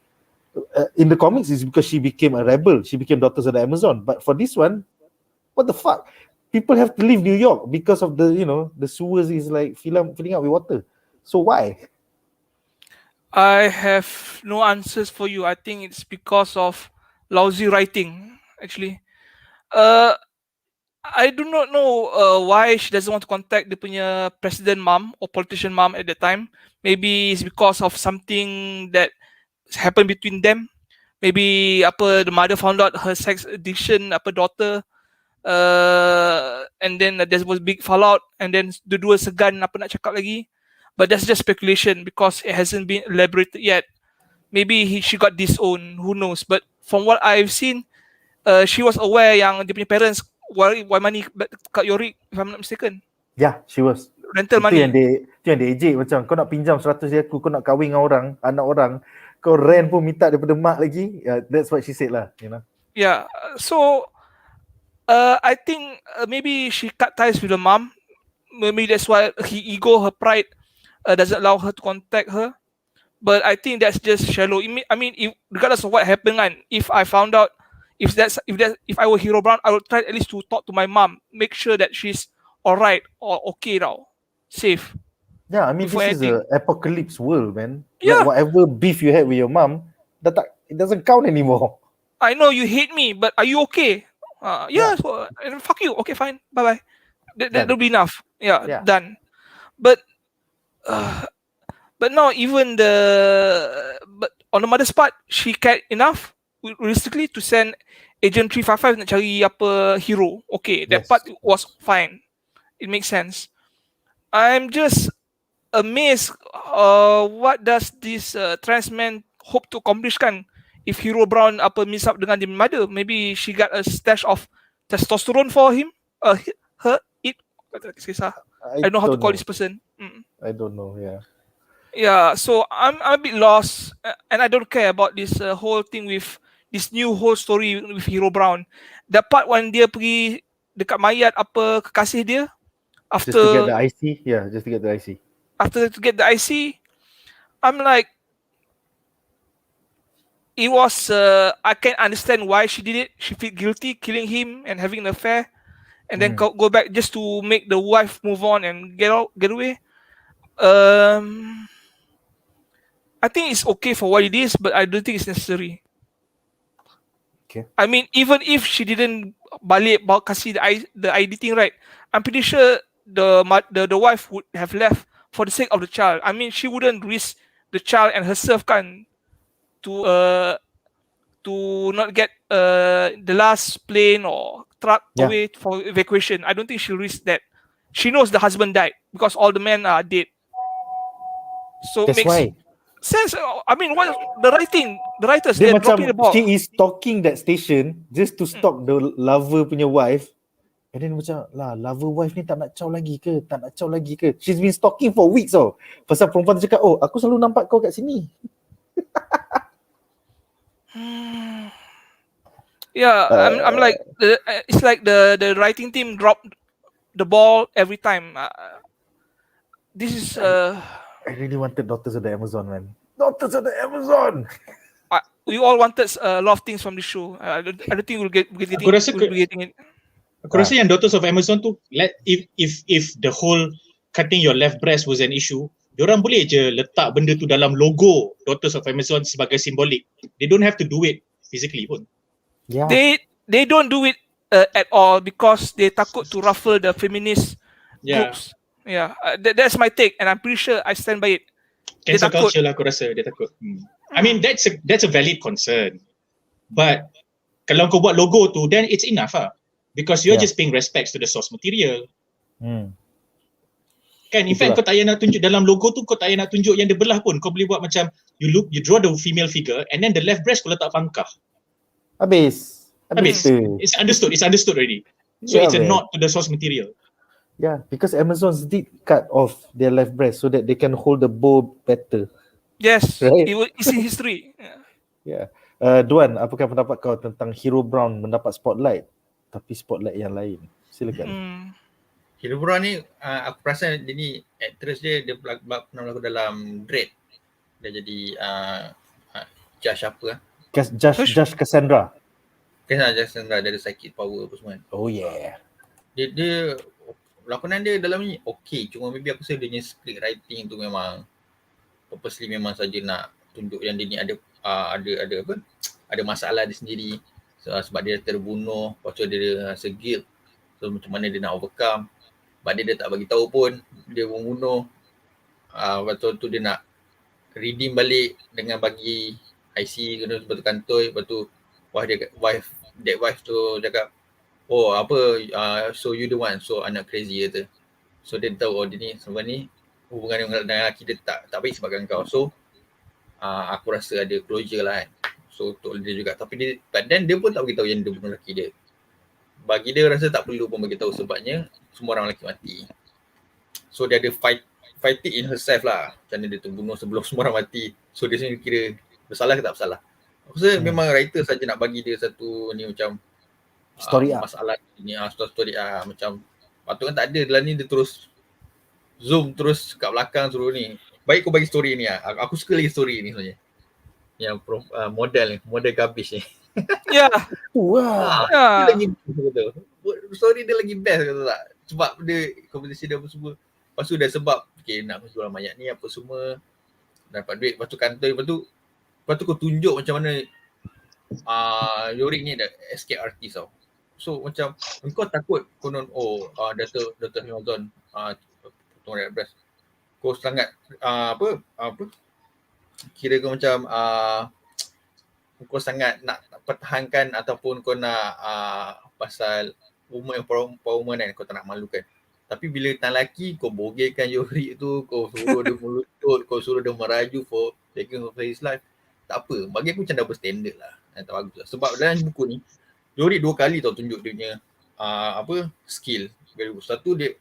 In the comics, it's because she became a rebel, she became daughters of the Amazon. But for this one, what the fuck? People have to leave New York because of the, you know, the sewers is like filling up with water. So why?
I have no answers for you. I think it's because of lousy writing, actually. I do not know why she doesn't want to contact the punya president mom or politician mom at that time. Maybe it's because of something that happened between them. Maybe the mother found out her sex addiction daughter, and then there was big fallout, and then the dua segan apa nak cakap lagi. But that's just speculation because it hasn't been elaborated yet. Maybe she got disowned, who knows. But from what I've seen, she was aware yang dia punya parents why money kat Yorick, if I'm not mistaken.
Yeah, she was.
Rental money.
Itu yang dia ejek macam, kau nak pinjam 100 dia aku, kau nak kahwin dengan orang, anak orang, kau rent pun minta daripada mak lagi. Yeah, that's what she said lah, you know.
Yeah, so I think maybe she cut ties with her mom. Maybe that's why her pride doesn't allow her to contact her. But I think that's just shallow. I mean, regardless of what happened, if I found out, if I were Hero Brown, I would try at least to talk to my mom, make sure that she's alright or okay now, safe.
Yeah, I mean, this is an apocalypse world, man.
Yeah.
Like, whatever beef you had with your mom, it doesn't count anymore.
I know you hate me, but are you okay? Yeah. So, fuck you. Okay, fine. Bye bye. That'll be enough. Yeah, done. But now but on the mother's part, she cared enough realistically to send Agent 355 nak cari hero. Okay, that part was fine. It makes sense. I'm just amazed. What does this trans man hope to accomplish kan? If Hero Brown miss up dengan dia mother, maybe she got a stash of testosterone for him. I don't know how to call this person.
I don't know. Yeah.
Yeah. So I'm a bit lost, and I don't care about this whole thing with this new whole story with Hero Brown. The part when dia pergi dekat mayat kekasih dia after
just to get the IC. Yeah, just to get the IC.
After to get the IC, I'm like, it was. I can understand why she did it. She felt guilty killing him and having an affair, and then go back just to make the wife move on and get away. I think it's okay for what it is, but I don't think it's necessary.
Okay.
I mean, even if she didn't balik kasi the ID thing right, I'm pretty sure the wife would have left for the sake of the child. I mean, she wouldn't risk the child and herself to not get the last plane or truck away for evacuation. I don't think she'll risk that. She knows the husband died because all the men are dead. So
that's why
sense. I mean, what the writers they're dropping the ball.
She is stalking that station just to stalk the lover punya wife, and then macam lah, lover wife ni tak nak caw lagi ke? She's been stalking for weeks pasal perempuan tu cakap, oh aku selalu nampak kau kat sini.
Yeah, I'm like it's like the writing team dropped the ball every time. This is
I really wanted Daughters of the Amazon, man. Daughters of the Amazon.
we all wanted a lot of things from the show. I don't think we'll get
Aku rasa
getting it.
Aku rasa yang Daughters of Amazon tu, if the whole cutting your left breast was an issue, diorang boleh je letak benda tu dalam logo Daughters of Amazon sebagai simbolik. They don't have to do it physically pun.
Yeah.
They don't do it at all because they takut to ruffle the feminist groups. Yeah, that's my take, and I'm pretty sure I stand by it.
Cancel culture lah, aku rasa dia takut. I mean that's a valid concern, but kalau kau buat logo tu, then it's enough lah, because you're just paying respects to the source material. Kan, in fact kau tak payah nak tunjuk dalam logo tu, kau tak payah nak tunjuk yang dia belah pun. Kau boleh buat macam you draw the female figure and then the left breast kau letak pangkah.
Habis.
It's understood already. So it's a nod to the source material.
Yeah, because Amazons did cut off their left breast so that they can hold the bow better.
Yes,
right?
It's in history.
Yeah. Duan, apakah pendapat kau tentang Hero Brown mendapat spotlight tapi spotlight yang lain? Silakan.
Hero Brown ni aku perasan dia ni actress dia pernah berlakon dalam Dread. Dia jadi Josh apa
Josh Cassandra.
Josh Cassandra, dia ada psychic power apa semua.
Oh yeah.
Dia lakonan dia dalam ni okey, cuma maybe aku rasa dia punya script writing tu memang purposely memang saja nak tunjuk yang dia ni ada masalah dia sendiri. Sebab dia terbunuh, lepas tu dia rasa guilt. So macam mana dia nak overcome. Sebab dia tak bagi tahu pun dia membunuh. Lepas tu dia nak redeem balik dengan bagi IC kena lepas tu kantoi, lepas tu wife tu cakap, oh so you the one, so anak crazy kata. So dia tahu dia ni sebenarnya hubungan dengan lelaki dia tak baik sebabkan kau. So aku rasa ada closure lah kan. So untuk dia juga, tapi dia pun tak beritahu yang dia bunuh lelaki dia. Bagi dia rasa tak perlu pun beritahu sebabnya semua orang lelaki mati. So dia ada fight it in herself lah. Macam mana dia terbunuh sebelum semua orang mati. So dia sendiri kira bersalah ke tak bersalah. Aku rasa memang writer saja nak bagi dia satu ni macam
story
masalah ni story macam patut kan tak ada dalam ni, dia terus zoom terus kat belakang suruh ni. Baik kau bagi story ni aku suka lagi story ni sebenarnya. Yang model garbage ni.
Ya.
Wow.
Dia lagi betul. Story dia lagi best kata tak. Sebab dia competition dia apa semua. Lepas tu dah sebab nak jual mayat ni apa semua. Dapat duit, lepas tu kantoi, lepas tu kau tunjuk macam mana Yorik ni dah escape artist tau. So macam engkau takut konon Dr. Hamilton potong red breast. Kau sangat kira kau macam kau sangat nak pertahankan ataupun kau nak pasal woman empowerment kan, kau tak nak malukan. Tapi bila tan lelaki kau bogeykan Yorik tu, kau suruh dia melutut, kau suruh dia meraju for taking over his life. Tak apa, bagi aku macam double standard lah. Tak bagus lah. Sebab dalam buku ni Yorik 2 kali tau tunjuk dia punya skill. Satu dia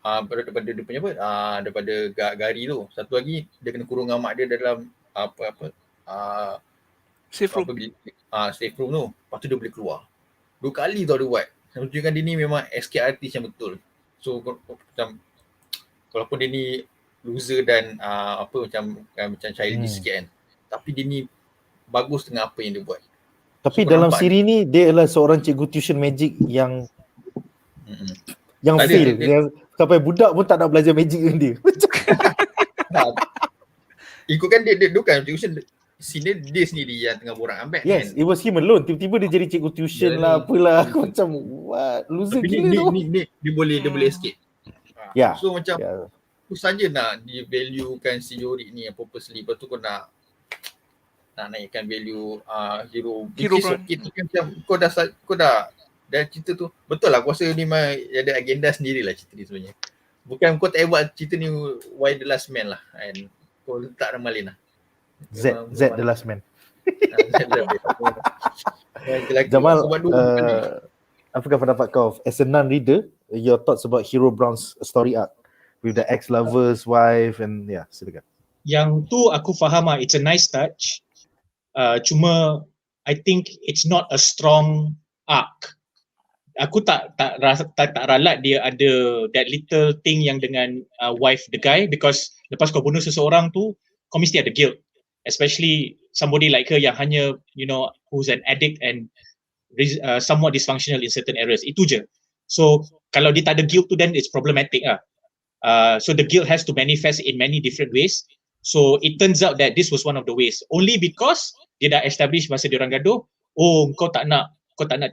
daripada dia punya daripada gari tu. Satu lagi dia kena kurung dengan mak dia dalam
safe room.
Safe room tu. Lepas tu dia boleh keluar. 2 kali tau dia buat. Menunjukkan dia ni memang escape artist yang betul. So macam walaupun dia ni loser dan macam childish sikit kan. Tapi dia ni bagus dengan apa yang dia buat.
Tapi dalam Siri ni dia adalah seorang cikgu tuition magic yang fail. Sampai budak pun tak nak belajar magic dengan dia.
Ikutkan dia bukan tuition, sini dia sendiri yang tengah borak ambek.
Yes, it was him alone. Tiba-tiba dia jadi cikgu tuition lah apalah. Aku macam what? Loser gila tu.
Dia boleh escape.
Ya.
So macam aku saja nak di-valuekan si Yorik ni yang purposely. Lepas tu kau nak naikkan value hero itu kan macam kau dah cerita tu. Betul lah, aku rasa ni memang ada agenda sendirilah cerita ni sebenarnya. Bukan kau tak buat cerita ni why the last man lah kan. Kau letak nama lain lah.
Z the last man. Jamal, apakah pendapat kau as a non-reader, your thoughts about Hero Brown's story arc with the ex-lover's wife and silakan.
Yang tu aku faham it's a nice touch. Cuma I think it's not a strong arc. Aku tak ralat dia ada that little thing yang dengan wife the guy, because lepas kau bunuh seseorang tu kau mesti ada guilt. especially somebody like her yang hanya, who's an addict and somewhat dysfunctional in certain areas. Itu je. So kalau dia tak ada guilt tu, then it's problematic lah. So the guilt has to manifest in many different ways. So it turns out that this was one of the ways. Only because dia dah establish masa dia orang gaduh, kau tak nak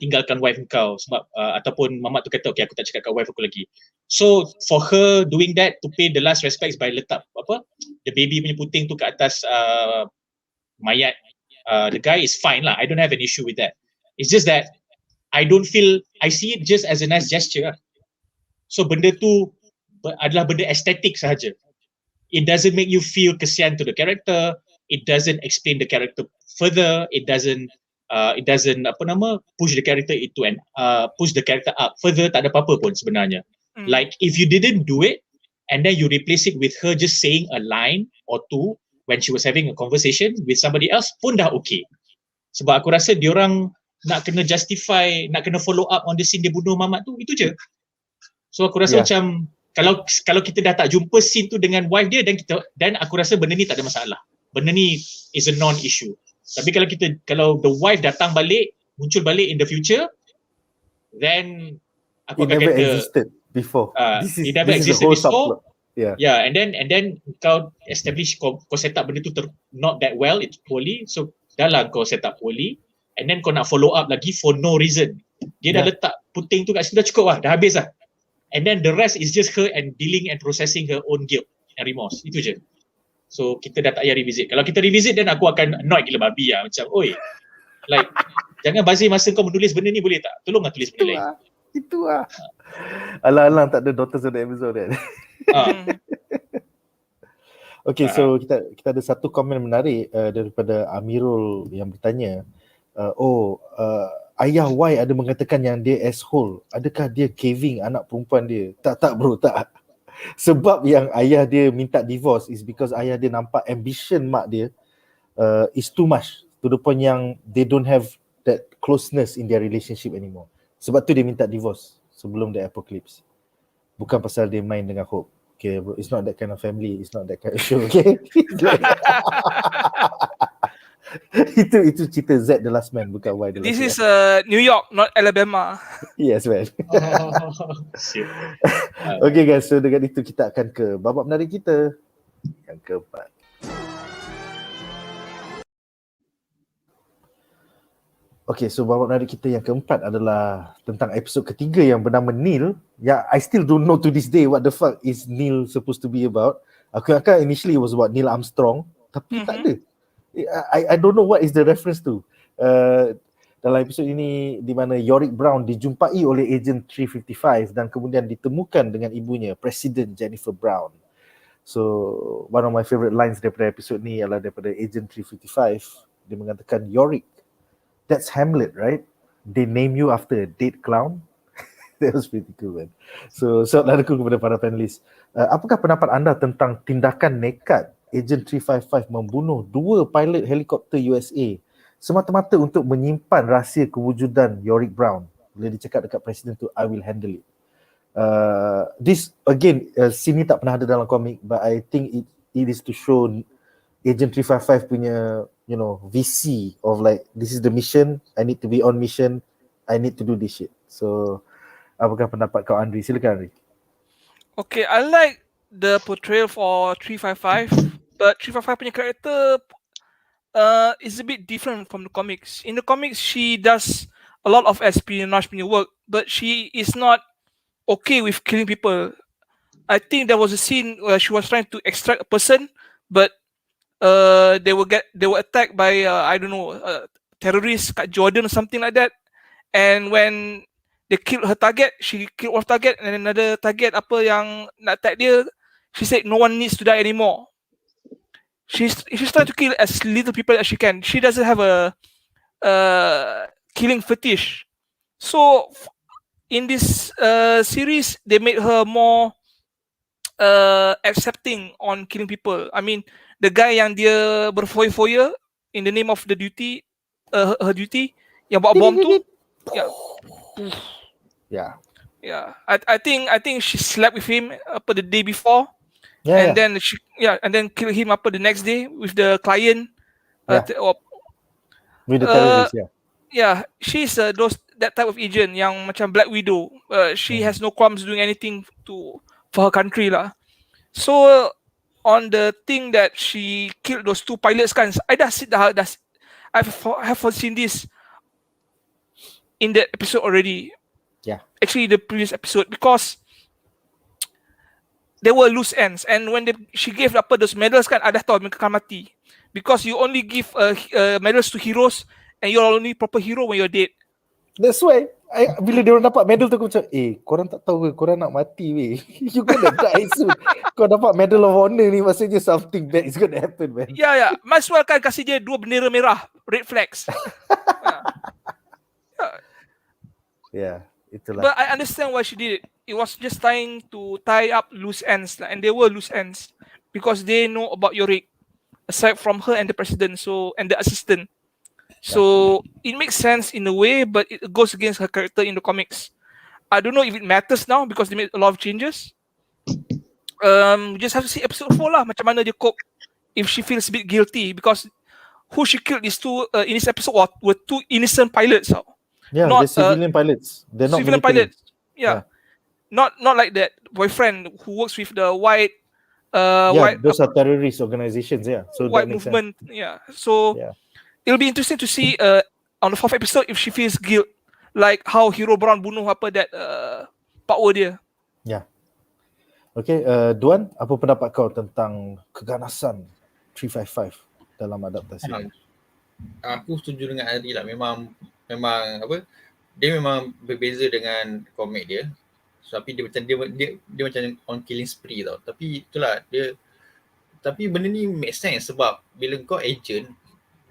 tinggalkan wife kau sebab ataupun mamak tu kata okay aku tak cakap kat wife aku lagi. So for her doing that to pay the last respects by letak the baby punya puting tu kat atas mayat the guy is fine lah. I don't have an issue with that. It's just that I see it just as a nice gesture lah. So benda tu adalah benda estetik sahaja. It doesn't make you feel kesian to the character. It doesn't explain the character further. It doesn't push the character into and push the character up further. Tak ada apa-apa pun sebenarnya. Like if you didn't do it and then you replace it with her just saying a line or two when she was having a conversation with somebody else pun dah okay. Sebab aku rasa diorang nak kena justify, nak kena follow up on the scene dia bunuh mamat tu, itu je. So aku rasa macam kalau kita dah tak jumpa scene tu dengan wife dia, dan aku rasa benda ni tak ada masalah. Benda ni is a non-issue. Tapi kalau the wife datang balik, muncul balik in the future, then aku akan kata
it never existed before.
It never existed before.
Yeah,
and then kau establish, kau set up benda tu not that well, it's poorly. So dah lah kau set up poorly, and then kau nak follow up lagi for no reason. Dia dah letak puting tu kat situ, dah cukup lah, dah habis lah. And then the rest is just her and dealing and processing her own guilt and remorse. Itu je. So kita dah tak payah revisit. Kalau kita revisit, then aku akan annoyed gila babi lah. Macam, like, jangan bazir masa kau menulis benda ni, boleh tak? Tolonglah tulis benda lain.
Itu lah. Alang-alang tak ada daughters of the episode kan? Okay, so kita ada satu komen menarik daripada Amirul yang bertanya, ayah Y ada mengatakan yang dia asshole. Adakah dia caving anak perempuan dia? Tak bro, tak. Sebab yang ayah dia minta divorce is because ayah dia nampak ambition mak dia is too much to the point yang they don't have that closeness in their relationship anymore. Sebab tu dia minta divorce sebelum the apocalypse. Bukan pasal dia main dengan Hope. Okay bro, it's not that kind of family, it's not that kind of show, okay? Itu cerita Z The Last Man, bukan Y The Last Man.
This is New York, not Alabama.
Yes man. Okay guys, so dengan itu kita akan ke babak menarik kita yang keempat. Okay, so babak menarik kita yang keempat adalah tentang episod ketiga yang bernama Neil. Yeah, I still don't know to this day what the fuck is Neil supposed to be about. Aku ingatkan initially it was about Neil Armstrong, tapi tak ada. I don't know what is the reference to. Dalam episod ini di mana Yorick Brown dijumpai oleh Agent 355 dan kemudian ditemukan dengan ibunya, Presiden Jennifer Brown. So one of my favorite lines daripada episod ni adalah daripada Agent 355. Dia mengatakan, Yorick, that's Hamlet, right? They name you after a dead clown. That was pretty cool, man. So soalan aku kepada para panelis, apakah pendapat anda tentang tindakan nekat Agent 355 membunuh 2 pilot helikopter USA semata-mata untuk menyimpan rahsia kewujudan Yorick Brown? Bila dia cakap dekat presiden tu, I will handle it. This again, scene ni tak pernah ada dalam komik, but I think it is to show Agent 355 punya, VC of like, this is the mission, I need to be on mission, I need to do this shit. So apakah pendapat kau, Andri? Silakan, Andri.
Okay, I like the portrayal for 355, but 355 punya character is a bit different from the comics. In the comics, she does a lot of espionage punya work, but she is not okay with killing people. I think there was a scene where she was trying to extract a person, but they were attacked by terrorists kat Jordan or something like that. And when they killed her target, she killed one target, and another target apa yang nak attack dia, she said no one needs to die anymore. She's trying to kill as little people as she can. She doesn't have a killing fetish. So in this series, they made her more accepting on killing people. I mean, the guy yang dia berfoya-foya in the name of the duty, her duty, yang bawa bom tu, I think she slept with him the day before, and then kill him the next day with the client
With the terrorists, yeah.
Yeah, she's that type of agent yang macam Black Widow. She has no qualms doing anything for her country lah. So on the thing that she killed those 2 pilots kan, I have seen this in that episode already.
Yeah.
Actually, the previous episode, because there were loose ends, and when she gave those medals kan, I dah tahu mereka akan mati, because you only give medals to heroes, and you're only proper hero when you're dead.
That's why bila dia orang dapat medal tu aku macam, korang tak tahu ke korang nak mati weh. You gonna die soon. Kau dapat medal of honor ni, maksudnya something bad is gonna happen, man.
Ya, might as well kan kasih dia 2 bendera merah, red flags.
Yeah, itulah.
But I understand why she did it. It was just trying to tie up loose ends, and they were loose ends because they know about Yorick, aside from her and the president, and the assistant. So it makes sense in a way, but it goes against her character in the comics. I don't know if it matters now because they made a lot of changes. We just have to see episode 4 lah, macam mana dia cope if she feels a bit guilty, because who she killed in this episode were 2 innocent pilots.
Yeah,
not,
they're civilian pilots. They're not
civilian
military.
pilots. Yeah. Not like that boyfriend who works with the white.
Those are terrorist organizations. Yeah, so
white
that makes
movement.
sense.
Yeah, so it'll be interesting to see on the 4th episode if she feels guilt, like how Hero Brown bunuh that power dia.
Yeah. Okay, Duan, apa pendapat kau tentang keganasan 355 dalam adaptasi?
Aku setuju dengan Ari lah. Memang dia memang berbeza dengan komik dia. Tapi dia macam on killing spree tau. Tapi itulah tapi benda ni make sense sebab bila kau agent,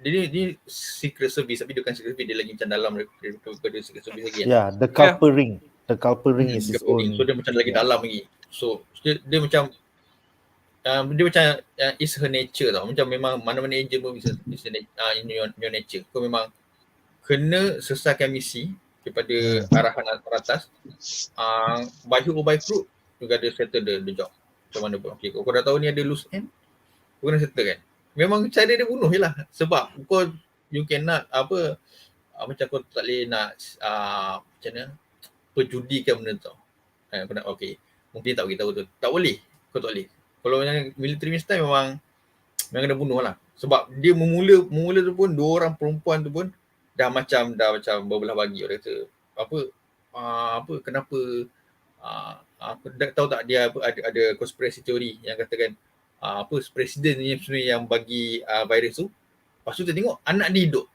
dia secret service, tapi dia bukan secret service, dia lagi macam dalam daripada secret service lagi.
Yeah, the culper ring. The culper ring is his own.
So dia macam lagi dalam lagi. So dia macam is her nature tau. Macam memang mana-mana agent pun bisa in your nature. Kau memang kena selesaikan misi daripada arahan atas. By hook or by crook, you gotta settle the job. Macam mana pun. Okay, kau dah tahu ni ada loose end, kau kena settle kan. Memang cara dia bunuh je lah. Sebab you cannot macam kau tak boleh nak macam mana perjudikan benda tu. Okay, mungkin tak beritahu tu. Tak boleh. Kau tak boleh. Kalau yang military style memang kena bunuh lah. Sebab dia memula tu pun 2 orang perempuan tu pun dah macam berbelah bagi. Orang kata kenapa aku tahu tak dia ada conspiracy theory yang katakan presiden ni sebenarnya yang bagi virus tu. Lepas tu kita tengok anak dia hidup.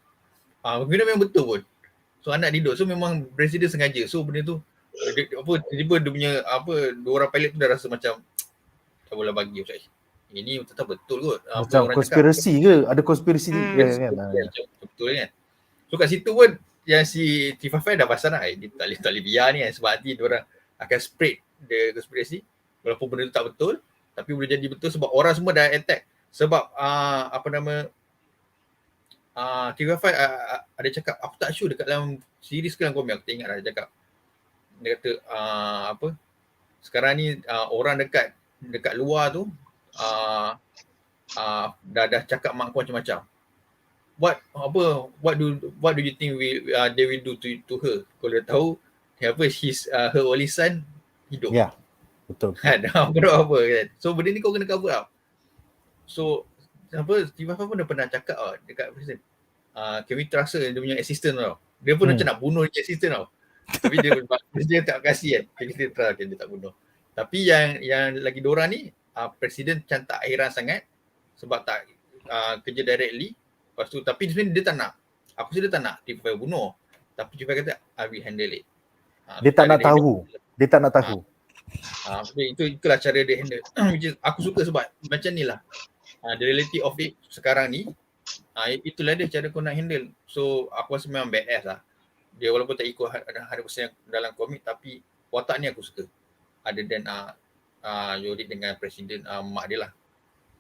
Benda memang betul pun. So anak dia hidup. So memang presiden sengaja. So benda tu tiba-tiba dia punya 2 orang pilot tu dah rasa macam tak boleh bagi. Ini tetap betul kot.
Macam konspirasi ke? Ada konspirasi kan?
Betul kan? So kat situ pun yang si T55 dah pasal lah. Dia tak boleh biar ni sebab nanti diorang akan spread the konspirasi. Walaupun benda tu tak betul, tapi boleh jadi betul sebab orang semua dah attack. Sebab T55 ada cakap, aku tak sure dekat dalam series ke dalam komik, aku tak ingat lah dia cakap. Dia kata sekarang ni orang dekat luar tu dah cakap mak aku macam-macam. What do you think they will do to her? Kalau dia tahu her only son hidup.
Ya, betul.
Kau nak apa kan? So benda ni kau kena cover up. So T55 pun dah pernah cakap dekat presiden. Can we trust her, dia punya assistant tau. Dia pun macam nak bunuh dia assistant tau. Tapi dia tak kasih kan. Kita trust dia tak bunuh. Tapi yang lagi diorang ni presiden macam tak heran sangat sebab tak kerja directly. Lepas tu tapi sebenarnya dia tak nak. Aku rasa dia tak nak T55 bunuh. Tapi T55 kata I will handle it.
Dia tak nak tahu. Dia tak nak tahu.
Itulah cara dia handle. Aku suka sebab macam ni lah. The reality of it sekarang ni, itulah dia cara kau nak handle. So aku rasa memang badass lah. Dia walaupun tak ikut 100% dalam komik, tapi watak ni aku suka. Other than Yorick dengan presiden mak dia lah.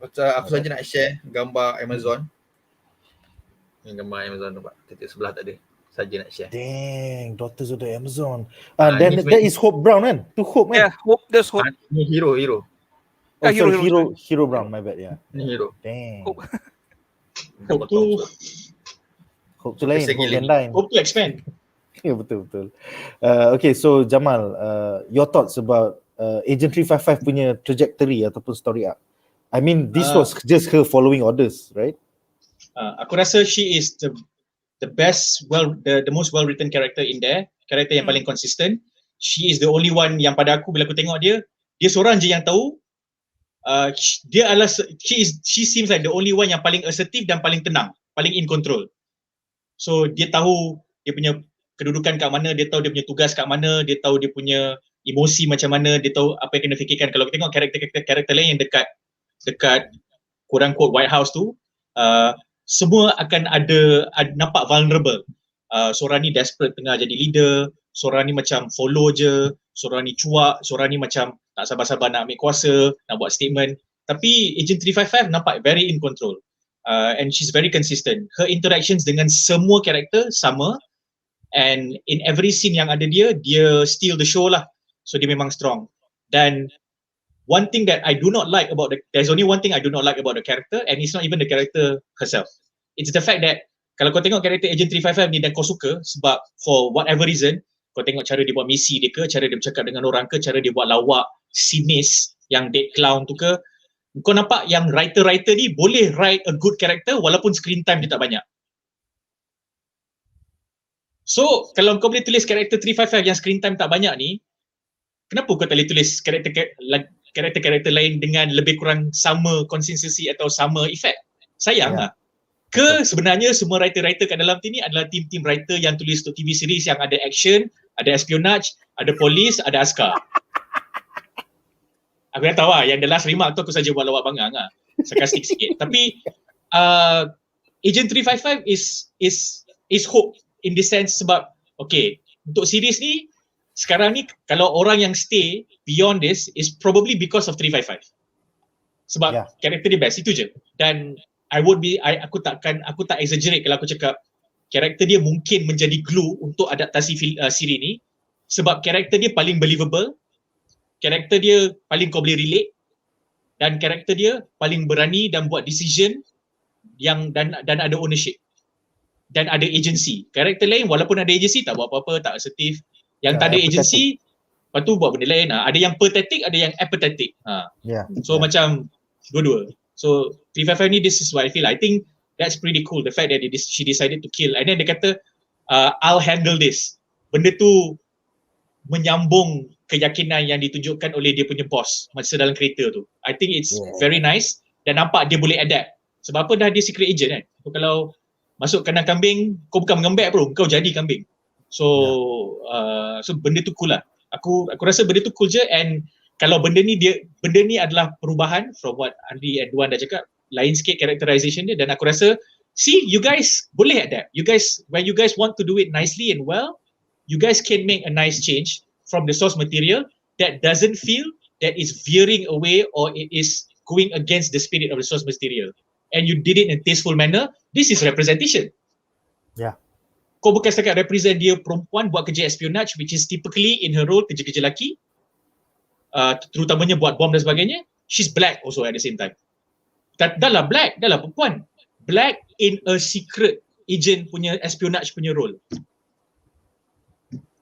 Aku saja nak share gambar Amazon. Ni gambar Amazon nampak. Titik sebelah tak ada. Saja nak share.
Dang, Daughters of the Amazon. Then that is Hope Brown kan? To Hope kan?
Yeah, Hope, there's Hope.
Ni hero.
Oh, sorry, Hero Brown, my bad, yeah.
Ni hero.
Dang.
Hope.
Hope tu
Hope to lain,
Besar
hope
gila.
yang lain.
hope to expand.
Ya, betul. Okay, so Jamal, your thoughts about Agent 355 punya trajectory ataupun story arc. I mean, this was just her following orders, right?
Aku rasa she is the best, the most well written character in there, karakter yang paling konsisten. She is the only one yang pada aku bila aku tengok dia seorang je yang tahu. Dia adalah she seems like the only one yang paling assertive dan paling tenang, paling in control. So dia tahu dia punya kedudukan kat mana, dia tahu dia punya tugas kat mana, dia tahu dia punya emosi macam mana, dia tahu apa yang kena fikirkan. Kalau kita tengok karakter lain yang dekat quote unquote White House tu, semua akan ada nampak vulnerable. Seorang ni desperate tengah jadi leader, seorang ni macam follow je, seorang ni cuak, seorang ni macam tak sabar-sabar nak ambil kuasa, nak buat statement. Tapi Agent 355 nampak very in control. And she's very consistent. Her interactions dengan semua karakter sama, and in every scene yang ada dia steal the show lah. So dia memang strong. Dan one thing that I do not like about there's only one thing I do not like about the character, and it's not even the character herself. It's the fact that kalau kau tengok karakter Agent 355 ni dan kau suka sebab for whatever reason, kau tengok cara dia buat misi dia ke, cara dia bercakap dengan orang ke, cara dia buat lawak sinis yang dead clown tu ke, kau nampak yang writer-writer ni boleh write a good character walaupun screen time dia tak banyak. So kalau kau boleh tulis karakter 355 yang screen time tak banyak ni, kenapa kau tak boleh tulis karakter-karakter lain dengan lebih kurang sama konsistensi atau sama efek? Sayang lah. Ke sebenarnya semua writer-writer kat dalam ni adalah tim-tim writer yang tulis untuk TV series yang ada action, ada espionage, ada polis, ada askar. Aku dah tahu lah, yang the last remark tu aku saja buat lawak bangang lah. Sarkastik sikit. Tapi Agent 355 is hope in this sense sebab okay, untuk series ni sekarang ni kalau orang yang stay beyond this is probably because of 355. Sebab karakter dia best, itu je. Dan aku tak exaggerate kalau aku cakap karakter dia mungkin menjadi glue untuk adaptasi siri ni sebab karakter dia paling believable, karakter dia paling kau boleh relate, dan karakter dia paling berani dan buat decision yang dan ada ownership dan ada agency. Karakter lain walaupun ada agency tak buat apa-apa, tak assertif. Yang tak ada agency lepas tu buat benda lain. Ada yang pathetic, ada yang apathetic. So macam dua-dua. So 355 ni, this is what I feel. I think that's pretty cool, the fact that she decided to kill. And then dia kata I'll handle this. Benda tu menyambung keyakinan yang ditunjukkan oleh dia punya boss masa dalam kereta tu. I think it's very nice dan nampak dia boleh adapt. Sebab apa, dah dia secret agent kan. So, kalau masuk kandang kambing, kau bukan mengembek bro, kau jadi kambing. So so benda tu cool lah. Aku rasa benda tu cool je. And kalau benda ni adalah perubahan from what Andi and Duan dah cakap, lain sikit characterization dia, dan aku rasa see, you guys boleh adapt. You guys, when you guys want to do it nicely and well, you guys can make a nice change from the source material that doesn't feel that is veering away or it is going against the spirit of the source material. And you did it in a tasteful manner. This is representation. Kau bukan setakat represent dia perempuan buat kerja espionage, which is typically in her role kerja-kerja lelaki, terutamanya buat bom dan sebagainya. She's black also at the same time. Dah lah perempuan. Black in a secret agent punya espionage punya role.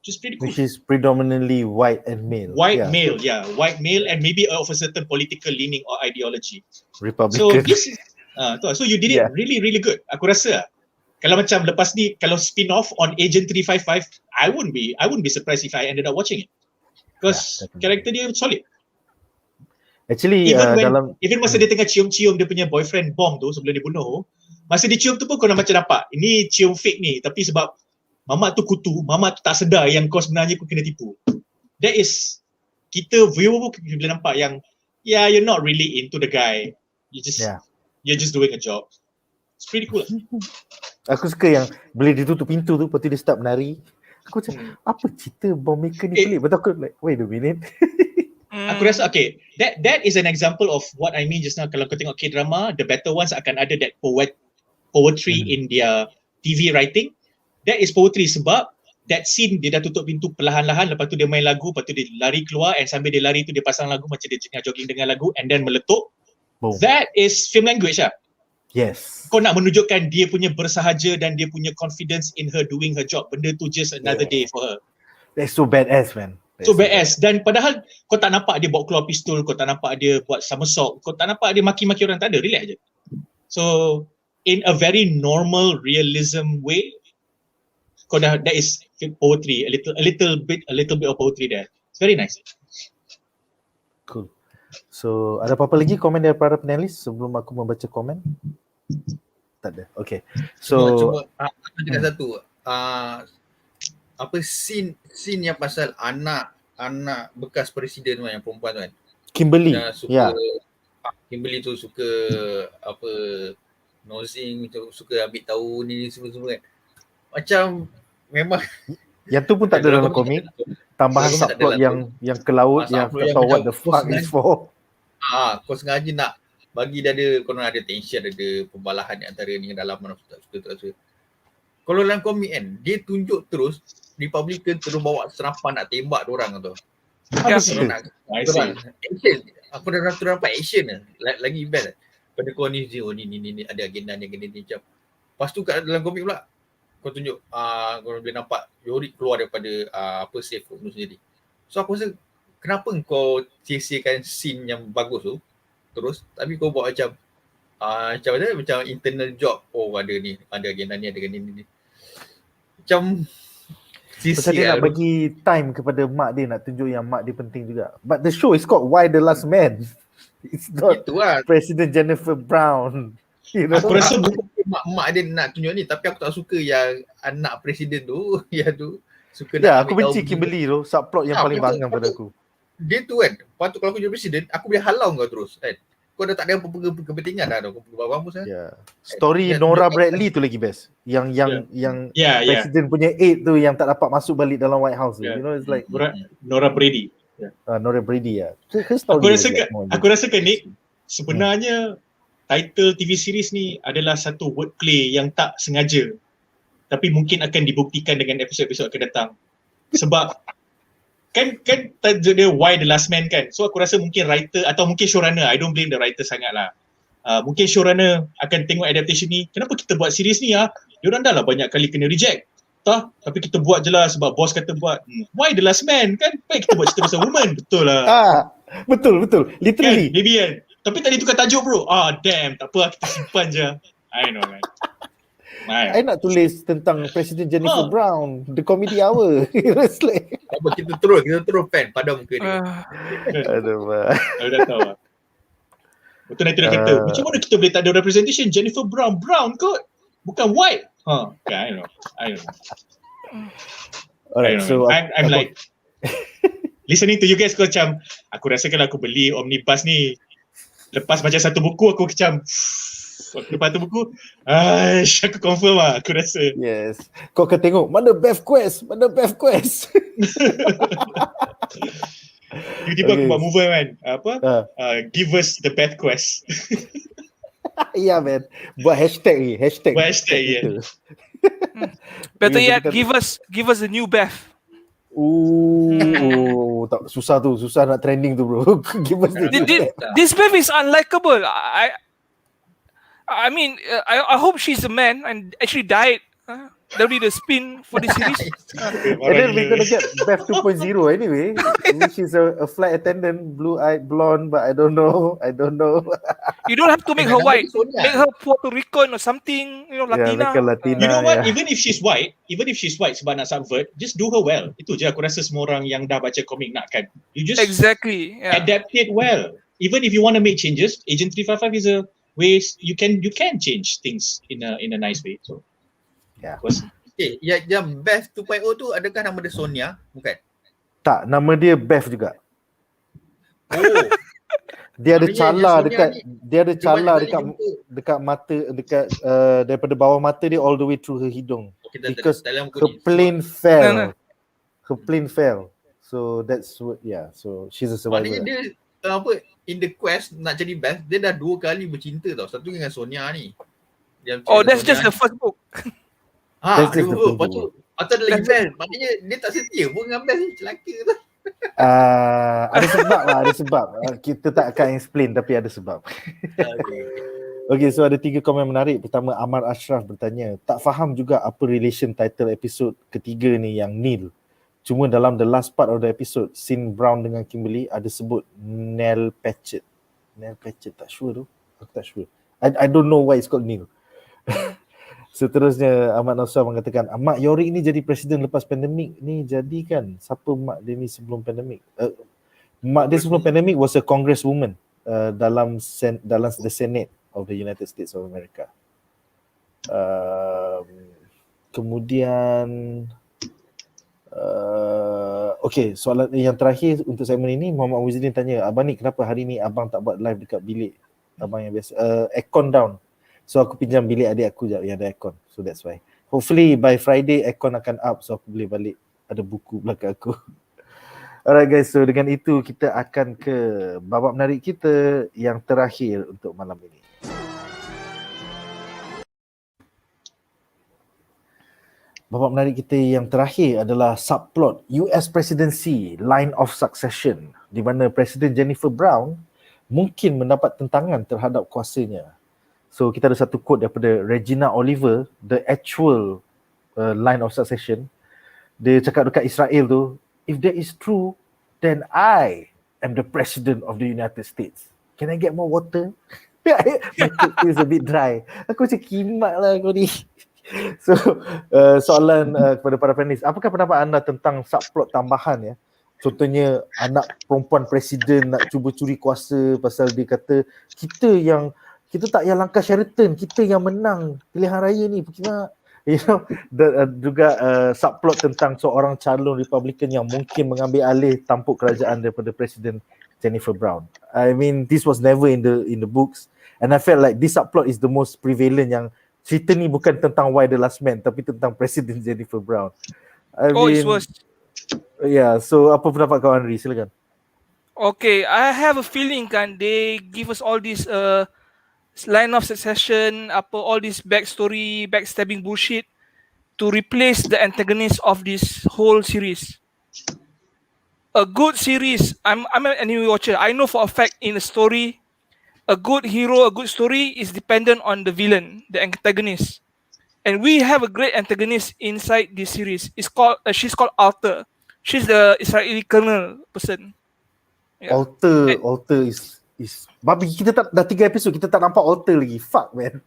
Which is pretty cool.
Which is predominantly white and male.
White male and maybe of a certain political leaning or ideology.
Republican.
So this is so you did it really really good. Aku rasa kalau macam lepas ni, kalau spin-off on Agent 355, I wouldn't be surprised if I ended up watching it. Because karakter dia solid.
Actually,
even masa dia tengah cium-cium dia punya boyfriend bom tu sebelum dia bunuh, masa dia cium tu pun kau macam nampak, ini cium fake ni, tapi sebab mamak tu kutu, mamak tu tak sedar yang kau sebenarnya kau kena tipu. That is, kita viewer pun boleh nampak yang, you're not really into the guy. You're just doing a job. It's pretty cool.
Aku suka yang boleh ditutup pintu tu, lepas tu dia start menari. Aku macam, apa cerita bomb maker ni pelik? Betul aku like, wait a minute.
Aku rasa, okay, that is an example of what I mean just now. Kalau kau tengok K-drama, the better ones akan ada that poetry in their TV writing. That is poetry sebab that scene dia dah tutup pintu perlahan-lahan, lepas tu dia main lagu, lepas tu dia lari keluar, and sambil dia lari tu dia pasang lagu macam dia tengah jogging dengan lagu and then meletup. That is film language lah.
Yes.
Kau nak menunjukkan dia punya bersahaja dan dia punya confidence in her doing her job. Benda tu just another day for her.
That's so badass, man.
So badass. Dan padahal kau tak nampak dia bawa keluar pistol, kau tak nampak dia buat somersault, kau tak nampak dia maki-maki orang, tak ada, relax je. So in a very normal realism way, kau dah, that is poetry, a little bit of poetry there. It's very nice.
Cool. So, ada apa-apa lagi komen dari para panelis sebelum aku membaca komen? Tak ada. Okay. So,
cuma aku cakap satu. Apa scene yang pasal anak bekas presiden tu yang perempuan tu kan.
Kimberly.
Yang suka,
Ya.
Kimberly tu suka apa nosing, suka ambil tahu ni semua kan. Macam memang
Yang tu pun tak ada dalam komik. Tambahan subplot yang ke laut yang tak tahu what the fuck is for.
Kau sengaja nak bagi dia ada, kau ada tension, ada pembalahan di antara ni dalam mana tak suka. Kalau dalam komik kan, dia tunjuk terus Republican terus bawa serapan nak tembak diorang tu. Action. Aku dah rasa dapat action lah. Lagi best lah. Pada kau ni ada agenda ni macam. Lepas tu kat dalam komik pula, kau tunjuk kau boleh nampak Yori keluar daripada safe tu sendiri. So aku rasa kenapa kau sia-siakan scene yang bagus tu terus, tapi kau buat macam macam internal job. Oh ada ni, ada agenda ni, ada ni. Macam
Pasal dia nak bagi time kepada mak dia, nak tunjuk yang mak dia penting juga. But the show is called Why the Last Man. It's not President Jennifer Brown. You know?
Aku rasa mak dia nak tunjuk ni, tapi aku tak suka yang anak presiden tu, yang tu suka nak
aku benci Kimberly tu, subplot yang paling bangang pada aku.
Dia tu kan, patut kalau aku jadi presiden, aku boleh halau kau terus kan. Kau dah tak ada apa-apa kepentingan dah, kau buat apa sangat.
Story Nora Bradley tu lagi best. Yang presiden punya aide tu yang tak dapat masuk balik dalam White House tu. You know, it's like
Nora Brady.
Nora Brady
Aku rasakan Nick, sebenarnya title TV series ni adalah satu wordplay yang tak sengaja, tapi mungkin akan dibuktikan dengan episod-episod akan datang. Sebab kan tajuk dia Why the Last Man kan. So aku rasa mungkin writer atau mungkin showrunner, I don't blame the writer sangat lah. Mungkin showrunner akan tengok adaptation ni, kenapa kita buat series ni diorang dah lah banyak kali kena reject. Tapi kita buat je lah sebab bos kata buat. Why the Last Man kan? Baik kita buat cerita pasal woman. Betul lah.
Betul. Literally.
Kan, maybe kan. Tapi tadi tukar tajuk bro. Damn, tak apa, kita simpan je. I know man.
I nak tulis tentang Presiden Jennifer Brown, The Comedy Hour.
Kita terus fan pada muka dia.
Aduh,
aku dah tahu lah. Betul nanti dia kata, macam mana kita boleh tak ada representation Jennifer Brown kot? Bukan white. I know.
Alright, so
I'm like listening to you guys, macam aku rasa kalau aku beli omnibus ni, lepas baca satu buku aku macam lepas tu buku, aku confirm lah, aku rasa.
Yes. Kau akan tengok, mana Beth Quest?
Tiba-tiba aku buat mover kan, give us the Beth Quest.
Ya man, buat hashtag ni.
Buat hashtag, ya.
Better yet, give us a new Beth.
Tak, susah nak trending tu bro. Give us the new Beth.
This Beth is unlikable. I mean, I hope she's a man and actually died. That'll be the spin for the series.
And then we're gonna get Beth 2.0 anyway. She's a flight attendant, blue-eyed, blonde, but I don't know.
You don't have to make her white. Make her Puerto Rican or something, Latina.
Make her Latina.
You know what? Even if she's white sebab nak subvert, just do her well. Itu je aku rasa semua orang yang dah baca komik nakkan. You just adapt it well. Even if you want to make changes, Agent 355 is a ways you can change things in a nice way. So
yang Beth 2.0 tu adakah nama dia Sonia? Bukan?
Tak, nama dia Beth juga. Dia ada cala dekat mata, dekat daripada bawah mata dia all the way through her hidung. Because her plane fell. Her plane fell. So that's what, so she's a survivor.
Maknanya dia in the quest nak jadi Beth, dia dah 2 kali bercinta tau. Satu dengan Sonia ni.
That's just the first book.
Patut ada lagi Beth. Maknanya dia tak setia pun dengan Beth ni, celaka tu.
Ada sebab. Kita tak akan explain tapi ada sebab. Okay, so ada 3 komen menarik. Pertama, Amar Ashraf bertanya, tak faham juga apa relation title episod ketiga ni yang Neil. Cuma dalam the last part of the episode, scene Brown dengan Kimberly ada sebut Nell Patchett. Nell Patchett, tak sure tu. Aku tak sure. I don't know why it's called Neil. Seterusnya, Ahmad Nasrah mengatakan, Mak Yorik ni jadi presiden lepas pandemik ni jadi kan? Siapa mak dia ni sebelum pandemik? Mak dia sebelum pandemik was a congresswoman dalam the Senate of the United States of America. Kemudian okay, soalan yang terakhir untuk segmen ini, Muhammad Muizuddin tanya, Abang ni kenapa hari ni abang tak buat live dekat bilik abang yang biasa? Aircon down. So aku pinjam bilik adik aku je yang ada aircon. So that's why. Hopefully by Friday aircon akan up, so aku boleh balik ada buku belakang aku. Alright guys, so dengan itu kita akan ke babak menarik kita yang terakhir untuk malam ini. Babak menarik kita yang terakhir adalah subplot US Presidency Line of Succession, di mana Presiden Jennifer Brown mungkin mendapat tentangan terhadap kuasanya. So kita ada satu quote daripada Regina Oliver, the actual line of succession. Dia cakap dekat Israel tu, if that is true, then I am the president of the United States. Can I get more water? My throat feels a bit dry. Aku macam kimak lah kau ni. So soalan kepada para panelis, apakah pendapat anda tentang subplot tambahan ya? Contohnya anak perempuan presiden nak cuba curi kuasa pasal dia kata kita tak payah langkah Sheraton, kita yang menang pilihan raya ni, kita juga subplot tentang seorang calon Republican yang mungkin mengambil alih tampuk kerajaan daripada Presiden Jennifer Brown. I mean, this was never in the books, and I felt like this subplot is the most prevalent, yang cerita ni bukan tentang Why the Last Man tapi tentang Presiden Jennifer Brown.
It's worse.
Yeah, so apa pendapat kau, Henry? Silakan.
Okay, I have a feeling kan they give us all this line of succession, all this backstory, backstabbing bullshit to replace the antagonist of this whole series. A good series, I'm an anime watcher. I know for a fact in a story, a good hero, a good story is dependent on the villain, the antagonist. And we have a great antagonist inside this series. She's called Alter. She's the Israeli colonel person.
Yeah. Alter is babi, kita tak dah 3 episod kita tak nampak Alter lagi. Fuck man.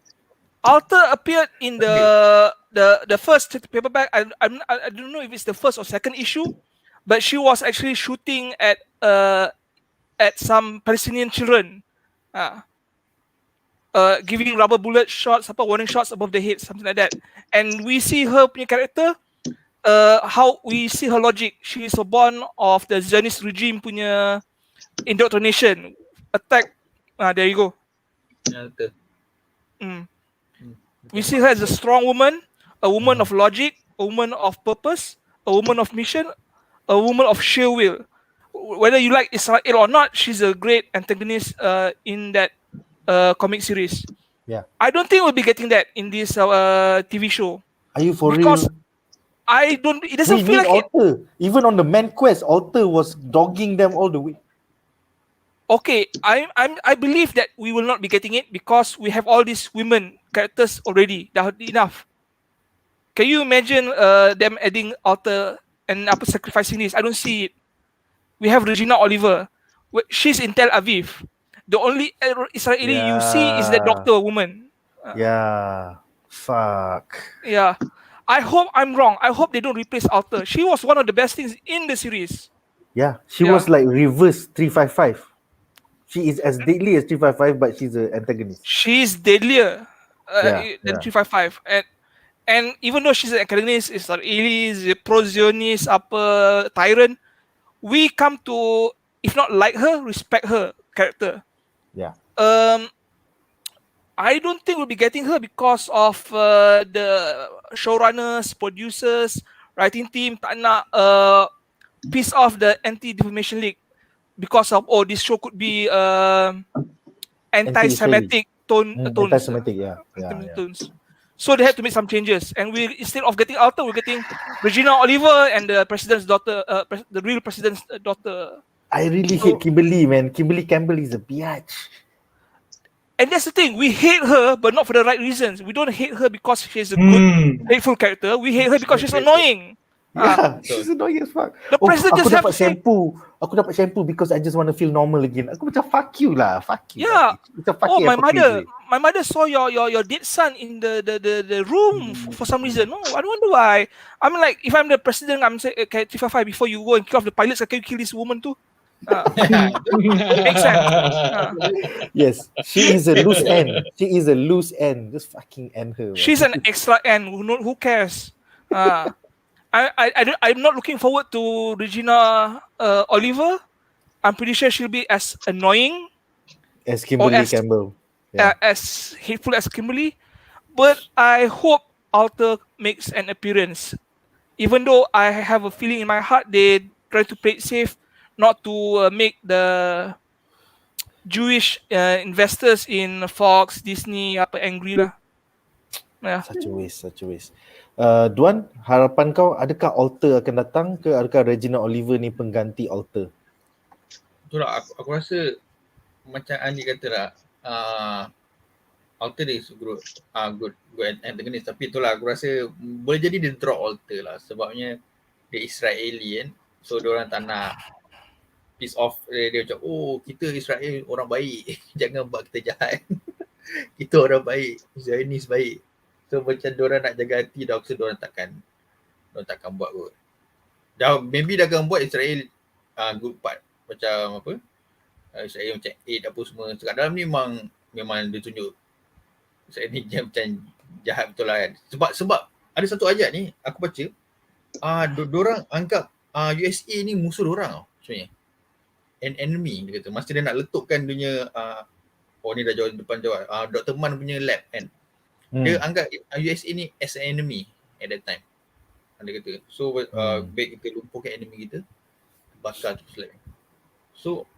Alter appeared in the first paperback. I don't know if it's the first or second issue, but she was actually shooting at some Palestinian children, giving rubber bullet shots, warning shots above the head, something like that. And we see her punya character, how we see her logic. She is born of the Zionist regime punya indoctrination. Attack. There you go. We see her as a strong woman, a woman of logic, a woman of purpose, a woman of mission, a woman of sheer will. Whether you like Israel or not, she's a great antagonist in that comic series.
Yeah.
I don't think we'll be getting that in this TV show.
Are you for
because
real?
It doesn't feel like
Alter. Even on the main quest, Alter was dogging them all the way.
Okay, I believe that we will not be getting it because we have all these women characters already. Dah enough. Can you imagine them adding Alter and sacrificing this? I don't see it. We have Regina Oliver. She's in Tel Aviv. The only Israeli you see is that doctor woman.
Fuck.
Yeah. I hope I'm wrong. I hope they don't replace Alter. She was one of the best things in the series.
Yeah, she was like reverse 355. She is as deadly as 355, but she's an antagonist.
She's deadlier than 355. And even though she's an antagonist, Israeli, pro-Zionist, tyrant, we come to, if not like her, respect her character.
Yeah.
I don't think we'll be getting her because of the showrunners, producers, writing team tak nak piss off the Anti-Defamation League because of this show could be anti-Semitic tones.
Anti-Semitic,
tones. So they had to make some changes, and we instead of getting Alter, we're getting Regina Oliver and the president's daughter, the real president's daughter.
I really hate Kimberly, man. Kimberly Campbell is a biatch.
And that's the thing, we hate her, but not for the right reasons. We don't hate her because she's a good, hateful character. We hate her because she's annoying.
Yeah, she's annoying as fuck.
The president
aku
just have
dapat
to say,
shampoo. Aku dapat shampoo because I just want to feel normal again. Aku macam fuck you lah. Fuck you.
yeah.
Macam fuck
Oh,
you.
my mother saw your dead son in the room for some reason. No, I don't wonder why. I'm like, if I'm the president, I'm saying, okay, 355, before you go and kill off the pilots, can you kill this woman too? Makes sense.
Yes, she is a loose end. She is a loose end. Just fucking end her.
She's an extra end. Who cares? I'm not looking forward to Regina Oliver. I'm pretty sure she'll be as annoying,
as Kimberly
as-
Campbell. Yeah.
as hateful as Kimberly. But I hope Alter makes an appearance. Even though I have a feeling in my heart they try to play it safe, not to make the Jewish investors in Fox, Disney angry lah. Yeah.
Such a waste. Duan, harapan kau, adakah Alter akan datang ke adakah Regina Oliver ni pengganti Alter?
Itulah aku rasa macam Andi kata lah, Alter is good antagonist, tapi itulah aku rasa boleh jadi dia drop Alter lah sebabnya dia Israeli kan, so diorang tak nak piece off dia macam, oh kita Israel orang baik, jangan buat kita jahat. Kita orang baik, Zionis baik. So macam diorang nak jaga hati, dah aku rasa diorang takkan buat kot. Maybe dah akan buat Israel good part, macam apa, Israel macam aid apa semua. Sekat dalam ni memang dia tunjuk Israel ni macam jahat betul lah kan. Sebab ada satu ayat ni aku baca, diorang anggap USA ni musuh diorang tau sebenarnya. An enemy dia kata. Masa dia nak letupkan dunia, ni dah jauh depan jawab, Dr. Man punya lab kan. Dia anggap USA ni as an enemy at that time. Dia kata, so baik kita lumpuhkan enemy kita, bakar tu slap. So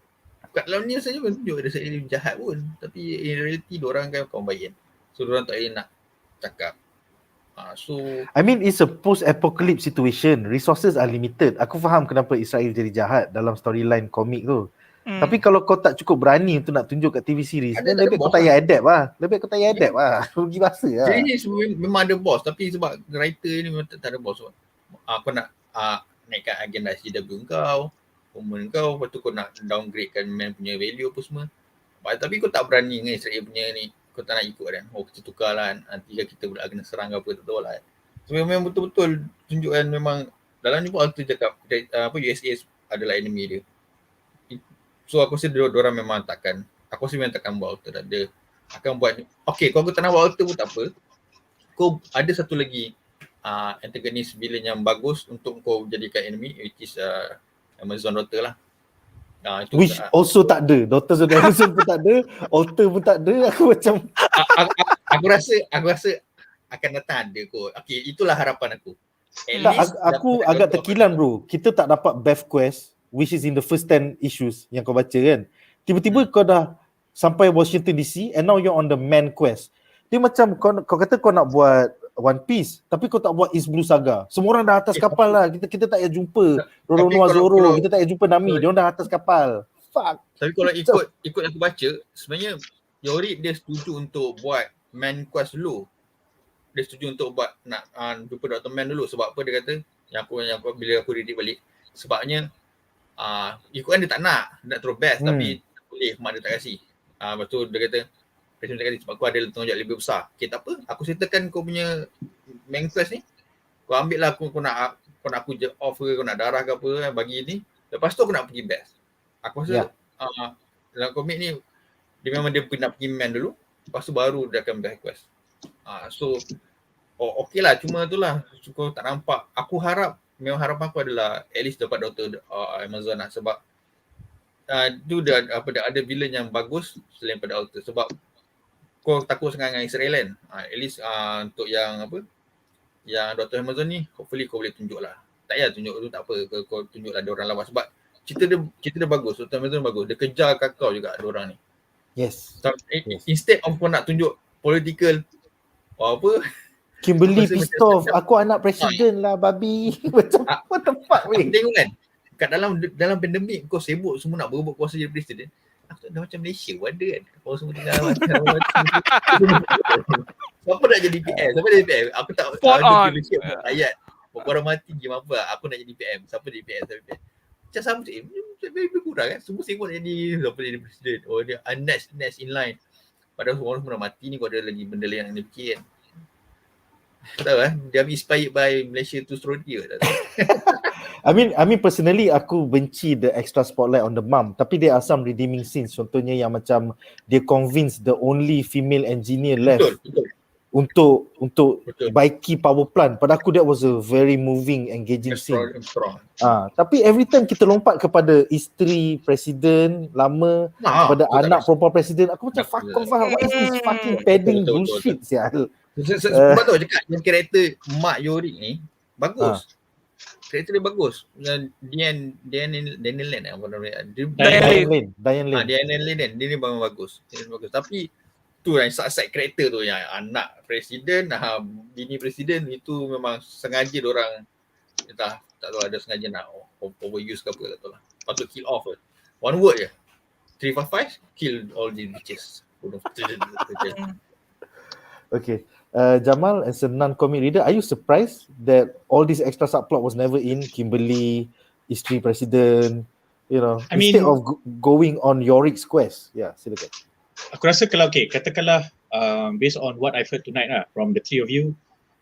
kat dalam ni saja pun tunjuk ada saya jahat pun, tapi in reality diorang kan kawan baik kan. So diorang tak boleh nak cakap. So
I mean, it's a post-apocalypse situation. Resources are limited. Aku faham kenapa Israel jadi jahat dalam storyline komik tu. Tapi kalau kau tak cukup berani untuk nak tunjuk kat TV series, then lebih kau tak payah adapt lah. Rugi masa lah.
Jadi memang ada boss, tapi sebab writer ni memang tak ada boss. Kau nak naikkan agenda SJW kau, komen kau, lepas tu kau nak downgradekan man punya value apa semua. Tapi kau tak berani dengan Israel punya ni, kau tak nak ikut kan. Oh kita tukar lah, nanti kita pula kena serang ke apa, tak tahu lah. So memang betul-betul tunjukkan memang dalam ni pun Alter cakap USA adalah enemy dia. So aku rasa diorang memang takkan, buat Alter. Dia akan buat, okay kalau kau tak nak buat Alter pun tak apa, kau ada satu lagi antagonis villain yang bagus untuk kau jadikan enemy, which is Amazon Daughter lah.
Which also tak ada. Daughters of Amazon pun tak ada, Alter pun tak ada. Aku macam
aku rasa akan datang ada kot. Okay, itulah harapan aku.
Aku agak terkilan bro. Kita tak dapat Beth Quest, which is in the first 10 issues yang kau baca kan. Tiba-tiba kau dah sampai Washington DC and now you're on the main quest. Dia macam kau kata kau nak buat One Piece, tapi kau tak buat East Blue Saga. Semua orang dah atas kapal lah. Kita tak payah jumpa Roronoa Zoro. Kita tak payah jumpa Nami. Dia orang dah atas kapal. Fuck.
Tapi kalau ikut aku baca, sebenarnya Yori dia setuju untuk buat main quest dulu. Dia setuju untuk buat nak jumpa Dr. Man dulu. Sebab apa dia kata? Yang aku bila aku read balik. Sebabnya ikutkan dia tak nak terus best, tapi tak boleh, mak dia tak kasi. Lepas tu dia kata, Presiden tak kasi sebab aku ada tanggungjawab lebih besar. Okay, tak apa, aku settlekan kau punya main quest ni. Kau ambil lah, kau nak aku je off ke, kau nak darah ke apa, bagi ni. Lepas tu aku nak pergi best. Aku rasa dalam komik ni, dia memang dia nak pergi man dulu, lepas tu baru dia akan best quest. So okey lah, cuma tu lah, kau tak nampak. Aku harap, memang harapan aku adalah at least dapat Dr. Amazon lah, sebab tu dia ada villain yang bagus selain pada Alter. Sebab kau takut sangat dengan Israel kan, at least untuk yang yang Dr. Amazon ni, hopefully kau boleh tunjuk lah. Tak payah tunjuk tu, tak apa, kau tunjuk lah dia orang lawan. Sebab cerita dia bagus, Dr. Amazon bagus. Dia kejar kakao juga dia orang ni.
Yes.
Instead of kau nak tunjuk political
Kimberly pissed off, aku anak presiden lah babi. Macam what the fuck weh.
Tengok kan, kat dalam pandemik kau sibuk semua nak berebut kuasa jadi presiden. Aku tak ada macam Malaysia pun ada kan. Kalau semua tengah macam siapa nak jadi PM? Siapa jadi PM? Aku tak
Spot
ada
on.
leadership ayat. Orang mati game apa? Aku nak jadi PM. Siapa jadi PM? Siapa PM? Macam sama tu. Lebih kurang kan. Semua sibuk nak jadi siapa jadi presiden. Oh dia next in line. Padahal orang semua dah mati ni, kau ada lagi benda lain yang dia fikir kan. Tak tahu kan. Dia inspired by Malaysia tu story ke tak tahu.
I mean personally aku benci the extra spotlight on the mum, tapi there are some redeeming scenes. Contohnya yang macam dia convince the only female engineer left
Betul.
untuk
Betul.
baiki power plant. Pada aku that was a very moving, engaging scene.
Strong.
Tapi every time kita lompat kepada isteri presiden lama, kepada anak perempuan presiden, aku macam fuck off lah. What is this fucking padding
Betul.
bullshit sial.
Sebab tu cakap yang karakter Mak Yorik ni bagus. Karakter dia bagus. Daniel Land apa nama dia?
Diane Lane.
Daniel Land kan. Dia ni memang bagus. Tapi tu yang side karakter tu yang anak presiden, bini presiden itu memang sengaja diorang tak tahu ada sengaja nak overuse ke apa tak tahu lah. Patut kill off. One word je. 355 kill all the bitches.
Okay. Jamal, as a non-comic reader, are you surprised that all this extra subplot was never in? Kimberly, isteri presiden, instead of going on Yorik's quest. Yeah, silakan.
Aku rasa kalau katakanlah based on what I've heard tonight from the three of you,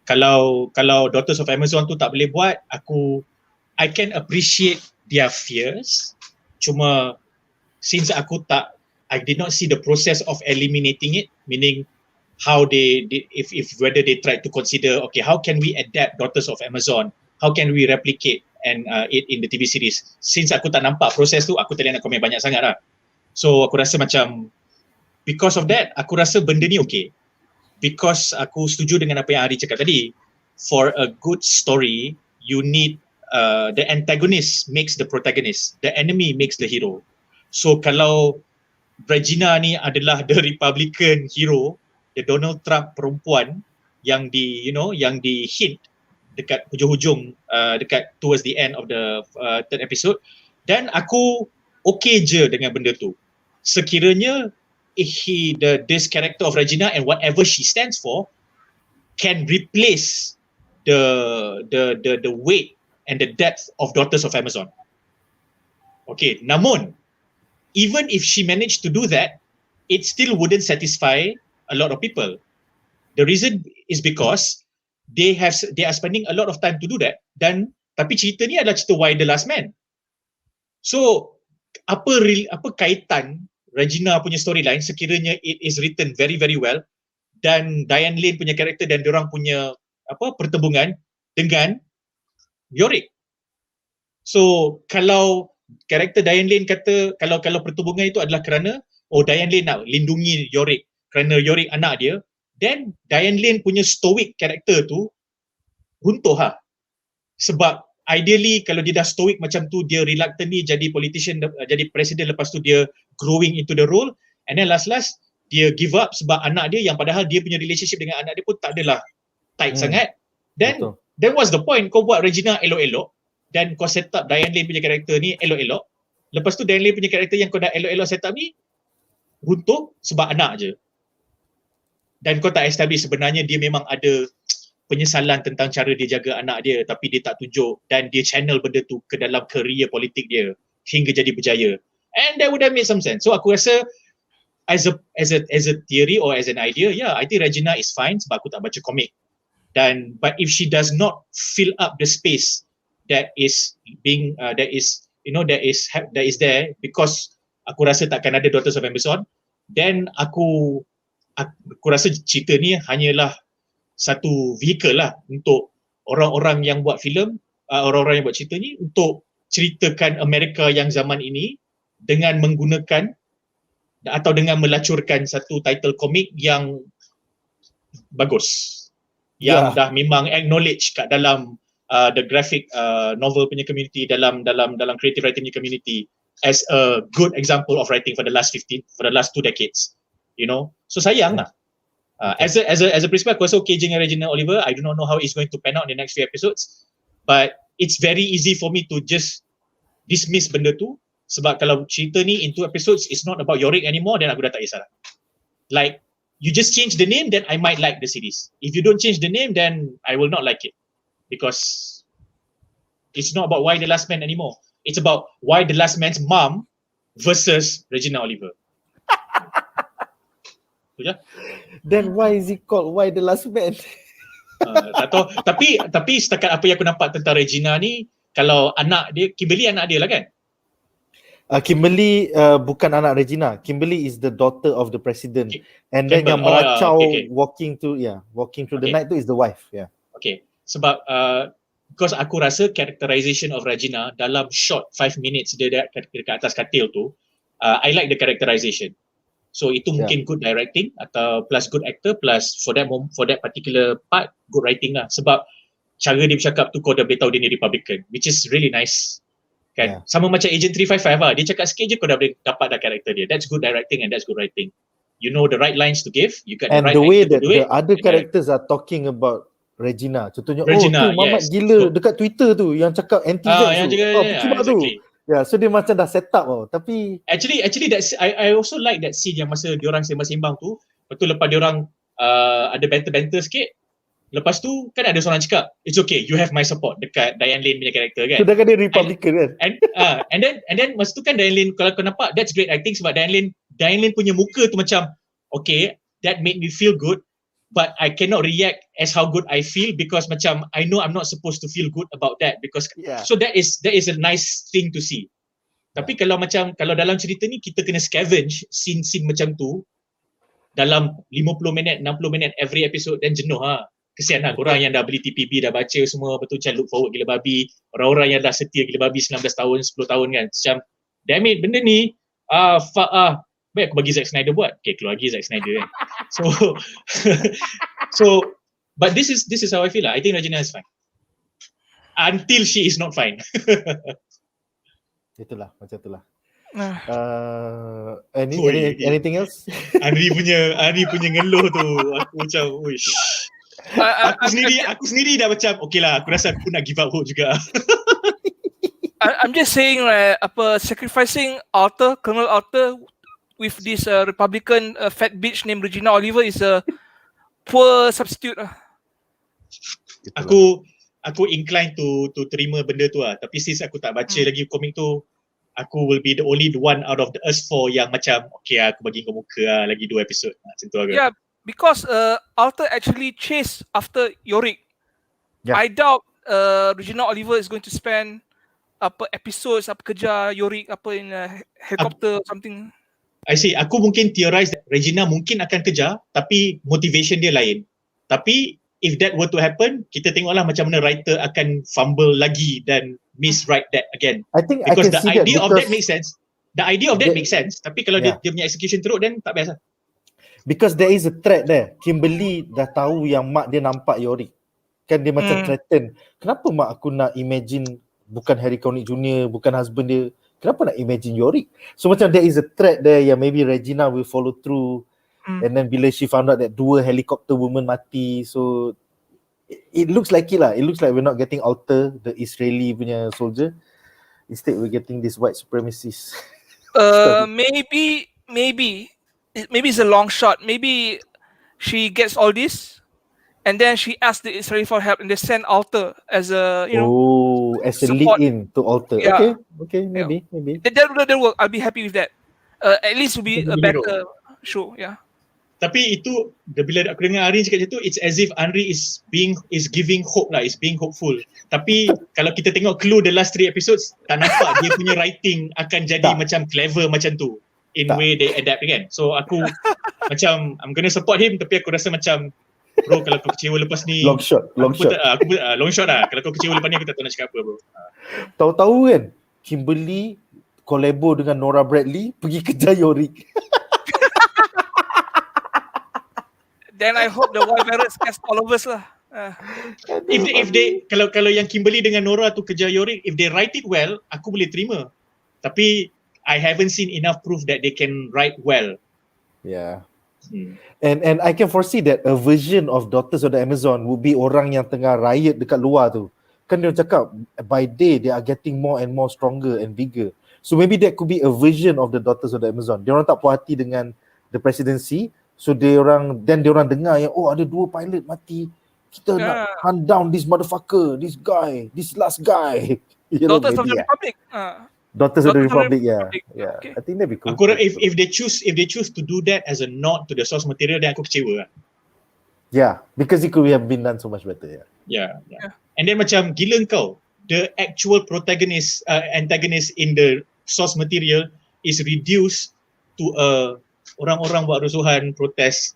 kalau Daughters of Amazon tu tak boleh buat, I can appreciate their fears. Cuma since I did not see the process of eliminating it, meaning how whether they tried to consider, okay, how can we adapt Daughters of Amazon? How can we replicate it in the TV series? Since aku tak nampak proses tu, aku tak nak komen banyak sangat lah. So aku rasa macam because of that, aku rasa benda ni okay. Because aku setuju dengan apa yang Ari cakap tadi. For a good story, you need the antagonist makes the protagonist. The enemy makes the hero. So kalau Regina ni adalah the Republican hero, the Donald Trump perempuan yang di hint dekat hujung-hujung dekat towards the end of the third episode, dan aku okay je dengan benda tu. Sekiranya this character of Regina and whatever she stands for can replace the weight and the depth of Daughters of Amazon. Okay, namun even if she managed to do that, it still wouldn't satisfy a lot of people. The reason is because they are spending a lot of time to do that, tapi cerita ni adalah cerita Why the Last Man. So apa kaitan Regina punya storyline sekiranya it is written very very well dan Diane Lane punya karakter dan diorang punya pertembungan dengan Yorick. So kalau karakter Diane Lane kata kalau pertembungan itu adalah kerana Diane Lane nak lindungi Yorick kerana Yorick anak dia, then Diane Lane punya stoic karakter tu runtuh lah. Sebab ideally kalau dia dah stoic macam tu, dia reluctantly jadi politician, jadi presiden, lepas tu dia growing into the role, and then last dia give up sebab anak dia yang padahal dia punya relationship dengan anak dia pun tak adalah tight sangat. Then what's the point? Kau buat Regina elok-elok dan kau set up Diane Lane punya karakter ni elok-elok, lepas tu Diane Lane punya karakter yang kau dah elok-elok set up ni runtuh sebab anak je. Dan kau tak establish sebenarnya dia memang ada penyesalan tentang cara dia jaga anak dia, tapi dia tak tunjuk, dan dia channel benda tu ke dalam career politik dia hingga jadi berjaya. And that would have made some sense. So aku rasa as a theory or as an idea, I think Regina is fine sebab aku tak baca komik. But if she does not fill up the space that is there, because aku rasa takkan ada Daughters of Amazon, then aku rasa cerita ni hanyalah satu vehicle lah untuk orang-orang yang buat filem, orang-orang yang buat cerita ni untuk ceritakan Amerika yang zaman ini dengan menggunakan atau dengan melacurkan satu title komik yang bagus, yang dah memang acknowledge kat dalam the graphic novel punya community, dalam creative writing punya community as a good example of writing for the last 2 decades. So sayang lah. As a principal, aku rasa okay je dengan Regina Oliver. I do not know how it's going to pan out in the next few episodes, but it's very easy for me to just dismiss benda tu Sebab kalau cerita ni in 2 episodes it's not about Yorick anymore, then aku dah tak kisah. Like, you just change the name, then I might like the series. If you don't change the name, then I will not like it. Because it's not about Why the Last Man anymore. It's about Why the Last Man's mom versus Regina Oliver. Betul je?
Then why is it called Why the Last Man?
Tak tahu. Tapi setakat apa yang aku nampak tentang Regina ni, kalau anak dia, Kimberly anak dia lah kan?
Kimberly bukan anak Regina. Kimberly is the daughter of the president. And then yang
Campbell.
meracau
Okay.
walking through the
Okay.
night tu is the wife. Yeah.
Okay. Sebab because aku rasa characterization of Regina dalam short 5 minutes dia dekat atas katil tu, I like the characterization. So itu mungkin good directing atau plus good actor plus for that particular part good writing lah. Sebab cara dia bercakap tu kau dah boleh tahu dia ni Republican, which is really nice. Kan? Sama macam Agent 355 lah. Dia cakap sikit je kau dah boleh dapat dah karakter dia. That's good directing and that's good writing. You know the right lines to give, you got
And
the right
the way
actor
that
to do
the
it.
other characters are talking about Regina. Contohnya,
Regina,
tu Mamat
yes.
gila
So-
dekat Twitter tu yang cakap anti-vax
yang
tu.
juga
Kibat tu.
exactly.
So dia macam dah set up tau. Tapi
Actually that's I also like that scene yang masa diorang sembang-sembang tu. Betul lepas diorang ada banter-banter sikit. Lepas tu kan ada seorang cakap, it's okay, you have my support dekat Diane Lane punya karakter kan.
sedangkan dia Republican kan.
And then masa tu kan Diane Lane, kalau kau nampak, that's great acting sebab Diane Lane punya muka tu macam, okay, that made me feel good, but I cannot react as how good I feel because macam I know I'm not supposed to feel good about that because so that is a nice thing to see. Tapi kalau dalam cerita ni kita kena scavenge scene macam tu dalam 50 minit, 60 minit every episode, dan jenuh lah. Kesian lah korang yang dah beli TPB, dah baca semua betul macam look forward gila babi, orang-orang yang dah setia gila babi 19 tahun, 10 tahun kan, macam damn it, benda ni fuck baik aku bagi Zack Snyder buat. Okay, keluar lagi Zack Snyder kan. So but this is how I feel lah. I think Regina is fine until she is not fine.
Itulah, macam itulah.
Nah.
Anything else?
Ari punya ngeluh tu aku macam wish. Aku sendiri dah macam okay lah, aku rasa aku nak give up hope juga.
I'm just saying sacrificing Colonel Arthur with this Republican fat bitch named Regina Oliver is a poor substitute.
Aku inclined to terima benda tu lah. Tapi since aku tak baca lagi komik tu, aku will be the only one out of the us four yang macam okay aku bagi kau muka lah, lagi 2 episod macam tu agak.
Yeah, because Arthur actually chased after Yorick.
Yeah.
I doubt Regina Oliver is going to spend episodes kejar Yorick in a helicopter or something.
I see. Aku mungkin theorize that Regina mungkin akan kejar tapi motivation dia lain. Tapi if that were to happen, kita tengoklah macam mana writer akan fumble lagi dan miswrite that again.
I think
Because
I can
the
see
idea
that
of that makes sense. The idea of that makes sense. Tapi kalau dia punya execution teruk, then tak biasa.
Because there is a threat there. Kimberly dah tahu yang mak dia nampak Yorick. Kan dia macam threaten. Kenapa mak aku nak imagine bukan Harry Connick Jr., bukan husband dia. Kenapa nak imagine Yorick? So macam there is a threat there yang maybe Regina will follow through. And then bila she found out that 2 helicopter women mati, so it looks like it lah. It looks like we're not getting Alter, the Israeli punya soldier. Instead we're getting this white supremacist.
Maybe it's a long shot. Maybe she gets all this, and then she asks the Israeli for help, and they send Alter as a
as a
support.
lead in to Alter.
Yeah.
Okay, maybe.
That work. I'll be happy with that. At least will be a better show. Yeah.
Tapi itu bila aku dengar Ari cakap macam tu, it's as if Henry is giving hope lah, is being hopeful. Tapi kalau kita tengok clue the last 3 episodes, tak nampak dia punya writing akan jadi macam clever macam tu in way they adapt kan. So aku macam I'm gonna support him, tapi aku rasa macam bro kalau kau kecewa lepas ni
Long shot.
long shot lah. Kalau kau kecewa lepas ni aku tak tahu nak cakap apa bro.
Tahu-tahu kan Kimberly collabo dengan Nora Bradley pergi kejar Yorick.
Then I hope the wild virus gets all of us lah.
If they kalau yang Kimberly dengan Nora tu kejar Yorick, if they write it well, aku boleh terima. Tapi I haven't seen enough proof that they can write well.
Yeah. And I can foresee that a version of Daughters of the Amazon would be orang yang tengah riot dekat luar tu. Kan dia cakap by day they are getting more and more stronger and bigger. So maybe that could be a version of the Daughters of the Amazon. Dia orang tak puas hati dengan the presidency, so dia orang dengar yang ada 2 pilot mati. Kita nak hunt down this motherfucker, this guy, this last guy.
Daughters of the Republic.
Daughters of the Republic, yeah.
Okay.
I think that'd be cool.
Aku if they choose to do that as a nod to the source material, then aku kecewa.
Yeah, because it could have been done so much better.
Yeah. And then macam gila kau, the actual protagonist, antagonist in the source material is reduced to orang-orang buat rusuhan, protes,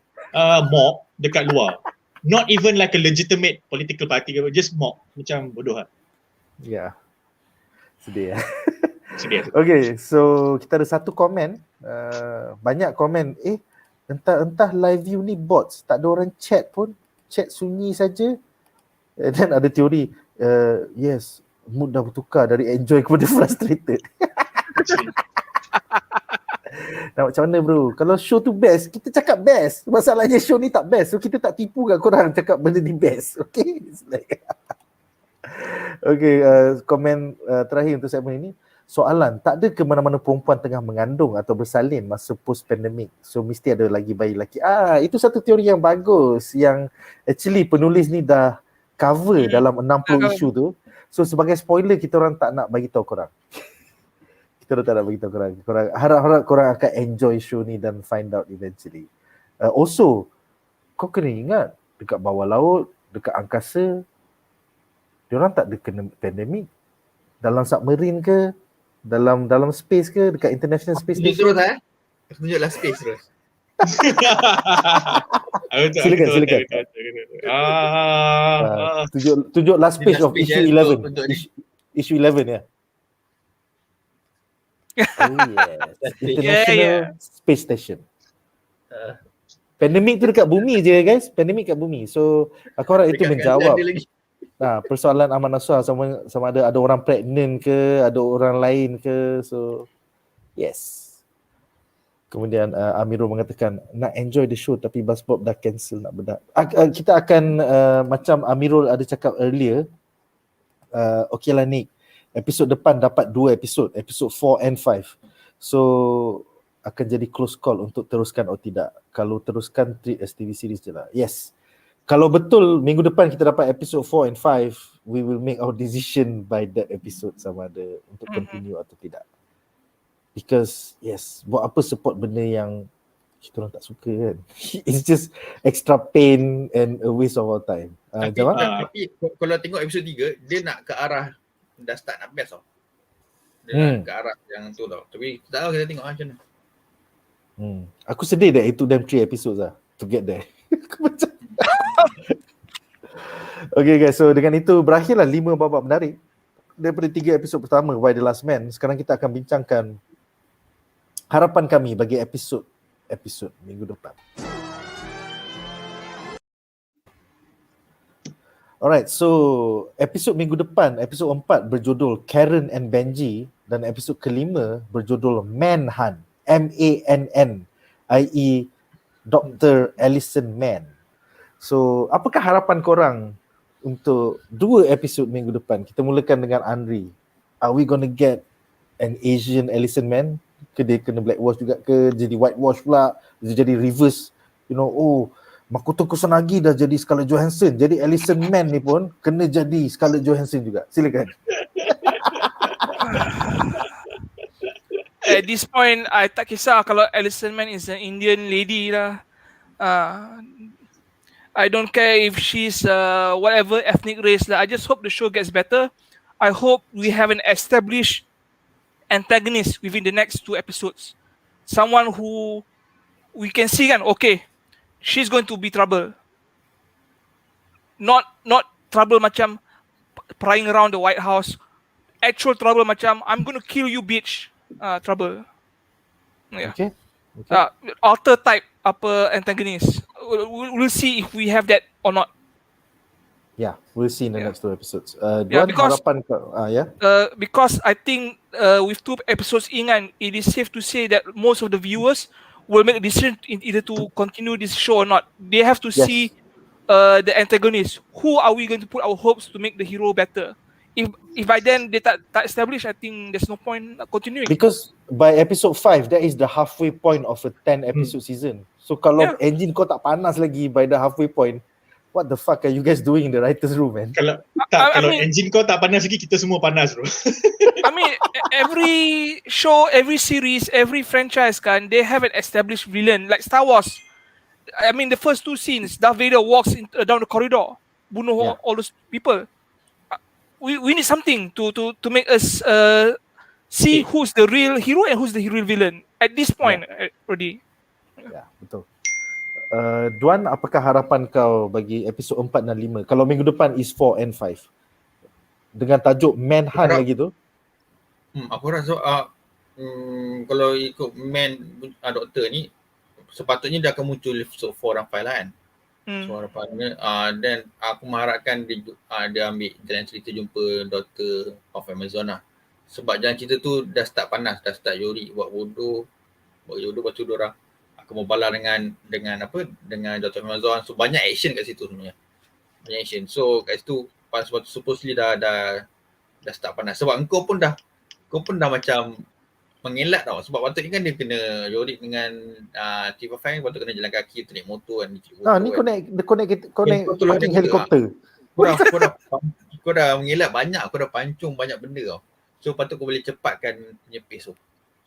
mob dekat luar. Not even like a legitimate political party, just mob. Macam bodoh lah.
Yeah. Sedih.
Sedih.
Okay, so kita ada satu komen. Banyak komen. Entah live view ni bots. Tak ada orang chat pun. Chat sunyi saja. Dan ada teori. Yes, mood dah bertukar dari enjoy kepada frustrated. Nak macam mana bro? Kalau show tu best, kita cakap best. Masalahnya show ni tak best. So kita tak tipu kat korang cakap benda ni best. Okay? It's like okay, komen terakhir untuk segmen ini. Soalan, tak ada ke mana-mana perempuan tengah mengandung atau bersalin masa post-pandemic? So mesti ada lagi bayi lelaki. Itu satu teori yang bagus. Yang actually penulis ni dah cover dalam 60 isu tu. So sebagai spoiler, kita orang tak nak bagi tahu korang. Kita orang tak nak bagi tahu korang. Harap-harap korang akan enjoy show ni dan find out eventually. Also, kau kena ingat, dekat bawah laut, dekat angkasa, diorang tak ada kena pandemik. Dalam submarine ke, dalam space ke, dekat International Space Station.
Terus tunjuklah space terus.
Silakan. Tunjuk last page of issue 11. Issue 11 ya. International Space Station. Pandemik tu dekat bumi je guys. Pandemik kat bumi. So aku harap itu menjawab persoalan Ahmad Nasrah sama ada orang pregnant ke, ada orang lain ke. So yes. Kemudian Amirul mengatakan nak enjoy the show tapi BuzzPOP dah cancel nak bedah. Kita akan macam Amirul ada cakap earlier, okay lah Nick, episod depan dapat 2 episod 4 and 5. So akan jadi close call untuk teruskan atau tidak. Kalau teruskan treat as TV series je lah. Yes. Kalau betul minggu depan kita dapat episod 4 and 5, we will make our decision by that episode sama ada untuk continue atau tidak. Because yes, buat apa support benda yang kita orang tak suka kan. It's just extra pain and a waste of our time. Jamal?
Tapi kalau tengok episod 3, dia nak ke arah dah start nak best tau. Dia nak ke arah yang tu tau. Tapi tak tahu, kita tengok macam mana.
Aku sedih that it took them 3 episodes lah to get there. Okay guys, so dengan itu berakhirlah 5 babak menarik daripada 3 episod pertama Why the Last Man. Sekarang kita akan bincangkan harapan kami bagi episod minggu depan. Alright, so episod minggu depan, episod 4 berjudul Karen and Benji dan episod kelima berjudul Manhunt, M-A-N-N, i.e. Dr. Allison Mann. So, apakah harapan korang untuk 2 episod minggu depan? Kita mulakan dengan Andri. Are we gonna get an Asian Allison Mann? Ke dia kena blackwash juga ke? Jadi whitewash pula? Dia jadi reverse, Makoto Kusanagi dah jadi Scarlett Johansson. Jadi Allison Mann ni pun kena jadi Scarlett Johansson juga. Silakan.
At this point, I tak kisah kalau Allison Mann is an Indian lady lah. I don't care if she's whatever ethnic race lah. I just hope the show gets better. I hope we have an established antagonist within the next 2 episodes. Someone who we can see kan, okay, she's going to be trouble. Not trouble macam prying around the White House. Actual trouble macam I'm going to kill you bitch. Trouble. Yeah.
Okay.
Alter type antagonist. We'll see if we have that or not.
Yeah, we'll see in the next 2 episodes.
Because
harapan
because I think with 2 episodes in, and it is safe to say that most of the viewers will make a decision in either to continue this show or not. They have to see the antagonist. Who are we going to put our hopes to make the hero better? if by then they tak establish, I think there's no point continuing.
Because by episode 5, that is the halfway point of a 10 episode season. So kalau engine kau tak panas lagi by the halfway point, what the fuck are you guys doing in the writer's room, man?
Kalau
I mean,
engine kau tak panas lagi, kita semua panas bro.
I mean, every show, every series, every franchise kan, they have an established villain. Like Star Wars, I mean, the first 2 scenes, Darth Vader walks down the corridor, bunuh all those people. We need something to make us see who's the real hero and who's the real villain at this point already.
Ya, betul. Duan, apakah harapan kau bagi episod 4 dan 5? Kalau minggu depan is 4 and 5 dengan tajuk Manhunt lagi tu.
Aku rasa kalau ikut doktor ni, sepatutnya dia akan muncul episode 4 dan 5 lah kan. So harapannya dan aku mengharapkan dia ambil jalan cerita jumpa Doctor of Amazon lah. Sebab jalan cerita tu dah start panas, dah start Yori buat bodoh lepas tu diorang akan membalas dengan Doctor of Amazon. So banyak action kat situ sebenarnya. Banyak action. So kat situ pas waktu supposedly dah start panas. Sebab kau pun dah macam mengelak tau. Sebab waktu ni kan dia kena Yorik dengan Tifa Fang, waktu kena jalan kaki, tu naik motor kan.
Ni kau naik fucking helikopter.
Kau dah mengelak banyak, kau dah pancung banyak benda tau. So patut kau boleh cepatkan punya pace tu.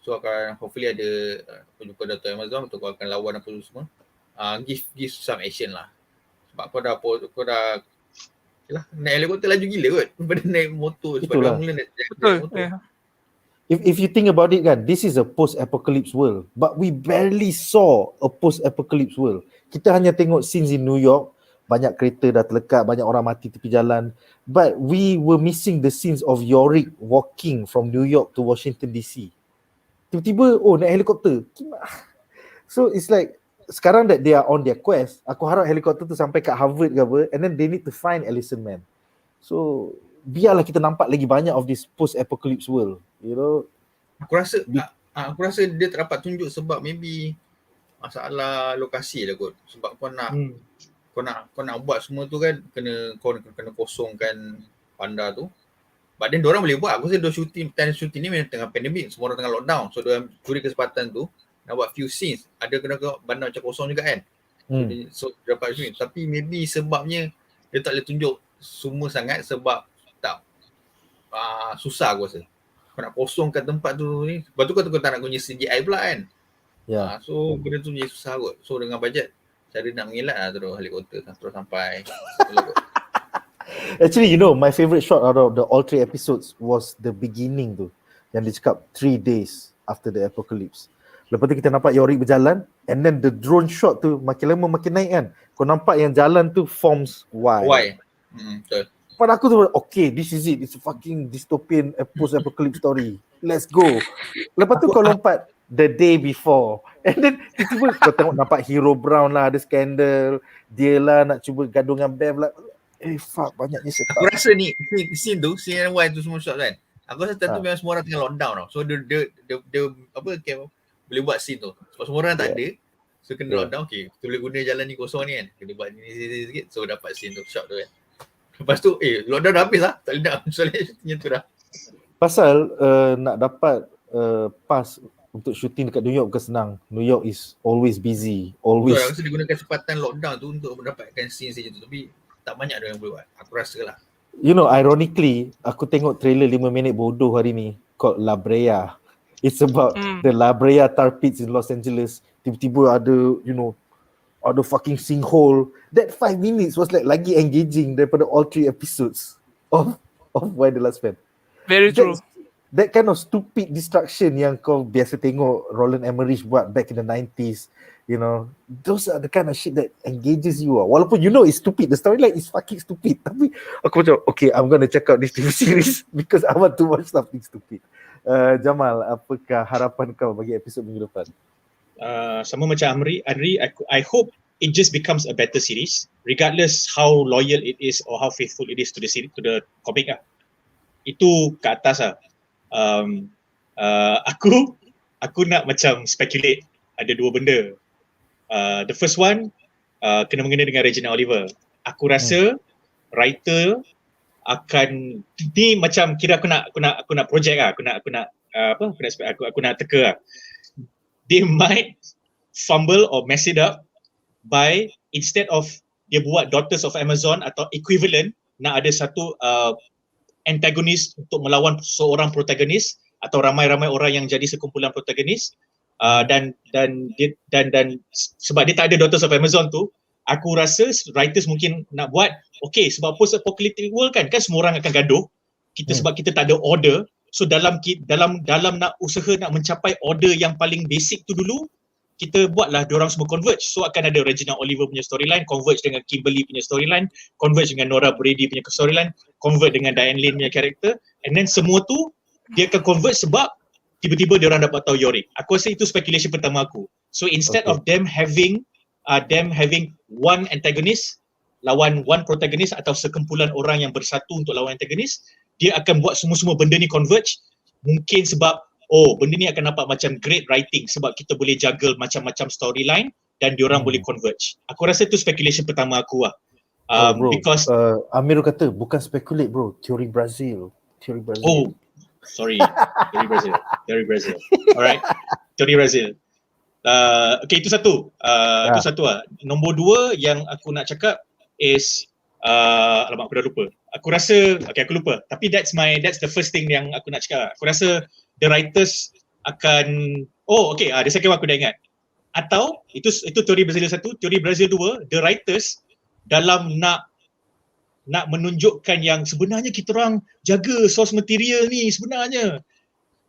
So akan hopefully ada jumpa Dr. Amazon untuk kau akan lawan apa semua. Give some action lah. Sebab kau dah yalah, naik helikopter laju gila kot daripada naik motor. Sebab dah mula naik motor.
Yeah.
If you think about it kan, this is a post-apocalypse world, but we barely saw a post-apocalypse world. Kita hanya tengok scenes in New York, banyak kereta dah terlekat, banyak orang mati tepi jalan, but we were missing the scenes of Yorick walking from New York to Washington DC. Tiba-tiba, naik helikopter. So it's like, sekarang that they are on their quest, aku harap helikopter tu sampai kat Harvard ke apa, and then they need to find Ellison Man. So biarlah kita nampak lagi banyak of this post-apocalypse world, you know.
Aku rasa dia tak dapat tunjuk sebab maybe masalah lokasi lah kot. Sebab kau nak buat semua tu kan, kena kosongkan bandar tu. But then diorang boleh buat. Aku rasa time shooting ni memang tengah pandemik, semua orang tengah lockdown. So diorang curi kesempatan tu nak buat few scenes. Ada kena bandar macam kosong juga kan. So dapat shoot. Tapi maybe sebabnya dia tak boleh tunjuk semua sangat sebab tak susah aku rasa. Kau nak kosongkan tempat tu ni. Lepas tu kau tak nak guna CGI pula kan. So benda tu jadi susah kot. So dengan bajet, cara nak mengelak lah terus helikopter terus sampai.
Actually, you know, my favorite shot out of all 3 episodes was the beginning tu. Yang dia cakap 3 days after the apocalypse. Lepas tu kita nampak Yorick berjalan, and then the drone shot tu makin lama makin naik kan. Kau nampak yang jalan tu forms Y.
Betul.
Pada aku tu, okay, this is it. It's a fucking dystopian post-apocalypse story. Let's go. Lepas tu kau lompat the day before. And then tiba-tiba kau tengok nampak Hero Brown lah, ada skandal. Dia lah nak cuba gaduh dengan Bev lah. Fuck, banyaknya setup.
Aku rasa ni scene Y tu semua shot kan. Aku rasa tentu memang semua orang tengah lockdown tau. So dia boleh buat scene tu. Sebab semua orang tak ada. So kena lockdown, okay. Kita boleh guna jalan ni kosong ni kan. Kena buat ni sikit. So dapat scene tu, shot tu kan. Lepas tu, lockdown dah habis lah. Tak boleh nak soalnya shootingnya tu dah. Pasal
nak dapat pass untuk shooting dekat New York bukan senang. New York is always busy. Always.
Betul, aku rasa dia gunakan kesempatan lockdown tu untuk mendapatkan scene macam tu. Tapi tak banyak dia yang boleh buat. Aku rasa lah.
You know, ironically, aku tengok trailer 5 minit bodoh hari ni called La Brea. It's about the La Brea tar pits in Los Angeles. Tiba-tiba ada, you know, ada fucking sinkhole. That 5 minutes was like lagi engaging daripada all 3 episodes of Why the Last Man.
Very true.
That kind of stupid destruction yang kau biasa tengok Roland Emmerich buat back in the 90s, you know, those are the kind of shit that engages you. Walaupun you know it's stupid, the storyline is fucking stupid, tapi aku macam, okay, I'm gonna check out this TV series because I want to watch something stupid. Jamal, apakah harapan kau bagi episod minggu depan?
Sama macam Amri, I hope it just becomes a better series, regardless how loyal it is or how faithful it is to the series, to the comic lah. Itu ke atas lah. Aku nak macam speculate ada 2 benda. The first one kena mengena dengan Regina Oliver. Aku rasa writer akan ni macam kira aku nak project lah, aku nak teka lah. They might fumble or mess it up by instead of dia buat Daughters of Amazon atau equivalent, nak ada satu antagonis untuk melawan seorang protagonis atau ramai-ramai orang yang jadi sekumpulan protagonis, dan sebab dia tak ada Daughters of Amazon tu, aku rasa writers mungkin nak buat sebab post apocalyptic world kan semua orang akan gaduh sebab kita tak ada order. So dalam nak usaha nak mencapai order yang paling basic tu dulu, kita buatlah diorang semua converge. So akan ada Regina Oliver punya storyline converge dengan Kimberly punya storyline, converge dengan Nora Brady punya storyline, converge dengan Diane Lane punya karakter, and then semua tu dia akan converge sebab tiba-tiba diorang dapat tahu Yorick. Aku rasa itu speculation pertama aku. So instead of them having one antagonist lawan one protagonist atau sekumpulan orang yang bersatu untuk lawan antagonis, dia akan buat semua benda ni converge. Mungkin sebab benda ni akan nampak macam great writing sebab kita boleh juggle macam-macam storyline dan diorang boleh converge. Aku rasa tu speculation pertama aku lah.
Bro,
Because
Amir kata bukan speculate bro, teori Brazil.
Sorry, teori Brazil. Alright, teori Brazil. Okay, itu satu. Itu satu lah. Nombor dua yang aku nak cakap is alamak aku dah lupa. Aku rasa aku lupa. Tapi that's the first thing yang aku nak cakap. Aku rasa the writers akan the second one aku dah ingat. Atau itu teori Brazil satu, teori Brazil dua, the writers dalam nak menunjukkan yang sebenarnya kita orang jaga source material ni, sebenarnya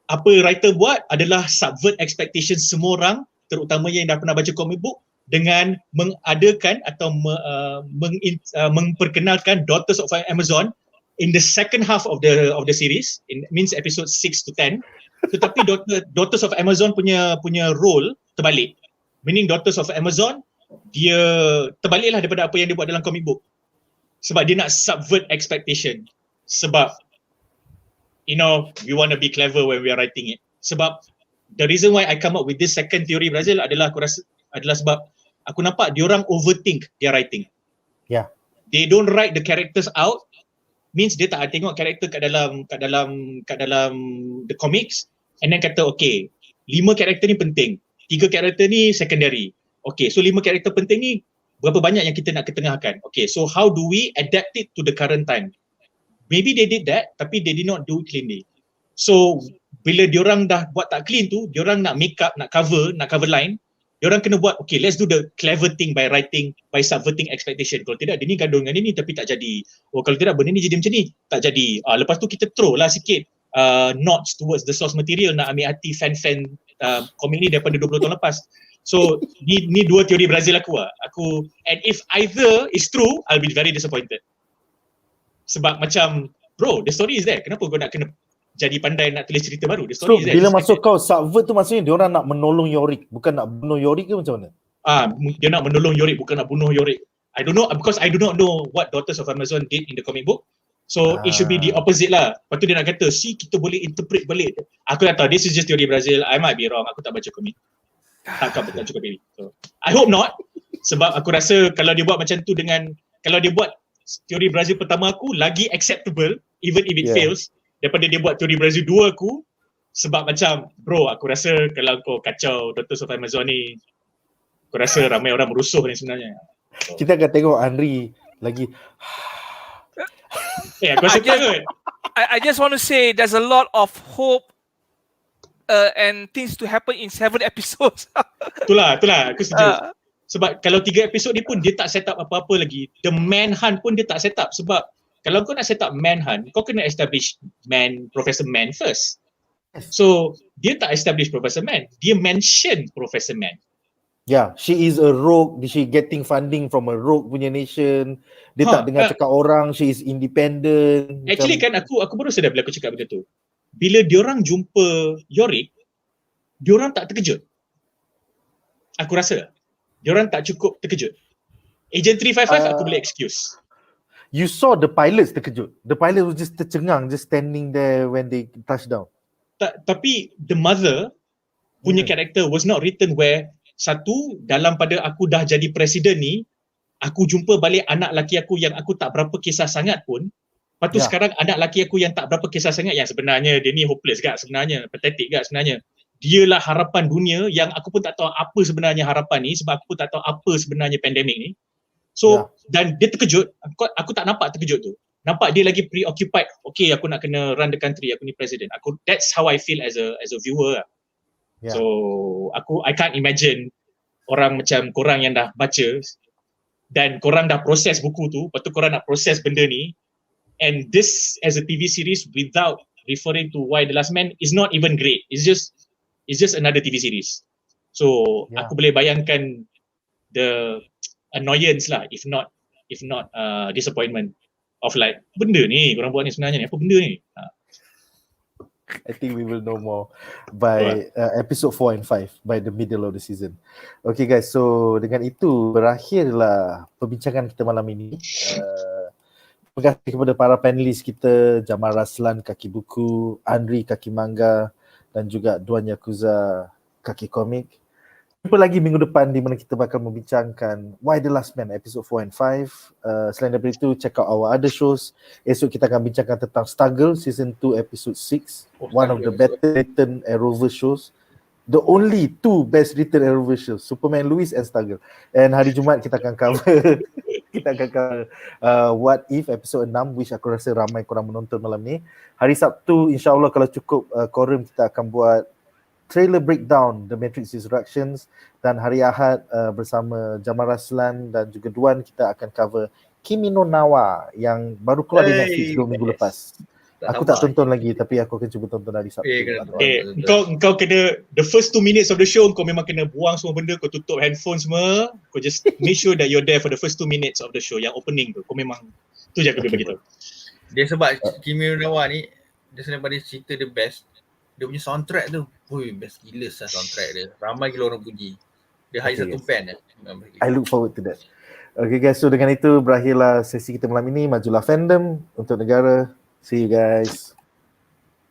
apa writer buat adalah subvert expectations semua orang, terutamanya yang dah pernah baca comic book, dengan mengadakan atau memperkenalkan Daughters of Amazon in the second half of the series, means episode 6 to 10. Tetapi Daughters of Amazon punya role terbalik. Meaning Daughters of Amazon dia terbaliklah daripada apa yang dia buat dalam comic book. Sebab dia nak subvert expectation. Sebab we want to be clever when we are writing it. Sebab the reason why I come up with this second theory Brazil adalah sebab aku nampak diorang overthink their writing.
Yeah.
They don't write the characters out, means dia tak tengok karakter kat dalam the comics and then kata 5 karakter ni penting, 3 karakter ni secondary. So 5 karakter penting ni berapa banyak yang kita nak ketengahkan. So how do we adapt it to the current time? Maybe they did that tapi they did not do it cleanly. So bila diorang dah buat tak clean tu, diorang nak make up, nak cover line, diorang kena buat let's do the clever thing by writing, by subverting expectation. Kalau tidak dia ni gaduh dengan ni tapi tak jadi. Kalau tidak benda ni jadi macam ni, tak jadi. Lepas tu kita throw lah sikit nods towards the source material, nak ambil hati fan-fan komik ni daripada 20 tahun lepas. So ni dua teori Brazil aku lah. And if either is true, I'll be very disappointed. Sebab macam bro, the story is there. Kenapa kau nak kena jadi pandai nak tulis cerita baru? The story is there.
Bila masuk kau subvert tu maksudnya diorang nak menolong Yorick, bukan nak bunuh Yorick ke macam mana?
Dia nak menolong Yorick, bukan nak bunuh Yorick. I don't know because I do not know what Daughters of Amazon did in the comic book. So it should be the opposite lah. Lepas tu dia nak kata kita boleh interpret balik. Aku tak tahu, this is just teori Brazil. I might be wrong. Aku tak baca komik. Tak cukup ini. So, I hope not. Sebab aku rasa kalau dia buat macam tu kalau dia buat teori Brazil pertama aku lagi acceptable even if it fails daripada dia buat teori Brazil 2 aku. Sebab macam bro, aku rasa kalau kau kacau Daughters of Amazon ni, aku rasa ramai orang merusuh ni sebenarnya. So,
kita akan tengok Andri lagi.
Aku rasa kot.
I just want to say there's a lot of hope and things to happen in 7 episodes.
Itulah aku setuju. Sebab kalau 3 episod ni pun dia tak set up apa-apa lagi. The Manhunt pun dia tak set up. Sebab kalau kau nak set up Manhunt, kau kena establish Professor Man first. So dia tak establish Professor Man, dia mention Professor Man.
Yeah, she is a rogue. She getting funding from a rogue punya nation. Dia tak dengar cakap orang. She is independent.
Actually kan aku baru sedar bila aku cakap benda tu. Bila diorang jumpa Yorick, diorang tak terkejut. Aku rasa diorang tak cukup terkejut. Agent 355 aku boleh excuse.
You saw the pilots terkejut. The pilot was just tercengang, just standing there when they touch down.
Tapi the mother punya karakter was not written where satu, dalam pada aku dah jadi presiden ni, aku jumpa balik anak laki aku yang aku tak berapa kisah sangat pun, Lepas tu sekarang anak lelaki aku yang tak berapa kisah sangat, yang sebenarnya dia ni hopeless gak sebenarnya, pathetic gak sebenarnya. Dialah harapan dunia yang aku pun tak tahu apa sebenarnya harapan ni, sebab aku pun tak tahu apa sebenarnya pandemik ni. So dan dia terkejut, aku tak nampak terkejut tu. Nampak dia lagi preoccupied. Okay, aku nak kena run the country, aku ni president. That's how I feel as a viewer lah. So I can't imagine orang macam korang yang dah baca dan korang dah proses buku tu, lepas tu korang nak proses benda ni, and this as a TV series without referring to Why the Last Man is not even great. It's just another TV series. So aku boleh bayangkan the annoyance lah, if not disappointment of like, benda ni korang buat ni sebenarnya ni, apa benda ni?
I think we will know more by episode 4 and 5 by the middle of the season. Okay guys, so dengan itu berakhirlah perbincangan kita malam ini. Terima kasih kepada para panelis kita, Jamal, Raslan, Kaki Buku, Andri, Kaki Manga, dan juga Duan Yakuza, Kaki Komik. Jumpa lagi minggu depan di mana kita bakal membincangkan Why the Last Man episode 4 and 5. Selain daripada itu, check out our other shows. Esok kita akan bincangkan tentang Struggle season 2 episode 6, one of the better written Arrowverse shows. The only two best written Arrowverse shows, Superman Lois and Struggle. And hari Jumaat kita akan cover What If episode 6, which aku rasa ramai korang menonton malam ni. Hari Sabtu insyaAllah kalau cukup quorum, kita akan buat trailer breakdown The Matrix Resurrections, dan hari Ahad bersama Jamal, Raslan dan juga Duan kita akan cover Kimi no Nawa yang baru keluar di Netflix 2 minggu lepas. Aku tak tonton lagi tapi aku akan cuba tonton hari Sabtu.
Kau kena the first 2 minutes of the show, kau memang kena buang semua benda, kau tutup handphone semua, kau just make sure that you're there for the first 2 minutes of the show, yang opening tu. Kau memang tu je aku boleh beritahu.
Dia sebab Kimi no Nawa ni, dia selain pada cerita the best, dia punya soundtrack tu, best gila lah soundtrack dia. Ramai gila orang puji. Dia high satu band.
I look forward to that. Okay guys, so dengan itu berakhirlah sesi kita malam ini. Majulah fandom untuk negara. See you guys.